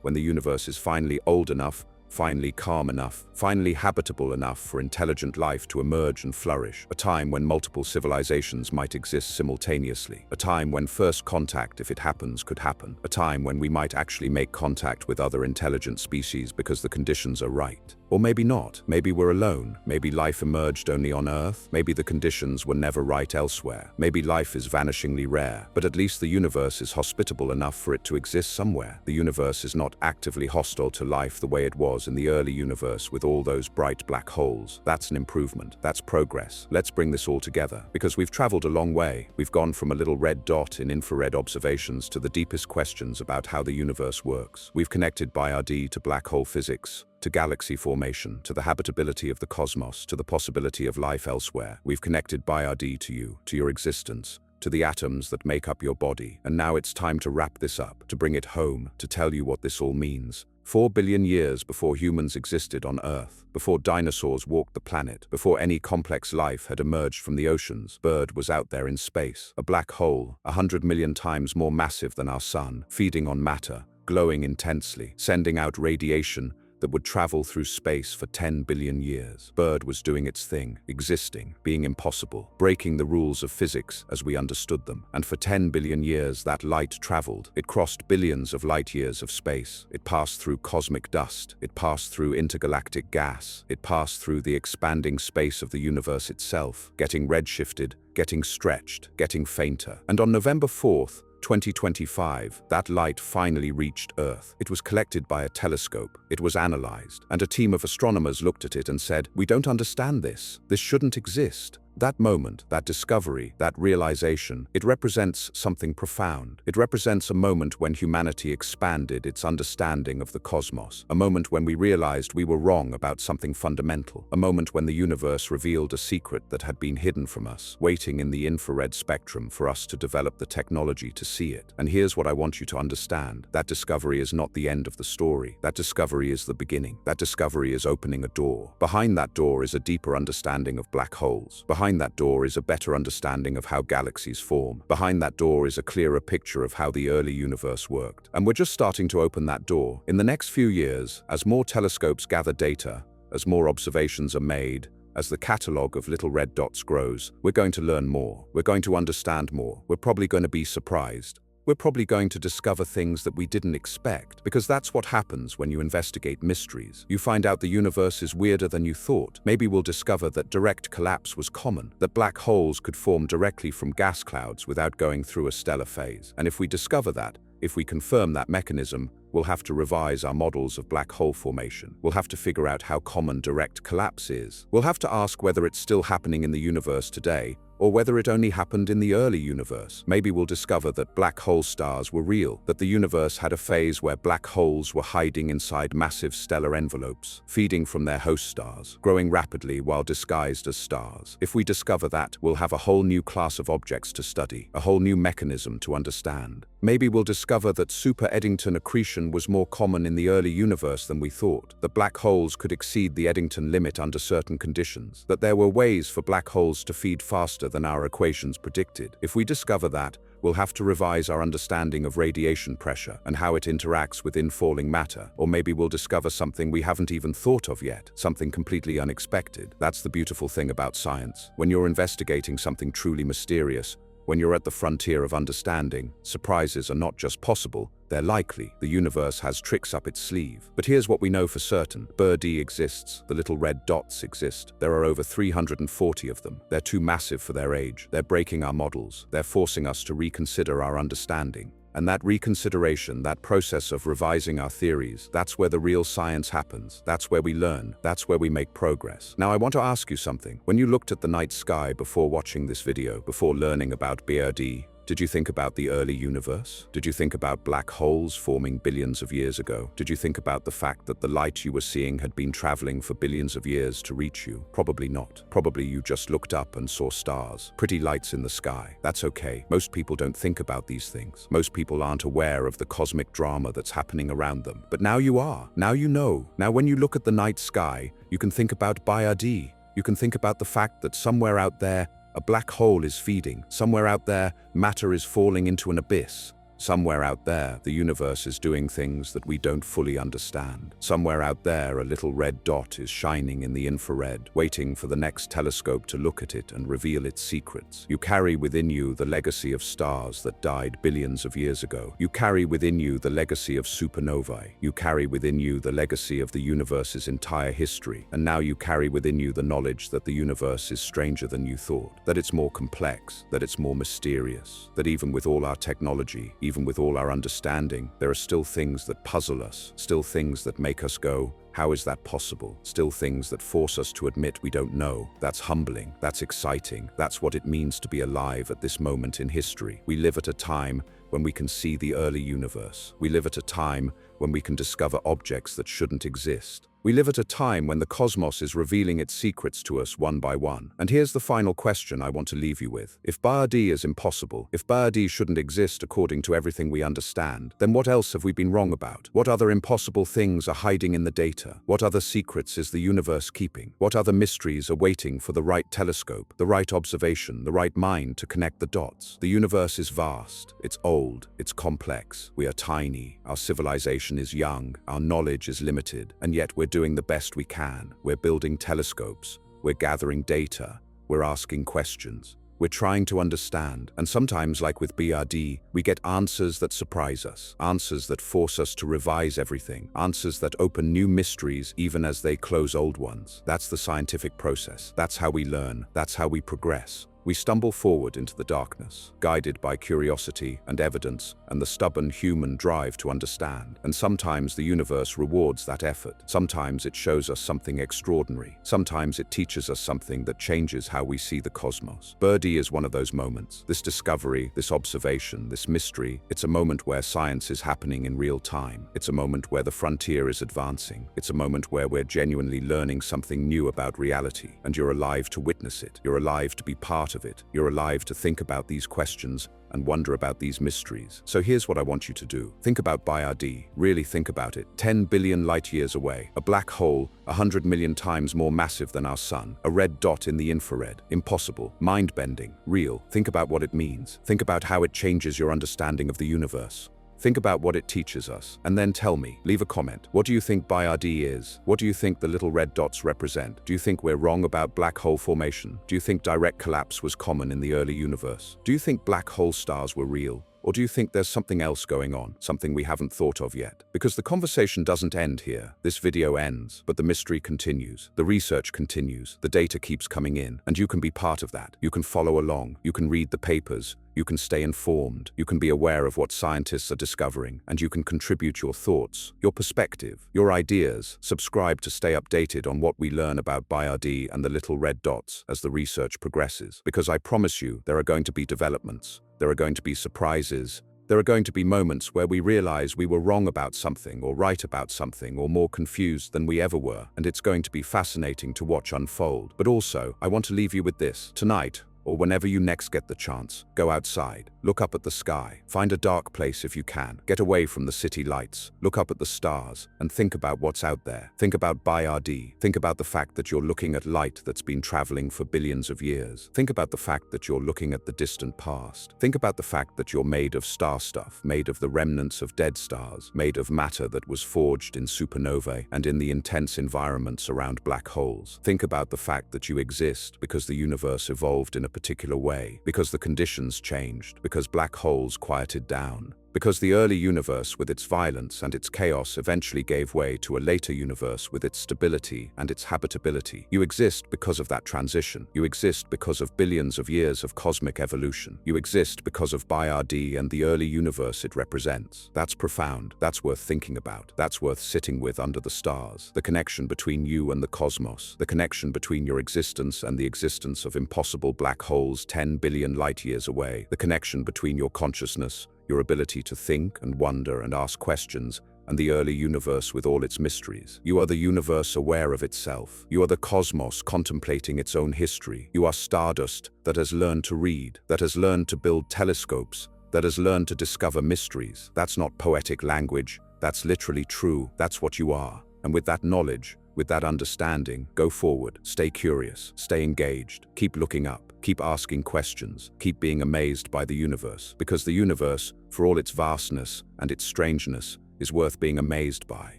when the universe is finally old enough, finally calm enough, finally habitable enough for intelligent life to emerge and flourish. A time when multiple civilizations might exist simultaneously. A time when first contact, if it happens, could happen. A time when we might actually make contact with other intelligent species because the conditions are right. Or maybe not. Maybe we're alone. Maybe life emerged only on Earth. Maybe the conditions were never right elsewhere. Maybe life is vanishingly rare. But at least the universe is hospitable enough for it to exist somewhere. The universe is not actively hostile to life the way it was in the early universe with all those bright black holes. That's an improvement. That's progress. Let's bring this all together. Because we've traveled a long way. We've gone from a little red dot in infrared observations to the deepest questions about how the universe works. We've connected BIRD to black hole physics, to galaxy formation, to the habitability of the cosmos, to the possibility of life elsewhere. We've connected BIRD to you, to your existence, to the atoms that make up your body. And now it's time to wrap this up, to bring it home, to tell you what this all means. 4 billion years before humans existed on Earth, before dinosaurs walked the planet, before any complex life had emerged from the oceans, BIRD was out there in space, a black hole, 100 million times more massive than our sun, feeding on matter, glowing intensely, sending out radiation that would travel through space for 10 billion years. Bird was doing its thing, existing, being impossible, breaking the rules of physics as we understood them. And for 10 billion years that light traveled. It crossed billions of light years of space. It passed through cosmic dust. It passed through intergalactic gas. It passed through the expanding space of the universe itself, getting redshifted, getting stretched, getting fainter. And on November 4th, 2025, that light finally reached Earth. It was collected by a telescope. It was analyzed, and a team of astronomers looked at it and said, "We don't understand this. This shouldn't exist." That moment, that discovery, that realization, it represents something profound. It represents a moment when humanity expanded its understanding of the cosmos, a moment when we realized we were wrong about something fundamental, a moment when the universe revealed a secret that had been hidden from us, waiting in the infrared spectrum for us to develop the technology to see it. And here's what I want you to understand. That discovery is not the end of the story. That discovery is the beginning. That discovery is opening a door. Behind that door is a deeper understanding of black holes. Behind that door is a better understanding of how galaxies form. Behind that door is a clearer picture of how the early universe worked. And we're just starting to open that door. In the next few years, as more telescopes gather data, as more observations are made, as the catalogue of little red dots grows, we're going to learn more. We're going to understand more. We're probably going to be surprised. We're probably going to discover things that we didn't expect, because that's what happens when you investigate mysteries. You find out the universe is weirder than you thought. Maybe we'll discover that direct collapse was common, that black holes could form directly from gas clouds without going through a stellar phase. And if we discover that, if we confirm that mechanism, we'll have to revise our models of black hole formation. We'll have to figure out how common direct collapse is. We'll have to ask whether it's still happening in the universe today, or whether it only happened in the early universe. Maybe we'll discover that black hole stars were real, that the universe had a phase where black holes were hiding inside massive stellar envelopes, feeding from their host stars, growing rapidly while disguised as stars. If we discover that, we'll have a whole new class of objects to study, a whole new mechanism to understand. Maybe we'll discover that super-Eddington accretion was more common in the early universe than we thought, that black holes could exceed the Eddington limit under certain conditions, that there were ways for black holes to feed faster than our equations predicted. If we discover that, we'll have to revise our understanding of radiation pressure and how it interacts with infalling matter. Or maybe we'll discover something we haven't even thought of yet, something completely unexpected. That's the beautiful thing about science. When you're investigating something truly mysterious, when you're at the frontier of understanding, surprises are not just possible, they're likely. The universe has tricks up its sleeve. But here's what we know for certain. Birdie exists. The little red dots exist. There are over 340 of them. They're too massive for their age. They're breaking our models. They're forcing us to reconsider our understanding. And that reconsideration, that process of revising our theories, that's where the real science happens. That's where we learn. That's where we make progress. Now, I want to ask you something. When you looked at the night sky before watching this video, before learning about BRD, did you think about the early universe? Did you think about black holes forming billions of years ago? Did you think about the fact that the light you were seeing had been traveling for billions of years to reach you? Probably not. Probably you just looked up and saw stars, pretty lights in the sky. That's okay. Most people don't think about these things. Most people aren't aware of the cosmic drama that's happening around them. But now you are. Now you know. Now when you look at the night sky, you can think about BRD. You can think about the fact that somewhere out there, a black hole is feeding. Somewhere out there, matter is falling into an abyss. Somewhere out there, the universe is doing things that we don't fully understand. Somewhere out there, a little red dot is shining in the infrared, waiting for the next telescope to look at it and reveal its secrets. You carry within you the legacy of stars that died billions of years ago. You carry within you the legacy of supernovae. You carry within you the legacy of the universe's entire history. And now you carry within you the knowledge that the universe is stranger than you thought, that it's more complex, that it's more mysterious, that even with all our technology, even with all our understanding, there are still things that puzzle us, still things that make us go, how is that possible? Still things that force us to admit we don't know. That's humbling, that's exciting, that's what it means to be alive at this moment in history. We live at a time when we can see the early universe. We live at a time when we can discover objects that shouldn't exist. We live at a time when the cosmos is revealing its secrets to us one by one. And here's the final question I want to leave you with. If BRD is impossible, if BRD shouldn't exist according to everything we understand, then what else have we been wrong about? What other impossible things are hiding in the data? What other secrets is the universe keeping? What other mysteries are waiting for the right telescope, the right observation, the right mind to connect the dots? The universe is vast, it's old, it's complex. We are tiny, our civilization is young, our knowledge is limited, and yet we're doing the best we can. We're building telescopes, we're gathering data, we're asking questions. We're trying to understand, and sometimes, like with BRD, we get answers that surprise us, answers that force us to revise everything, answers that open new mysteries even as they close old ones. That's the scientific process. That's how we learn. That's how we progress. We stumble forward into the darkness, guided by curiosity and evidence and the stubborn human drive to understand. And sometimes the universe rewards that effort. Sometimes it shows us something extraordinary. Sometimes it teaches us something that changes how we see the cosmos. BRD is one of those moments. This discovery, this observation, this mystery, it's a moment where science is happening in real time. It's a moment where the frontier is advancing. It's a moment where we're genuinely learning something new about reality. And you're alive to witness it. You're alive to be part of it. You're alive to think about these questions and wonder about these mysteries. So here's what I want you to do. Think about BRD. Really think about it. 10 billion light years away. A black hole 100 million times more massive than our sun. A red dot in the infrared. Impossible. Mind-bending. Real. Think about what it means. Think about how it changes your understanding of the universe. Think about what it teaches us, and then tell me, leave a comment. What do you think BRD is? What do you think the little red dots represent? Do you think we're wrong about black hole formation? Do you think direct collapse was common in the early universe? Do you think black hole stars were real? Or do you think there's something else going on, something we haven't thought of yet? Because the conversation doesn't end here. This video ends, but the mystery continues. The research continues. The data keeps coming in, and you can be part of that. You can follow along. You can read the papers. You can stay informed. You can be aware of what scientists are discovering, and you can contribute your thoughts, your perspective, your ideas. Subscribe to stay updated on what we learn about BRD and the little red dots as the research progresses. Because I promise you, there are going to be developments. There are going to be surprises. There are going to be moments where we realize we were wrong about something or right about something or more confused than we ever were, and it's going to be fascinating to watch unfold. But also, I want to leave you with this. Tonight, or whenever you next get the chance, go outside, look up at the sky, find a dark place if you can, get away from the city lights, look up at the stars, and think about what's out there. Think about BRD. Think about the fact that you're looking at light that's been traveling for billions of years. Think about the fact that you're looking at the distant past. Think about the fact that you're made of star stuff, made of the remnants of dead stars, made of matter that was forged in supernovae and in the intense environments around black holes. Think about the fact that you exist because the universe evolved in a particular way, because the conditions changed, because black holes quieted down, because the early universe with its violence and its chaos eventually gave way to a later universe with its stability and its habitability. You exist because of that transition. You exist because of billions of years of cosmic evolution. You exist because of BRD and the early universe it represents. That's profound. That's worth thinking about. That's worth sitting with under the stars. The connection between you and the cosmos. The connection between your existence and the existence of impossible black holes 10 billion light years away. The connection between your consciousness, your ability to think and wonder and ask questions, and the early universe with all its mysteries. You are the universe aware of itself. You are the cosmos contemplating its own history. You are stardust that has learned to read, that has learned to build telescopes, that has learned to discover mysteries. That's not poetic language. That's literally true. That's what you are. And with that knowledge, with that understanding, go forward, stay curious, stay engaged, keep looking up, keep asking questions, keep being amazed by the universe, because the universe, for all its vastness and its strangeness, is worth being amazed by.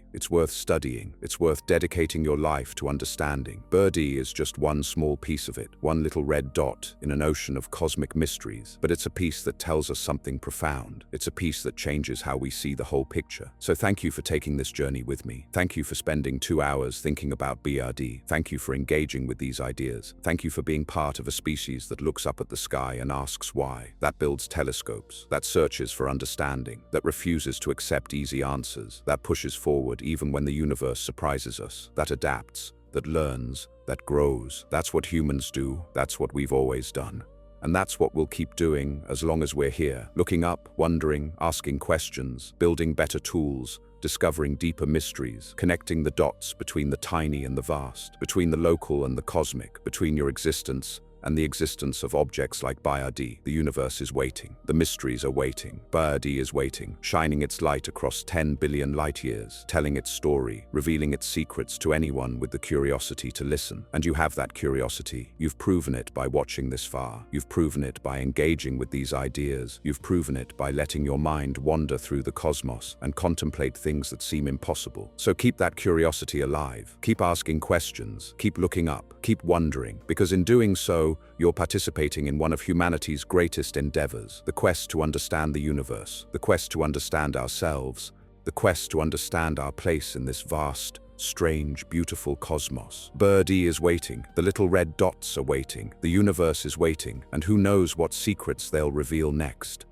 It's worth studying. It's worth dedicating your life to understanding. BRD is just one small piece of it, one little red dot in an ocean of cosmic mysteries, but it's a piece that tells us something profound. It's a piece that changes how we see the whole picture. So thank you for taking this journey with me. Thank you for spending 2 hours thinking about BRD. Thank you for engaging with these ideas. Thank you for being part of a species that looks up at the sky and asks why, that builds telescopes, that searches for understanding, that refuses to accept easy answers, that pushes forward even when the universe surprises us, that adapts, that learns, that grows. That's what humans do. That's what we've always done. And that's what we'll keep doing as long as we're here, looking up, wondering, asking questions, building better tools discovering deeper mysteries, connecting the dots between the tiny and the vast, between the local and the cosmic, between your existence and the existence of objects like Bayard-D. The universe is waiting. The mysteries are waiting. Bayard-D is waiting, shining its light across 10 billion light-years, telling its story, revealing its secrets to anyone with the curiosity to listen. And you have that curiosity. You've proven it by watching this far. You've proven it by engaging with these ideas. You've proven it by letting your mind wander through the cosmos and contemplate things that seem impossible. So keep that curiosity alive. Keep asking questions. Keep looking up. Keep wondering. Because in doing so, you're participating in one of humanity's greatest endeavors, the quest to understand the universe, the quest to understand ourselves, the quest to understand our place in this vast, strange, beautiful cosmos. Bayard-D is waiting, the little red dots are waiting, the universe is waiting, and who knows what secrets they'll reveal next.